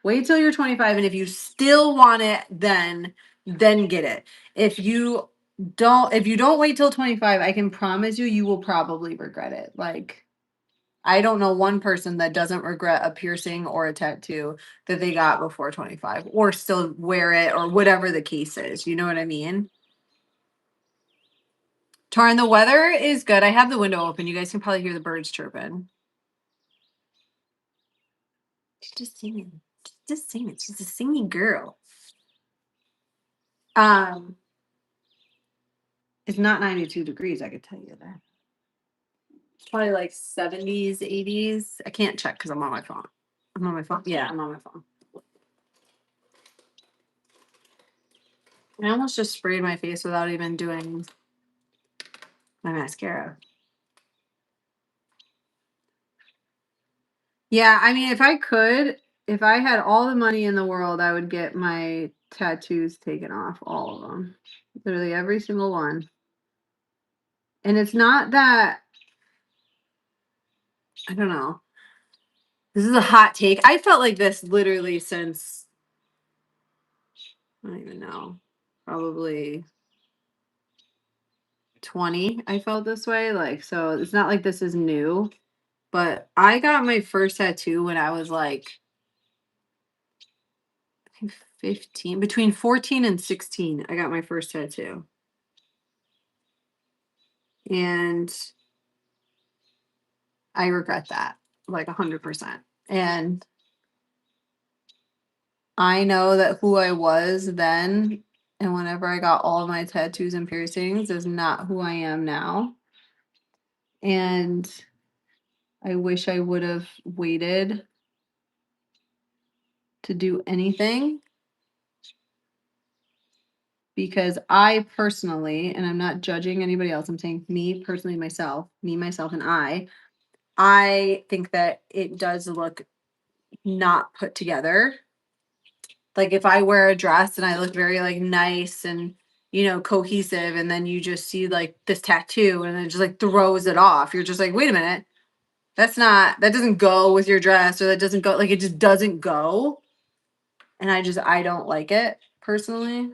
[SPEAKER 1] Wait till you're 25. And if you still want it, then get it. If you don't wait till 25, I can promise you, you will probably regret it. Like, I don't know one person that doesn't regret a piercing or a tattoo that they got before 25 or still wear it or whatever the case is. You know what I mean? Torrin, the weather is good. I have the window open. You guys can probably hear the birds chirping. She's just singing. She's just singing. She's a singing girl. Um, it's not 92 degrees, I could tell you that. It's probably like 70s, 80s. I can't check because I'm on my phone. I'm on my phone. Yeah, I'm on my phone. I almost just sprayed my face without even doing my mascara. Yeah, I mean, if I had all the money in the world, I would get my tattoos taken off, all of them. Literally every single one. And it's not that, I don't know. This is a hot take. I felt like this literally since, I don't even know, probably 20. I felt this way. Like, so it's not like this is new, but I got my first tattoo when I was like, I think 15, between 14 and 16. I got my first tattoo. And I regret that like 100%. And I know that who I was then and whenever I got all of my tattoos and piercings is not who I am now. And I wish I would have waited to do anything because I personally, and I'm not judging anybody else, I'm saying me personally, myself, and I think that it does look not put together. Like if I wear a dress and I look very like nice and cohesive, and then you just see like this tattoo and it just like throws it off. You're just like, wait a minute, that doesn't go with your dress, or that doesn't go, like it just doesn't go. And I don't like it personally.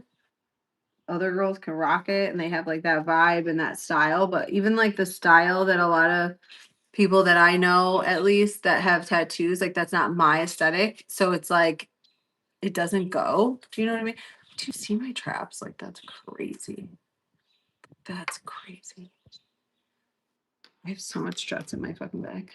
[SPEAKER 1] Other girls can rock it and they have like that vibe and that style, but even like the style that a lot of people that I know at least that have tattoos, like that's not my aesthetic. So it's like it doesn't go. Do you know what I mean? Do you see my traps? Like, that's crazy. That's crazy. I have so much stress in my fucking bag.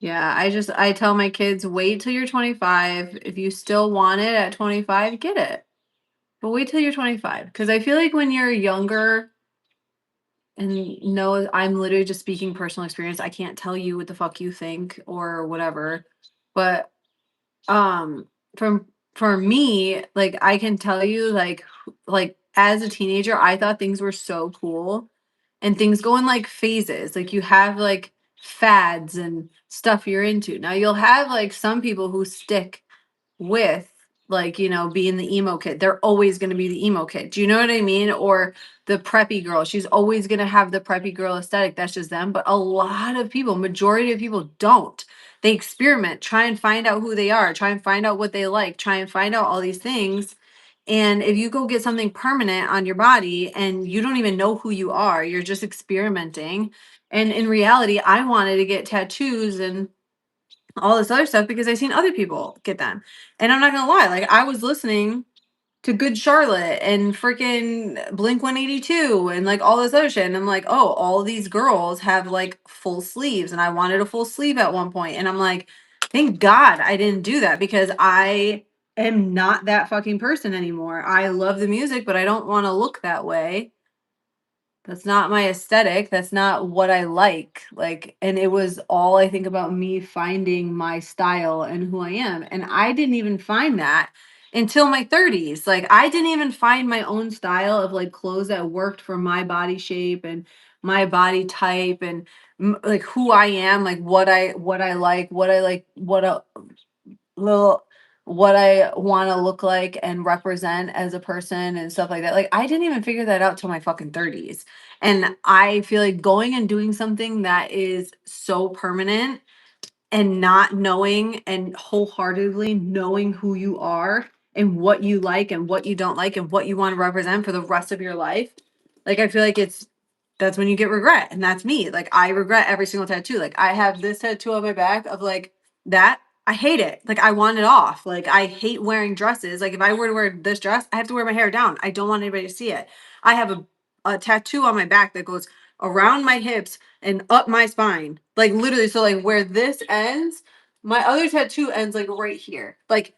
[SPEAKER 1] Yeah, I tell my kids, wait till you're 25. If you still want it at 25, get it. But wait till you're 25. Because I feel like when you're younger, and no, I'm literally just speaking personal experience. I can't tell you what the fuck you think or whatever. But um from for me, like I can tell you like as a teenager, I thought things were so cool and things go in like phases. Like you have like fads and stuff you're into. Now you'll have like some people who stick with like, being the emo kid. They're always going to be the emo kid. Do you know what I mean? Or the preppy girl. She's always going to have the preppy girl aesthetic. That's just them. But a lot of people, majority of people don't. They experiment, try and find out who they are, try and find out what they like, try and find out all these things. And if you go get something permanent on your body and you don't even know who you are, you're just experimenting. And in reality, I wanted to get tattoos and all this other stuff because I seen other people get them. And I'm not gonna lie, like I was listening to Good Charlotte and freaking Blink 182 and like all this other shit. And I'm like, oh, all these girls have like full sleeves. And I wanted a full sleeve at one point. And I'm like, thank God I didn't do that because I am not that fucking person anymore. I love the music, but I don't want to look that way. That's not my aesthetic. That's not what I like. Like, and it was all I think about me finding my style and who I am. And I didn't even find that until my 30s. Like, I didn't even find my own style of like clothes that worked for my body shape and my body type and like who I am, like what I like, little what I want to look like and represent as a person and stuff like that. Like I didn't even figure that out till my fucking 30s. And I feel like going and doing something that is so permanent and not knowing and wholeheartedly knowing who you are and what you like and what you don't like and what you want to represent for the rest of your life. Like I feel like that's when you get regret. And that's me. Like I regret every single tattoo. Like I have this tattoo on my back of like that. I hate it. Like I want it off. Like I hate wearing dresses. Like if I were to wear this dress, I have to wear my hair down. I don't want anybody to see it. I have a tattoo on my back that goes around my hips and up my spine. Like literally, so like where this ends, my other tattoo ends like right here. Like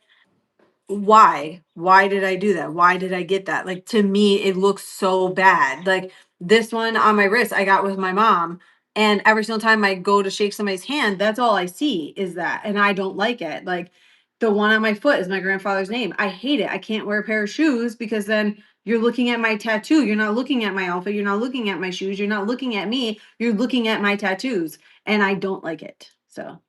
[SPEAKER 1] why did I do that? Why did I get that? Like to me it looks so bad. Like this one on my wrist I got with my mom, and every single time I go to shake somebody's hand, that's all I see is that, and I don't like it. Like the one on my foot is my grandfather's name. I hate it. I can't wear a pair of shoes because then you're looking at my tattoo. You're not looking at my outfit. You're not looking at my shoes. You're not looking at me. You're looking at my tattoos, and I don't like it. So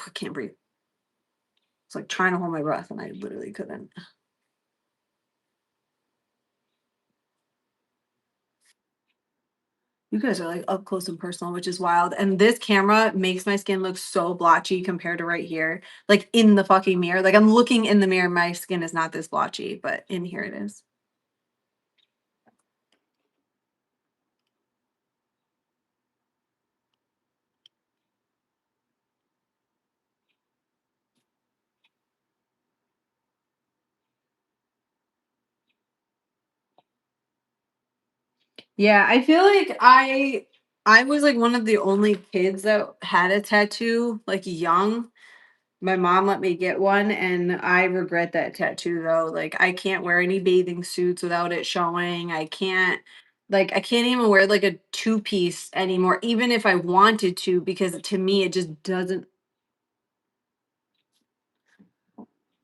[SPEAKER 1] I can't breathe. It's like trying to hold my breath and I literally couldn't. You guys are like up close and personal, which is wild. And this camera makes my skin look so blotchy compared to right here. Like in the fucking mirror. Like I'm looking in the mirror, my skin is not this blotchy, but in here it is. Yeah, I feel like I was like one of the only kids that had a tattoo like young. My mom let me get one and I regret that tattoo though. Like I can't wear any bathing suits without it showing. I can't even wear like a two-piece anymore even if I wanted to because to me it just doesn't.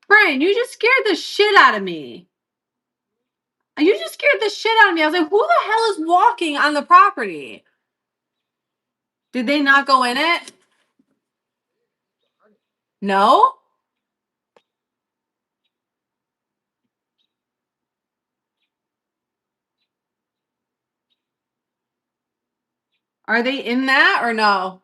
[SPEAKER 1] Brian, you just scared the shit out of me. You just scared the shit out of me. I was like, who the hell is walking on the property? Did they not go in it? No? Are they in that or no?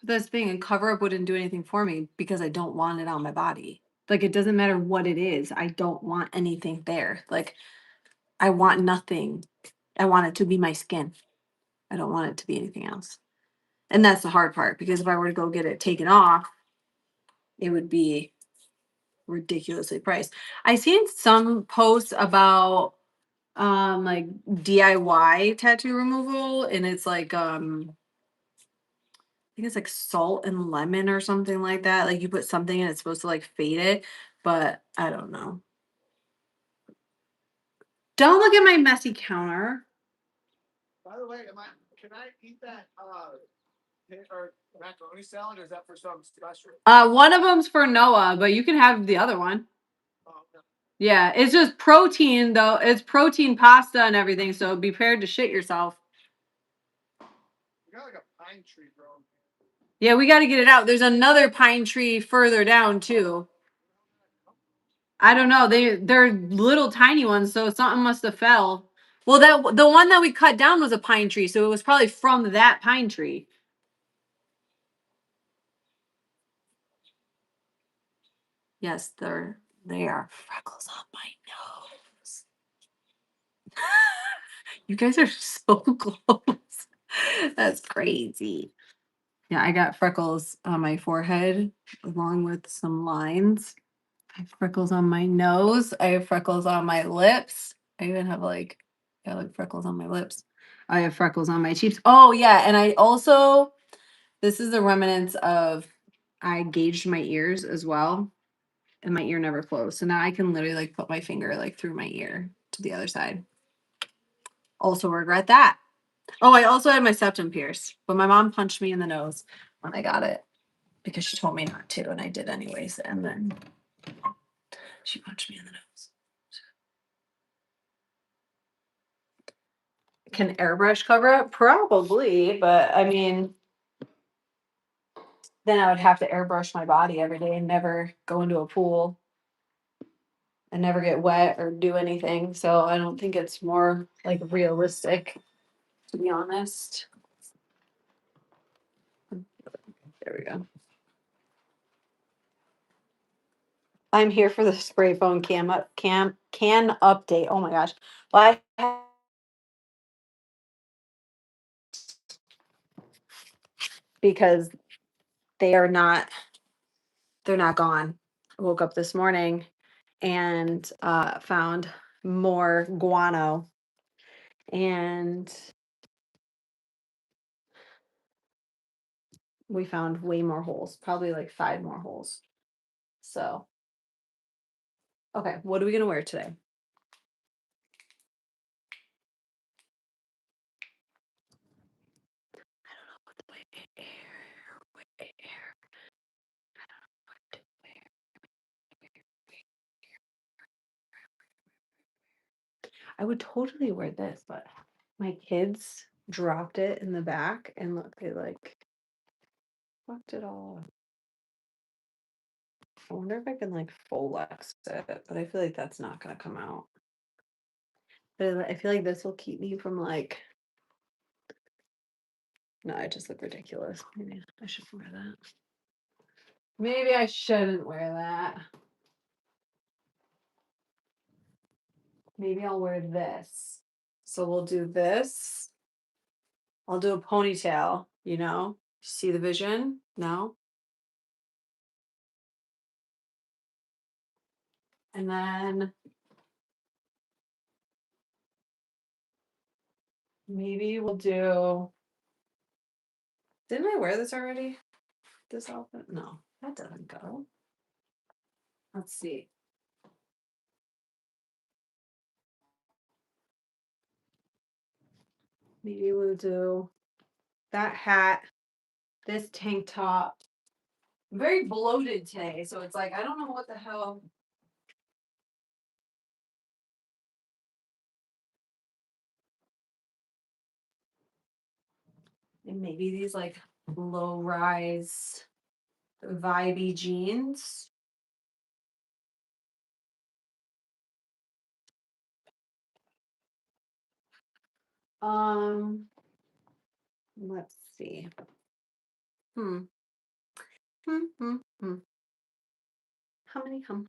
[SPEAKER 1] This thing and cover up wouldn't do anything for me because I don't want it on my body. Like it doesn't matter what it is. I don't want anything there. Like I want nothing. I want it to be my skin. I don't want it to be anything else. And that's the hard part because if I were to go get it taken off, it would be ridiculously priced. I seen some posts about like DIY tattoo removal and it's like I think it's like salt and lemon or something like that. Like you put something and it's supposed to like fade it, but I don't know. Don't look at my messy counter.
[SPEAKER 2] By the way, can I eat that or macaroni salad, or is that for some special?
[SPEAKER 1] One of them's for Noah, but you can have the other one.
[SPEAKER 2] Oh, no.
[SPEAKER 1] Yeah, it's just protein though. It's protein pasta and everything, so be prepared to shit yourself.
[SPEAKER 2] You got like a pine tree growing.
[SPEAKER 1] Yeah, we got to get it out. There's another pine tree further down too. I don't know. They're little tiny ones, so something must have fell. Well, that the one that we cut down was a pine tree, so it was probably from that pine tree. Yes, they are freckles on my nose. You guys are so close. That's crazy. Yeah, I got freckles on my forehead along with some lines. I have freckles on my nose. I have freckles on my lips. I even have like freckles on my lips. I have freckles on my cheeks. Oh yeah, and I also this is the remnants of I gauged my ears as well, and my ear never closed. So now I can literally like put my finger like through my ear to the other side. Also regret that. Oh, I also had my septum pierced, but my mom punched me in the nose when I got it because she told me not to, and I did anyways. And then she punched me in the nose. Can airbrush cover it? Probably, but I mean, then I would have to airbrush my body every day and never go into a pool and never get wet or do anything. So I don't think it's more like realistic, to be honest. There we go. I'm here for the spray foam can update. Oh my gosh. Well, because they are not they're not gone. I woke up this morning and found more guano and we found way more holes, probably like 5 more holes. So, okay, what are we gonna wear today? I would totally wear this, but my kids dropped it in the back and look, they like fucked it all up. I wonder if I can like Folex it, but I feel like that's not gonna come out. But I feel like this will keep me from like. No, I just look ridiculous. Maybe I should wear that. Maybe I shouldn't wear that. Maybe I'll wear this. So we'll do this. I'll do a ponytail, you know? See the vision? No? And then maybe we'll do. Didn't I wear this already? This outfit? No, that doesn't go. Let's see. Maybe we'll do that hat, this tank top. I'm very bloated today, so it's like I don't know what the hell. And maybe these like low rise vibey jeans. Um, let's see. Hmm. Hmm. Hmm. Hmm. How many hum?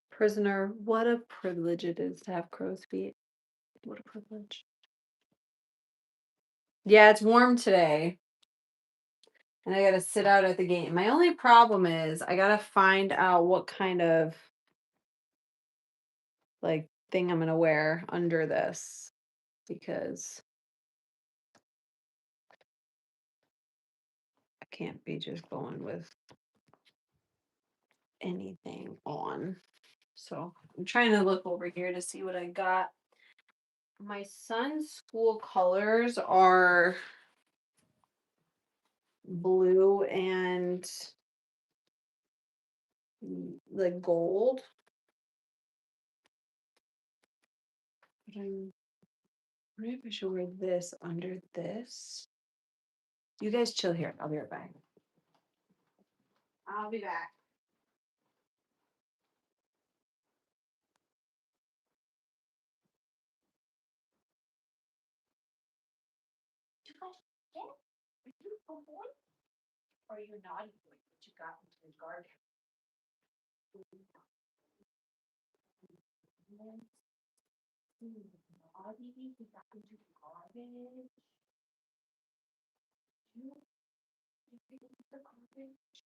[SPEAKER 1] Prisoner, what a privilege it is to have crow's feet. What a privilege. Yeah, it's warm today. And I gotta sit out at the game. My only problem is I gotta find out what kind of like thing I'm gonna wear under this because I can't be just going with anything on. So I'm trying to look over here to see what I got. My son's school colors are blue and like gold. But I'm wondering if I should wear this under this. You guys chill here. I'll be right back. I'll be back. You guys get it? Are you a boy? Or are you a naughty boy that you got into the garden? Naughty, you got into the garbage. You picked up the garbage.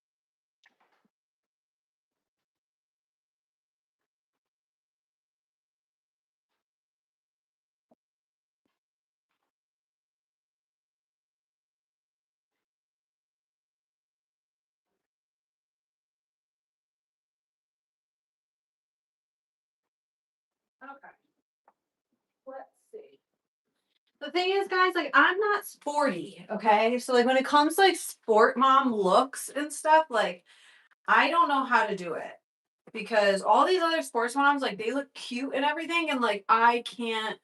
[SPEAKER 1] Okay. Let's see. The thing is, guys, like I'm not sporty, okay? So like when it comes to like sport mom looks and stuff, like I don't know how to do it. Because all these other sports moms, like they look cute and everything, and like I can't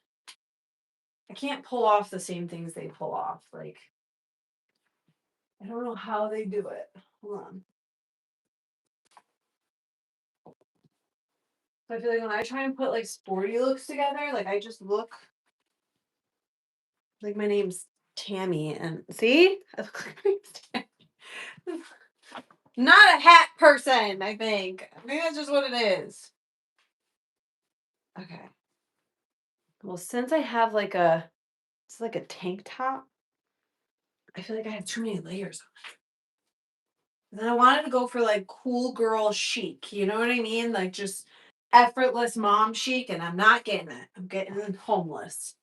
[SPEAKER 1] pull off the same things they pull off. Like I don't know how they do it. Hold on. So I feel like when I try and put like sporty looks together, like I just look like my name's Tammy, and see, I look like my name's Tammy. Not a hat person, I think. I think that's just what it is. Okay. Well, since I have like it's like a tank top, I feel like I have too many layers on. And then I wanted to go for like cool girl chic. You know what I mean? Like just effortless mom chic, and I'm not getting it. I'm getting homeless.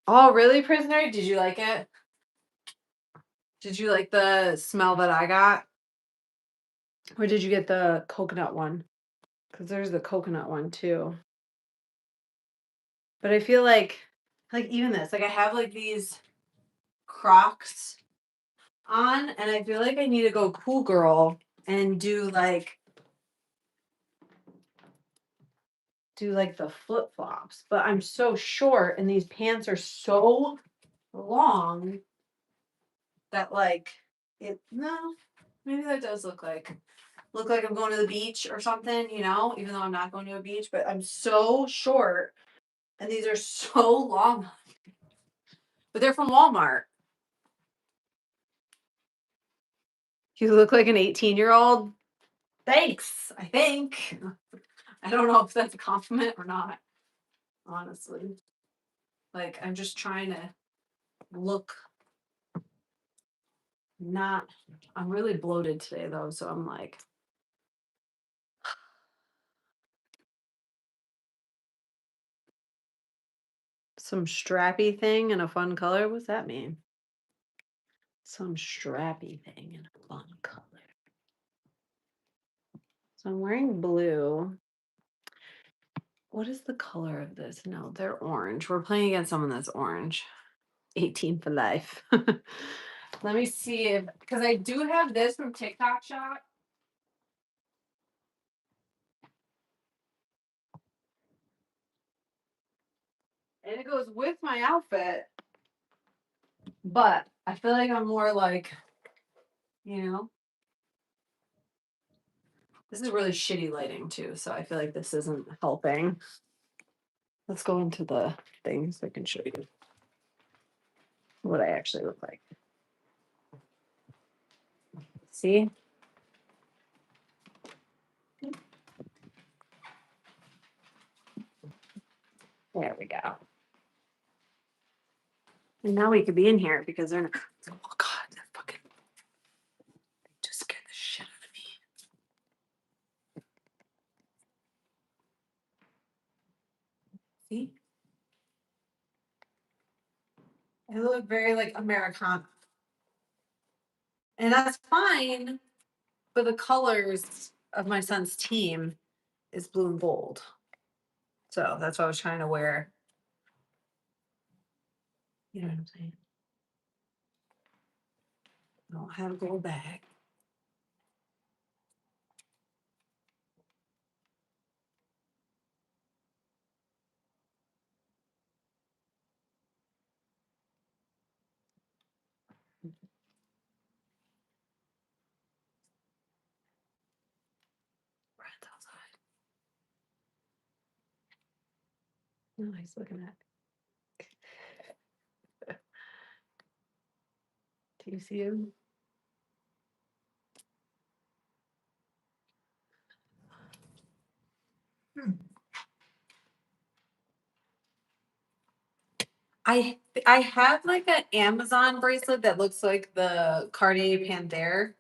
[SPEAKER 1] Oh, really, prisoner? Did you like it? Did you like the smell that I got? Or did you get the coconut one? Because there's the coconut one too. But I feel like even this, like I have like these Crocs on, and I feel like I need to go cool girl and do like the flip flops. But I'm so short, and these pants are so long that like it no, maybe that does look like I'm going to the beach or something, even though I'm not going to a beach, but I'm so short and these are so long. But they're from Walmart. You look like an 18-year-old. Thanks, I think. I don't know if that's a compliment or not, honestly. Like I'm just trying to look not I'm really bloated today though, so I'm like some strappy thing in a fun color. What's that mean? Some strappy thing in a fun color. So I'm wearing blue. What is the color of this? No, they're orange. We're playing against someone that's orange. 18 for life. Let me see if, because I do have this from TikTok Shop. And it goes with my outfit. But I feel like I'm more like, you know, this is really shitty lighting too. So I feel like this isn't helping. Let's go into the thing so I can show you what I actually look like. See? There we go. And now we could be in here because they're not. Oh God, that fucking just scared the shit out of me. See? I look very like Americana. And that's fine. But the colors of my son's team is blue and gold. So that's what I was trying to wear. You know what I'm saying? I don't have a gold bag. Brad's outside. No, he's looking at. Do you see him? I have like an Amazon bracelet that looks like the Cartier Panthère.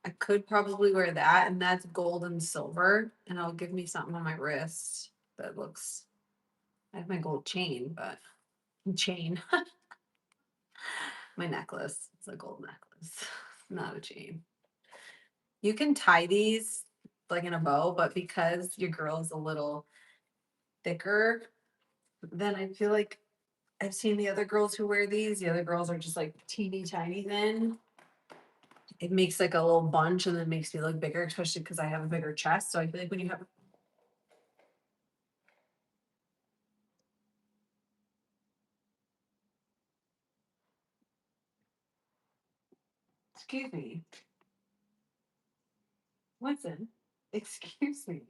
[SPEAKER 1] I could probably wear that, and that's gold and silver, and it'll give me something on my wrist that looks. I have my gold chain, but chain. My necklace. It's a gold necklace, not a chain. You can tie these like in a bow, but because your girl is a little thicker, then I feel like I've seen the other girls who wear these. The other girls are just like teeny tiny thin. It makes like a little bunch and then makes me look bigger, especially because I have a bigger chest. So I feel like when you have excuse me. Listen. Excuse me.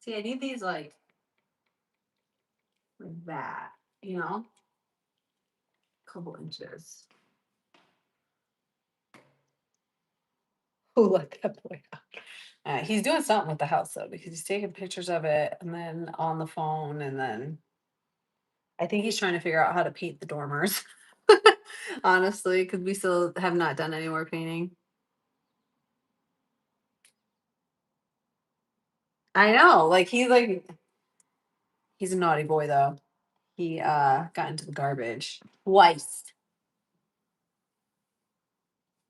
[SPEAKER 1] See, I need these like that, you know? Couple inches. Who let that boy out? He's doing something with the house though, because he's taking pictures of it and then on the phone, and then I think he's trying to figure out how to paint the dormers. Honestly, because we still have not done any more painting. I know, like he's a naughty boy though. He got into the garbage twice.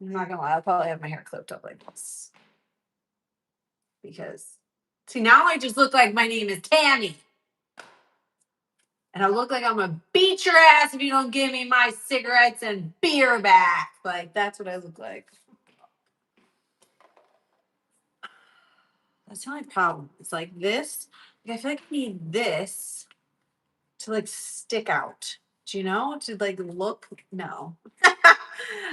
[SPEAKER 1] I'm not gonna lie, I'll probably have my hair clipped up like this. Because see, now I just look like my name is Tammy. And I look like I'm gonna beat your ass if you don't give me my cigarettes and beer back. Like that's what I look like. That's the only problem. It's like this. Like I feel like I need this to like stick out. Do you know? To like look. No.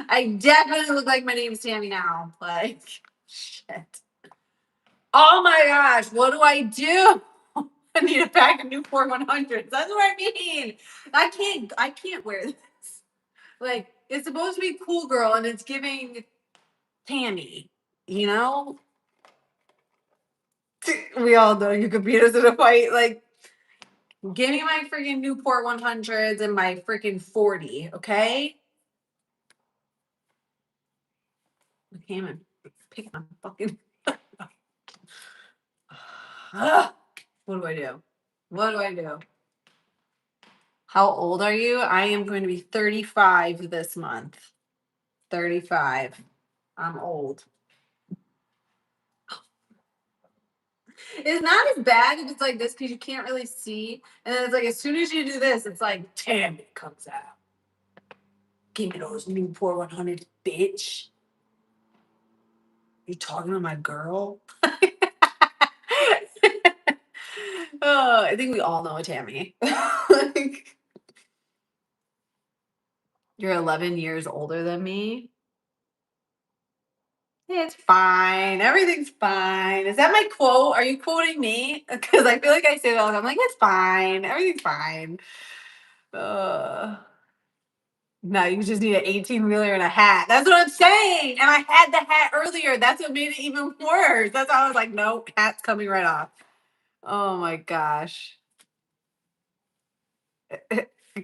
[SPEAKER 1] I definitely look like my name's Tammy now. Like shit. Oh my gosh, what do I do? I need a pack of Newport 100s. That's what I mean. I can't wear this. Like it's supposed to be cool girl and it's giving Tammy, you know? We all know you could beat us in a fight. Like, give me my freaking Newport 100s and my freaking 40, okay? I came and pick my fucking. What do I do? What do I do? How old are you? I am going to be 35 this month. 35. I'm old. It's not as bad if it's like this because you can't really see. And then it's like as soon as you do this, it's like damn, it comes out. Give me those Newport 100, bitch. You talking to my girl? Oh, I think we all know a Tammy. Like, you're 11 years older than me. It's fine. Everything's fine. Is that my quote? Are you quoting me? Because I feel like I say that all the time. I'm like, it's fine. Everything's fine. Uh, no, you just need an 18-wheeler and a hat. That's what I'm saying. And I had the hat earlier. That's what made it even worse. That's why I was like, nope, hat's coming right off. Oh my gosh.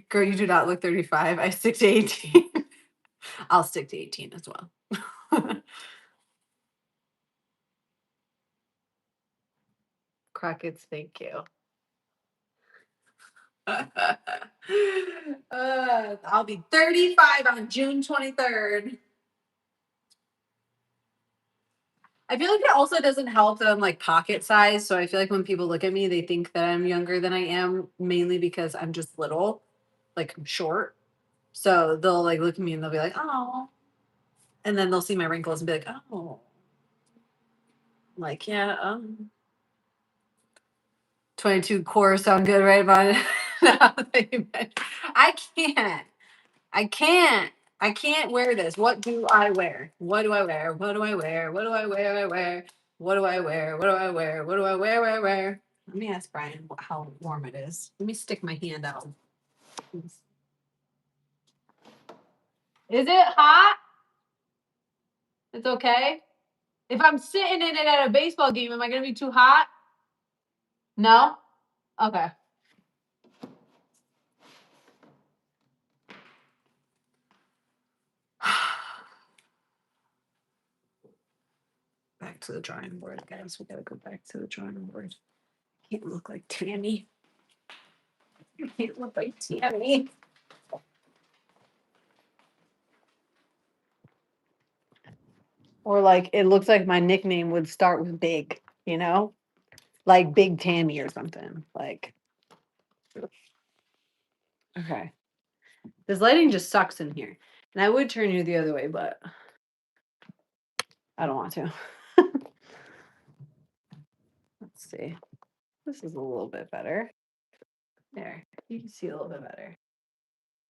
[SPEAKER 1] Girl, you do not look 35. I stick to 18. I'll stick to 18 as well. Crockett's, thank you. I'll be 35 on June 23rd. I feel like it also doesn't help that I'm like pocket size. So I feel like when people look at me, they think that I'm younger than I am, mainly because I'm just little, like I'm short. So they'll like look at me and they'll be like, oh. And then they'll see my wrinkles and be like, oh. I'm like, yeah, 22 core sound good, right, about it? I can't. I can't. I can't wear this. What do I wear? What do I wear? What do I wear? What do I wear? I wear. What do I wear? What do I wear? What do I wear? Wear? Let me ask Brian how warm it is. Let me stick my hand out. Is it hot? It's okay. If I'm sitting in it at a baseball game, am I gonna be too hot? No? Okay. Back to the drawing board, guys. We gotta go back to the drawing board. Can't look like Tammy. Can't look like Tammy. Or like it looks like my nickname would start with big, you know? Like Big Tammy or something. Like okay. This lighting just sucks in here. And I would turn you the other way, but I don't want to. Let's see. This is a little bit better. There. You can see a little bit better.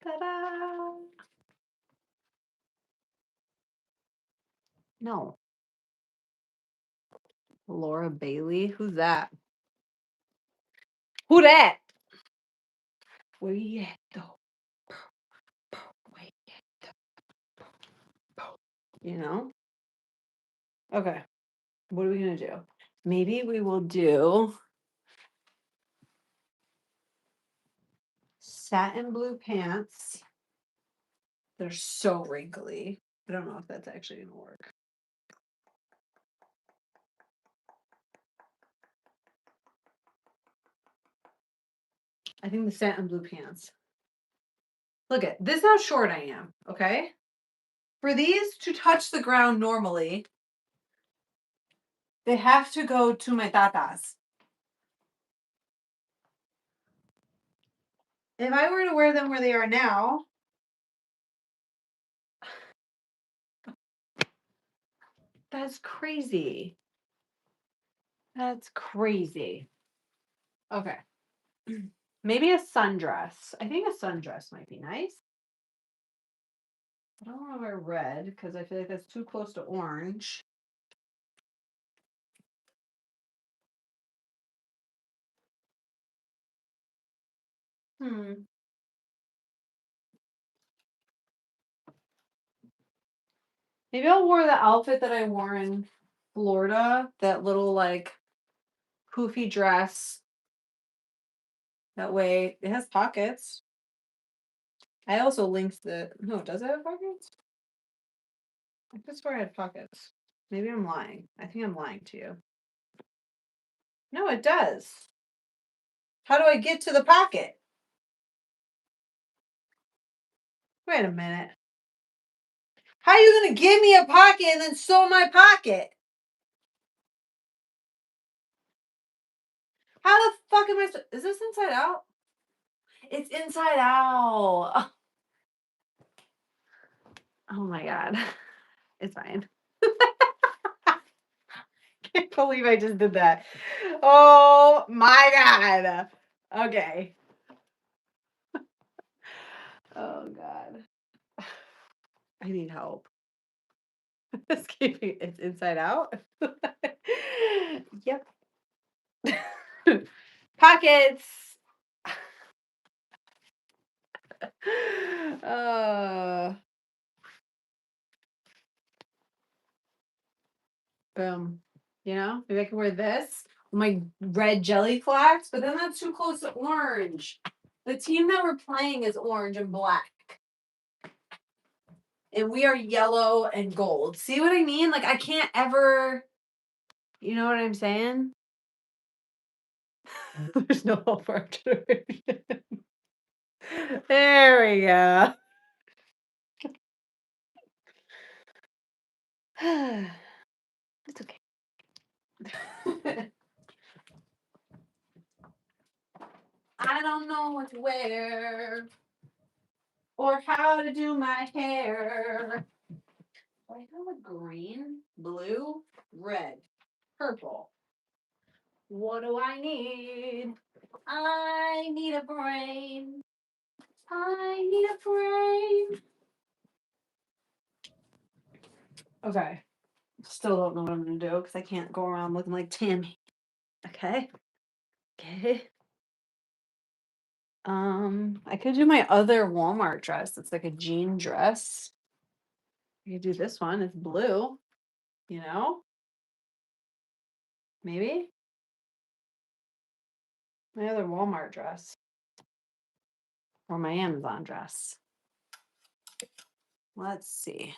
[SPEAKER 1] Ta-da! No. Laura Bailey. Who's that? Who that? Where you at though? Where you at though? You know? Okay. What are we gonna do? Maybe we will do satin blue pants. They're so wrinkly. I don't know if that's actually gonna work. I think the satin blue pants. Look at this is how short I am, okay? For these to touch the ground normally, they have to go to my tatas. If I were to wear them where they are now, that's crazy. That's crazy. Okay. Maybe a sundress. I think a sundress might be nice. I don't want to wear red because I feel like that's too close to orange. Maybe I'll wear the outfit that I wore in Florida, that little like poofy dress. That way it has pockets. I also linked the no, does it have pockets? I could swear it had pockets. Maybe I'm lying. I think I'm lying to you. No, it does. How do I get to the pocket? Wait a minute. How are you gonna give me a pocket and then sew my pocket? How the fuck am I? Is this inside out? It's inside out. Oh my god. It's fine. Can't believe I just did that. Oh my god. Okay. Oh god. I need help. It's inside out. Yep. Pockets. Uh, boom. You know, maybe I can wear this with my red jelly flax, but then that's too close to orange. The team that we're playing is orange and black. And we are yellow and gold. See what I mean? Like I can't ever, you know what I'm saying? There's no hope for our generation. There we go. It's okay. I don't know what to wear or how to do my hair. Do I have a green, blue, red, purple? What do I need? I need a brain. I need a brain. Okay. Still don't know what I'm gonna do because I can't go around looking like Tammy. Okay. Okay. I could do my other Walmart dress. It's like a jean dress. I could do this one. It's blue. You know? Maybe my other Walmart dress or my Amazon dress. Let's see.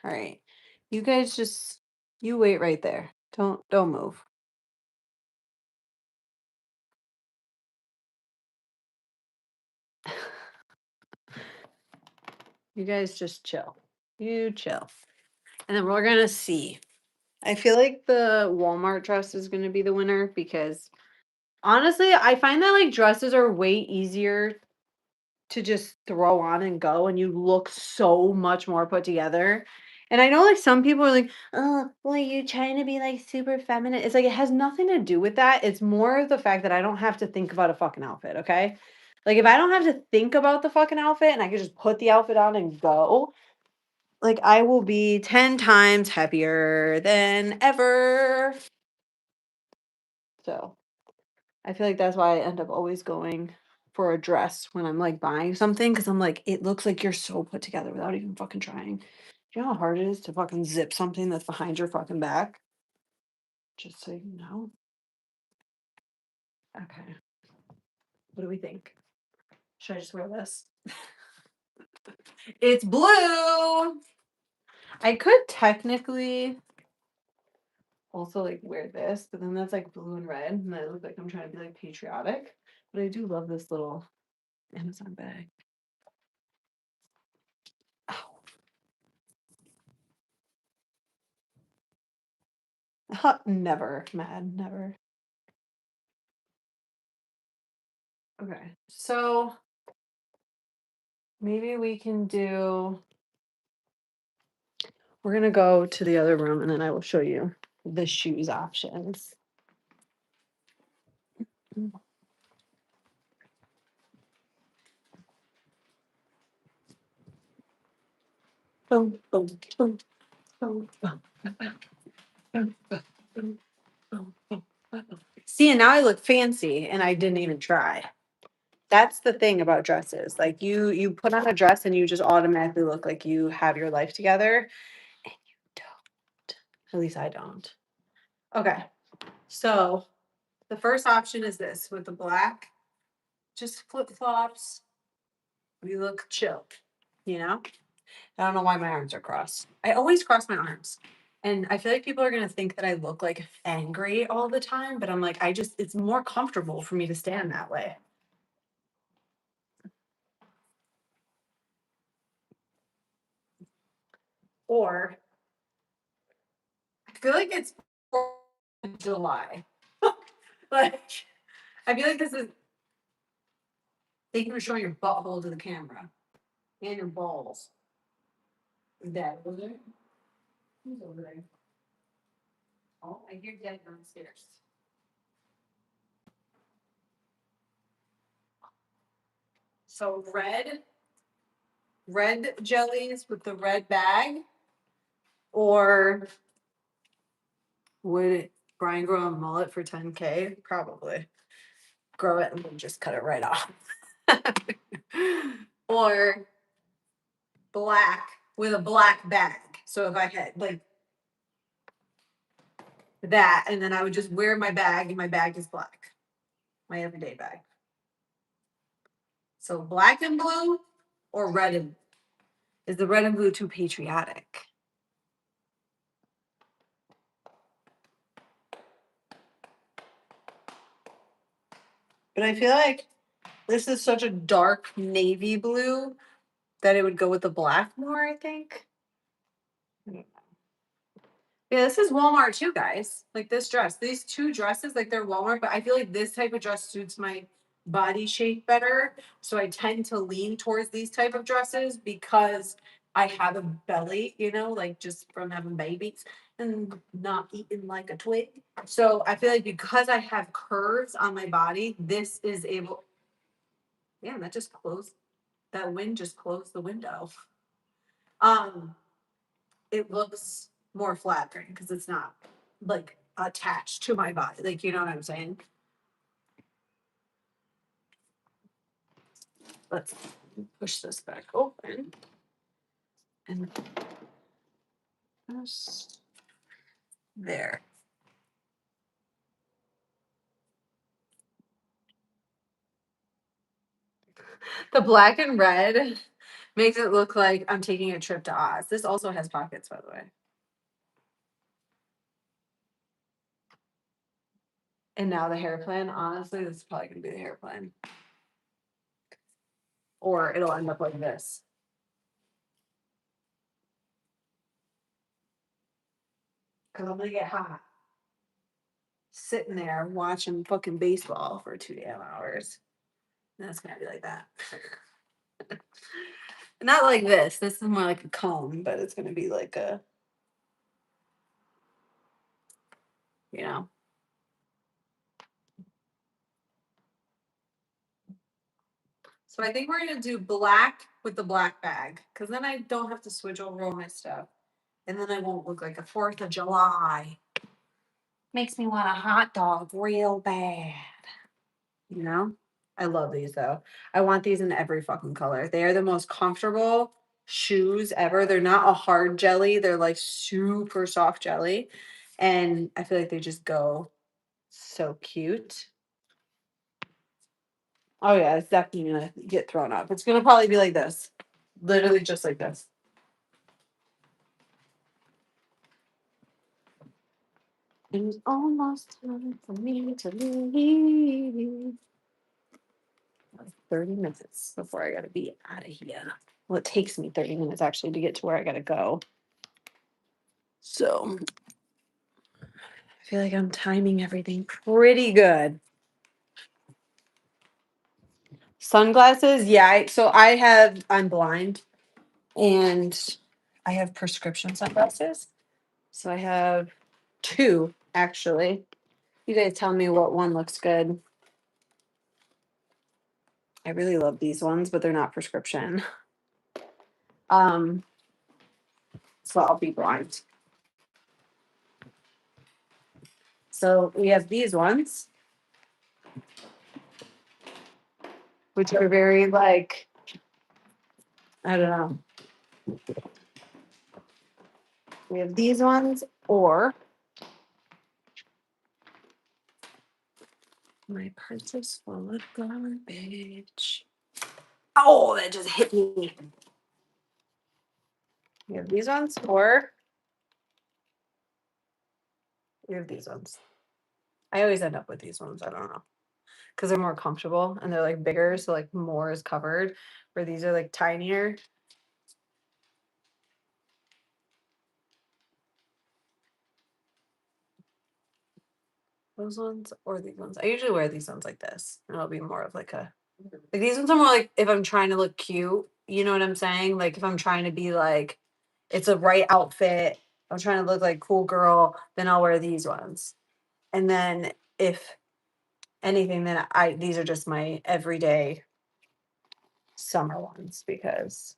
[SPEAKER 1] All right. You guys just you wait right there. Don't move. You guys just chill. You chill. And then we're going to see. I feel like the Walmart dress is going to be the winner because honestly, I find that like dresses are way easier to just throw on and go and you look so much more put together. And I know like some people are like, "Oh, well, you trying to be like super feminine." It's like it has nothing to do with that. It's more of the fact that I don't have to think about a fucking outfit, okay? Like if I don't have to think about the fucking outfit and I can just put the outfit on and go, like I will be 10 times happier than ever. So, I feel like that's why I end up always going for a dress when I'm like buying something because I'm like, it looks like you're so put together without even fucking trying. Do you know how hard it is to fucking zip something that's behind your fucking back? Just so you know. Okay. What do we think? Should I just wear this? It's blue. I could technically also like wear this, but then that's like blue and red, and I look like I'm trying to be like patriotic. But I do love this little Amazon bag. Ow. Never, mad, never. Okay, so maybe we can do. We're gonna go to the other room, and then I will show you the shoes options. Boom, boom, boom, boom, boom, boom, boom, boom, boom, boom. See, and now I look fancy, and I didn't even try. That's the thing about dresses. Like you put on a dress, and you just automatically look like you have your life together, and you don't. At least I don't. Okay, so the first option is this with the black, just flip flops. We look chill, you know? I don't know why my arms are crossed. I always cross my arms. And I feel like people are going to think that I look like angry all the time, but I'm like, it's more comfortable for me to stand that way. Or I feel like it's July. Like, I feel like this is. Thank you for showing your butthole to the camera. And your balls. Is Dad over there? Who's over there? Oh, I hear Dad downstairs. So red jellies with the red bag, or would Brian grow a mullet for 10K? Probably. Grow it and then just cut it right off. Or black with a black bag. So if I had like that, and then I would just wear my bag, and my bag is black, my everyday bag. So black and blue, or red and is the red and blue too patriotic? But I feel like this is such a dark navy blue that it would go with the black more, I think. Yeah, this is Walmart too, guys. Like this dress. These two dresses, like they're Walmart, but I feel like this type of dress suits my body shape better. So I tend to lean towards these type of dresses because I have a belly, like just from having babies and not eating like a twig. So I feel like because I have curves on my body, this is able. Yeah, that just closed. That wind just closed the window. Um, it looks more flattering because it's not like attached to my body. Like, you know what I'm saying? Let's push this back open. And there. The black and red makes it look like I'm taking a trip to Oz. This also has pockets, by the way. And now the hair plan. Honestly, this is probably going to be the hair plan. Or it'll end up like this. Because I'm going to get hot. Sitting there watching fucking baseball for 2 damn hours. And it's going to be like that. Not like this. This is more like a cone, but it's going to be like a, you know. So I think we're going to do black with the black bag because then I don't have to switch over all my stuff. And then I won't look like a 4th of July. Makes me want a hot dog real bad. You know? I love these though. I want these in every fucking color. They are the most comfortable shoes ever. They're not a hard jelly, they're like super soft jelly. And I feel like they just go so cute. Oh yeah, it's definitely gonna get thrown up. It's gonna probably be like this. Literally just like this. It was almost time for me to leave. 30 minutes before I gotta be out of here. Well, it takes me 30 minutes actually to get to where I gotta go. So I feel like I'm timing everything pretty good. Sunglasses, yeah. So I'm blind and I have prescription sunglasses. So I have 2 actually. You guys tell me what one looks good. I really love these ones, but they're not prescription. So I'll be blind. So we have these ones, which are very like, I don't know. We have these ones, or my purse is full of garbage. Oh, that just hit me. We have these ones, or we have these ones. I always end up with these ones. I don't know. Because they're more comfortable and they're like bigger, so like more is covered. Where these are like tinier. Those ones or these ones? I usually wear these ones like this. And it'll be more of like these ones are more like if I'm trying to look cute, you know what I'm saying? Like if I'm trying to be like it's a right outfit, I'm trying to look like cool girl, then I'll wear these ones. And then if anything, then these are just my everyday summer ones because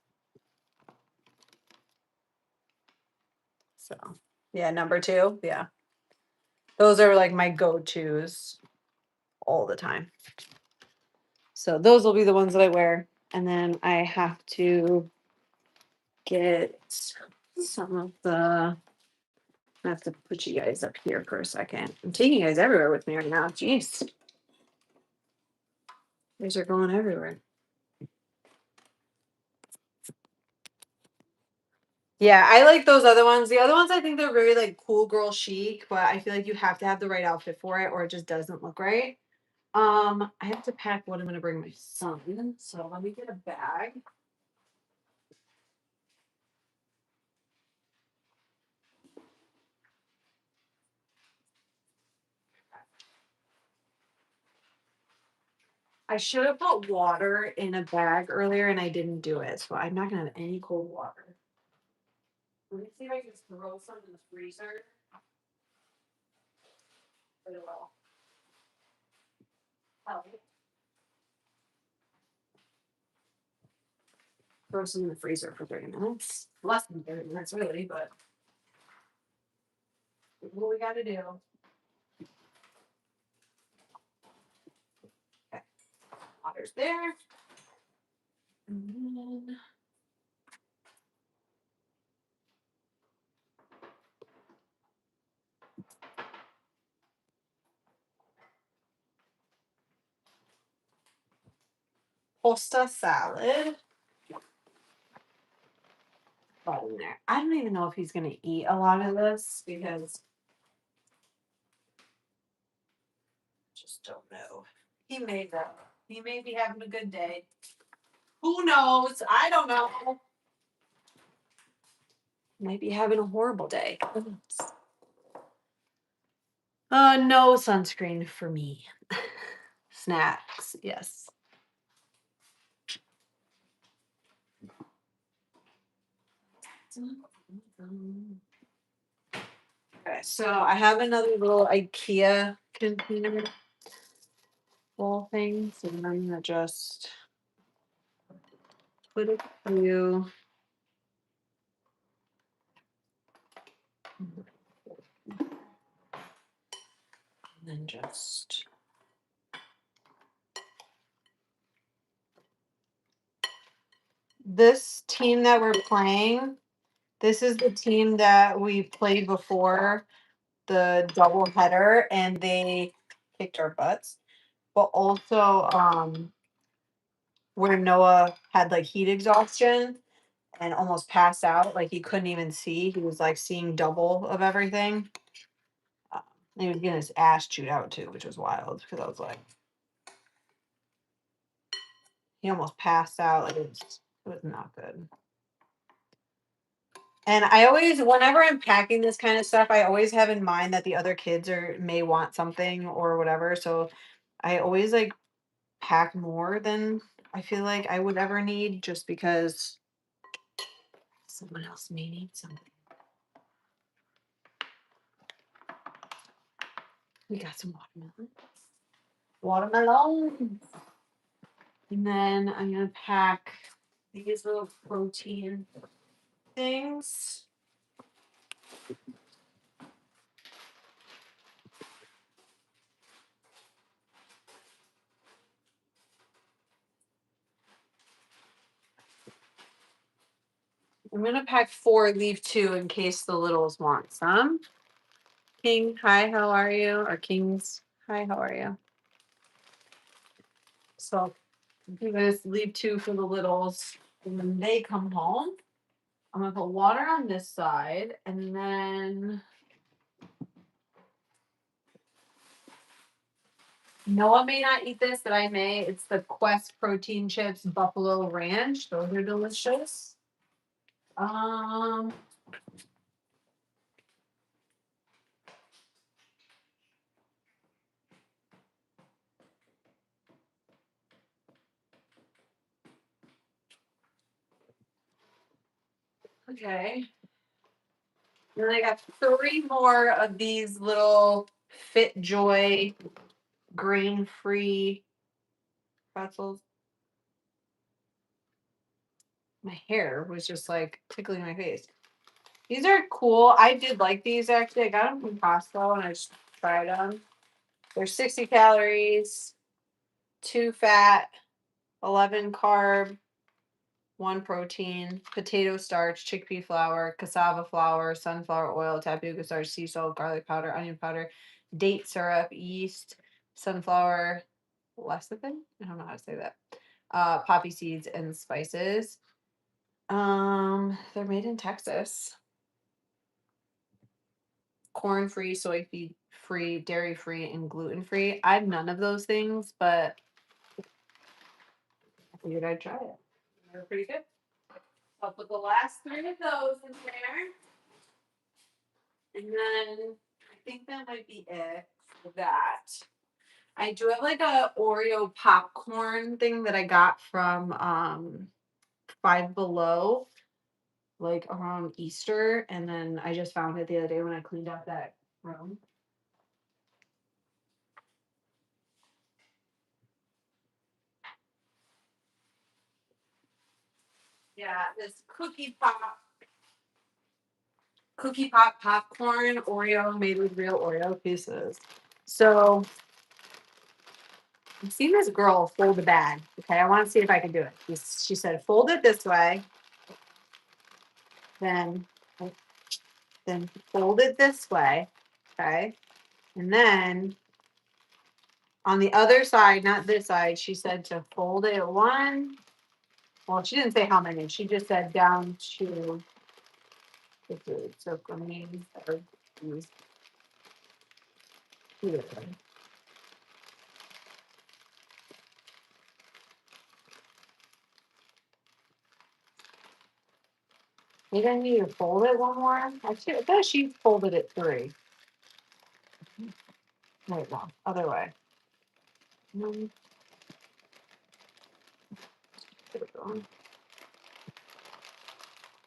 [SPEAKER 1] so yeah, number two. Yeah. Those are like my go-tos all the time. So those will be the ones that I wear. And then I have to get some of the I have to put you guys up here for a second. I'm taking you guys everywhere with me right now. Jeez. You guys are going everywhere. Yeah, I like those other ones. The other ones I think they're very like cool girl chic, but I feel like you have to have the right outfit for it or it just doesn't look right. I have to pack what I'm gonna bring my son. So let me get a bag. I should have put water in a bag earlier and I didn't do it. So I'm not gonna have any cold water. Let me see if I can just throw some in the freezer. It will help. Throw some in the freezer for 30 minutes. Less than 30 minutes, really, but what we gotta do. Okay. Water's there. And then pasta salad. Right in there. I don't even know if he's gonna eat a lot of this because just don't know. He may though. He may be having a good day. Who knows? I don't know. Might be having a horrible day. No sunscreen for me. Snacks, yes. Okay, so I have another little IKEA container full thing. So I'm gonna just put it through. And then just this team that we're playing, this is the team that we played before the double header and they kicked our butts. But also where Noah had like heat exhaustion and almost passed out, like he couldn't even see. He was like seeing double of everything. Uh, he was getting his ass chewed out too, which was wild because I was like, he almost passed out. Like it was not good. And I always, whenever I'm packing this kind of stuff, I always have in mind that the other kids may want something or whatever. So I always like pack more than I feel like I would ever need just because someone else may need something. We got some watermelon. Watermelon. And then I'm gonna pack these little protein things. I'm gonna pack 4, leave 2 in case the littles want some. King, hi, how are you? Or Kings, hi, how are you? So you guys leave 2 for the littles. And when they come home, I'm gonna put water on this side and then Noah may not eat this, but I may. It's the Quest protein chips buffalo ranch. Those are delicious. Um Okay. Then I got 3 more of these little Fit Joy grain-free pretzels. My hair was just like tickling my face. These are cool. I did like these actually. I got them from Costco and I just tried them. They're 60 calories, 2 fat, 11 carb, 1 protein, potato starch, chickpea flour, cassava flour, sunflower oil, tapioca starch, sea salt, garlic powder, onion powder, date syrup, yeast, sunflower lecithin. I don't know how to say that. Poppy seeds and spices. They're made in Texas. Corn free, soy free, dairy free, and gluten free. I have none of those things, but I figured I'd try it. They're pretty good. I'll put the last 3 of those in there. And then I think that might be it for that. I do have like a Oreo popcorn thing that I got from Five Below, like around Easter, and then I just found it the other day when I cleaned up that room. Yeah, this cookie pop popcorn Oreo made with real Oreo pieces. So I've seen this girl fold a bag. Okay, I want to see if I can do it. She said, fold it this way, then fold it this way. Okay. And then on the other side, not this side, she said to fold it one. Well, she didn't say how many. She just said down to the food. So for me, or these two. Maybe I need to fold it one more. Actually, I thought she folded it 3. Wait, no, other way. Mm, there we go.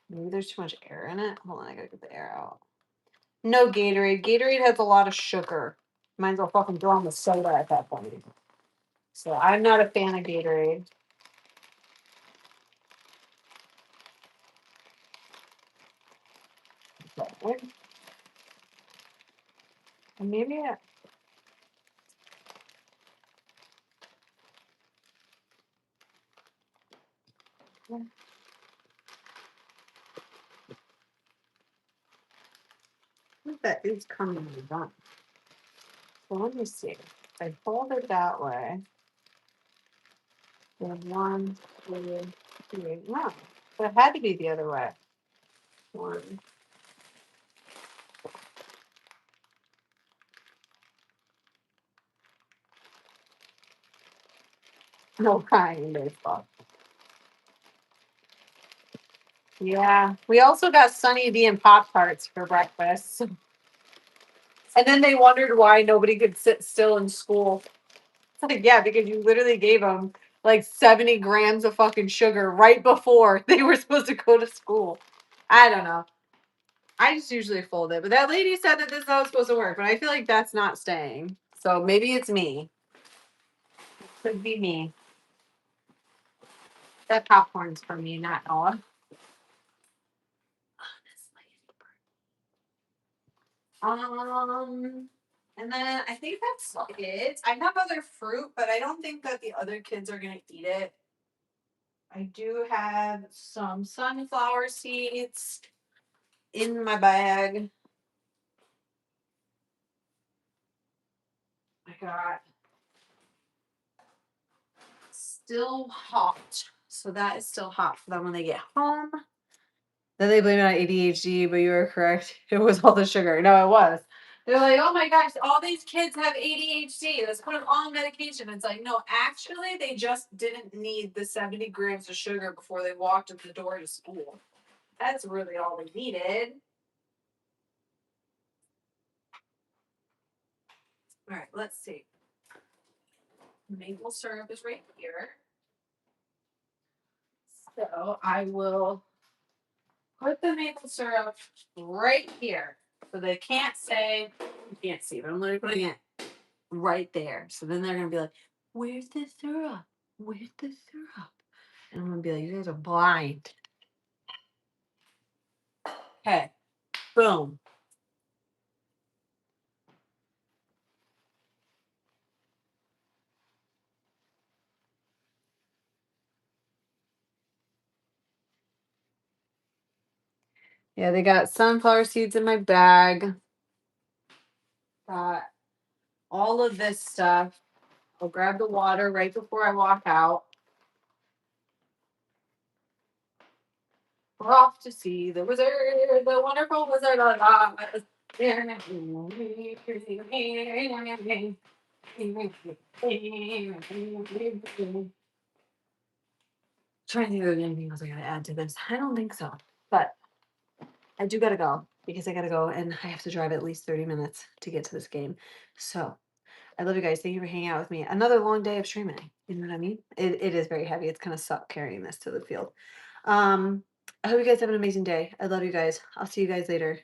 [SPEAKER 1] Maybe there's too much air in it. Hold on, I gotta get the air out. No Gatorade. Gatorade has a lot of sugar. Might as well fucking throw on the soda at that point. So I'm not a fan of Gatorade. But maybe I think that is coming done. So let me see. If I fold it that way, then 1, 2, 3. No, so it had to be the other way. 1. No crying in baseball. Yeah. We also got Sunny D and Pop Tarts for breakfast. And then they wondered why nobody could sit still in school. It's like, yeah, because you literally gave them like 70 grams of fucking sugar right before they were supposed to go to school. I don't know. I just usually fold it. But that lady said that this is how it's supposed to work. But I feel like that's not staying. So maybe it's me. Could be me. That popcorn's for me, not Noah. And then I think that's it. I have other fruit, but I don't think that the other kids are gonna eat it. I do have some sunflower seeds in my bag. I got still hot. So that is still hot for them when they get home. Then they blame it on ADHD, but you were correct. It was all the sugar. No, it was. They're like, oh my gosh, all these kids have ADHD. Let's put them on medication. It's like, no, actually, they just didn't need the 70 grams of sugar before they walked in the door to school. That's really all they needed. All right, let's see. Maple syrup is right here. So I will put the maple syrup right here. So they can't say, you can't see, but I'm literally putting it right there. So then they're gonna be like, where's the syrup? Where's the syrup? And I'm gonna be like, you guys are blind. Okay. Boom. Yeah, they got sunflower seeds in my bag. Got all of this stuff. I'll grab the water right before I walk out. We're off to see the wizard, the wonderful wizard of Oz. Trying to think of anything else I gotta add to this. I don't think so. But I do gotta go because I gotta go and I have to drive at least 30 minutes to get to this game. So I love you guys. Thank you for hanging out with me. Another long day of streaming. You know what I mean? It is very heavy. It's kind of suck carrying this to the field. I hope you guys have an amazing day. I love you guys. I'll see you guys later.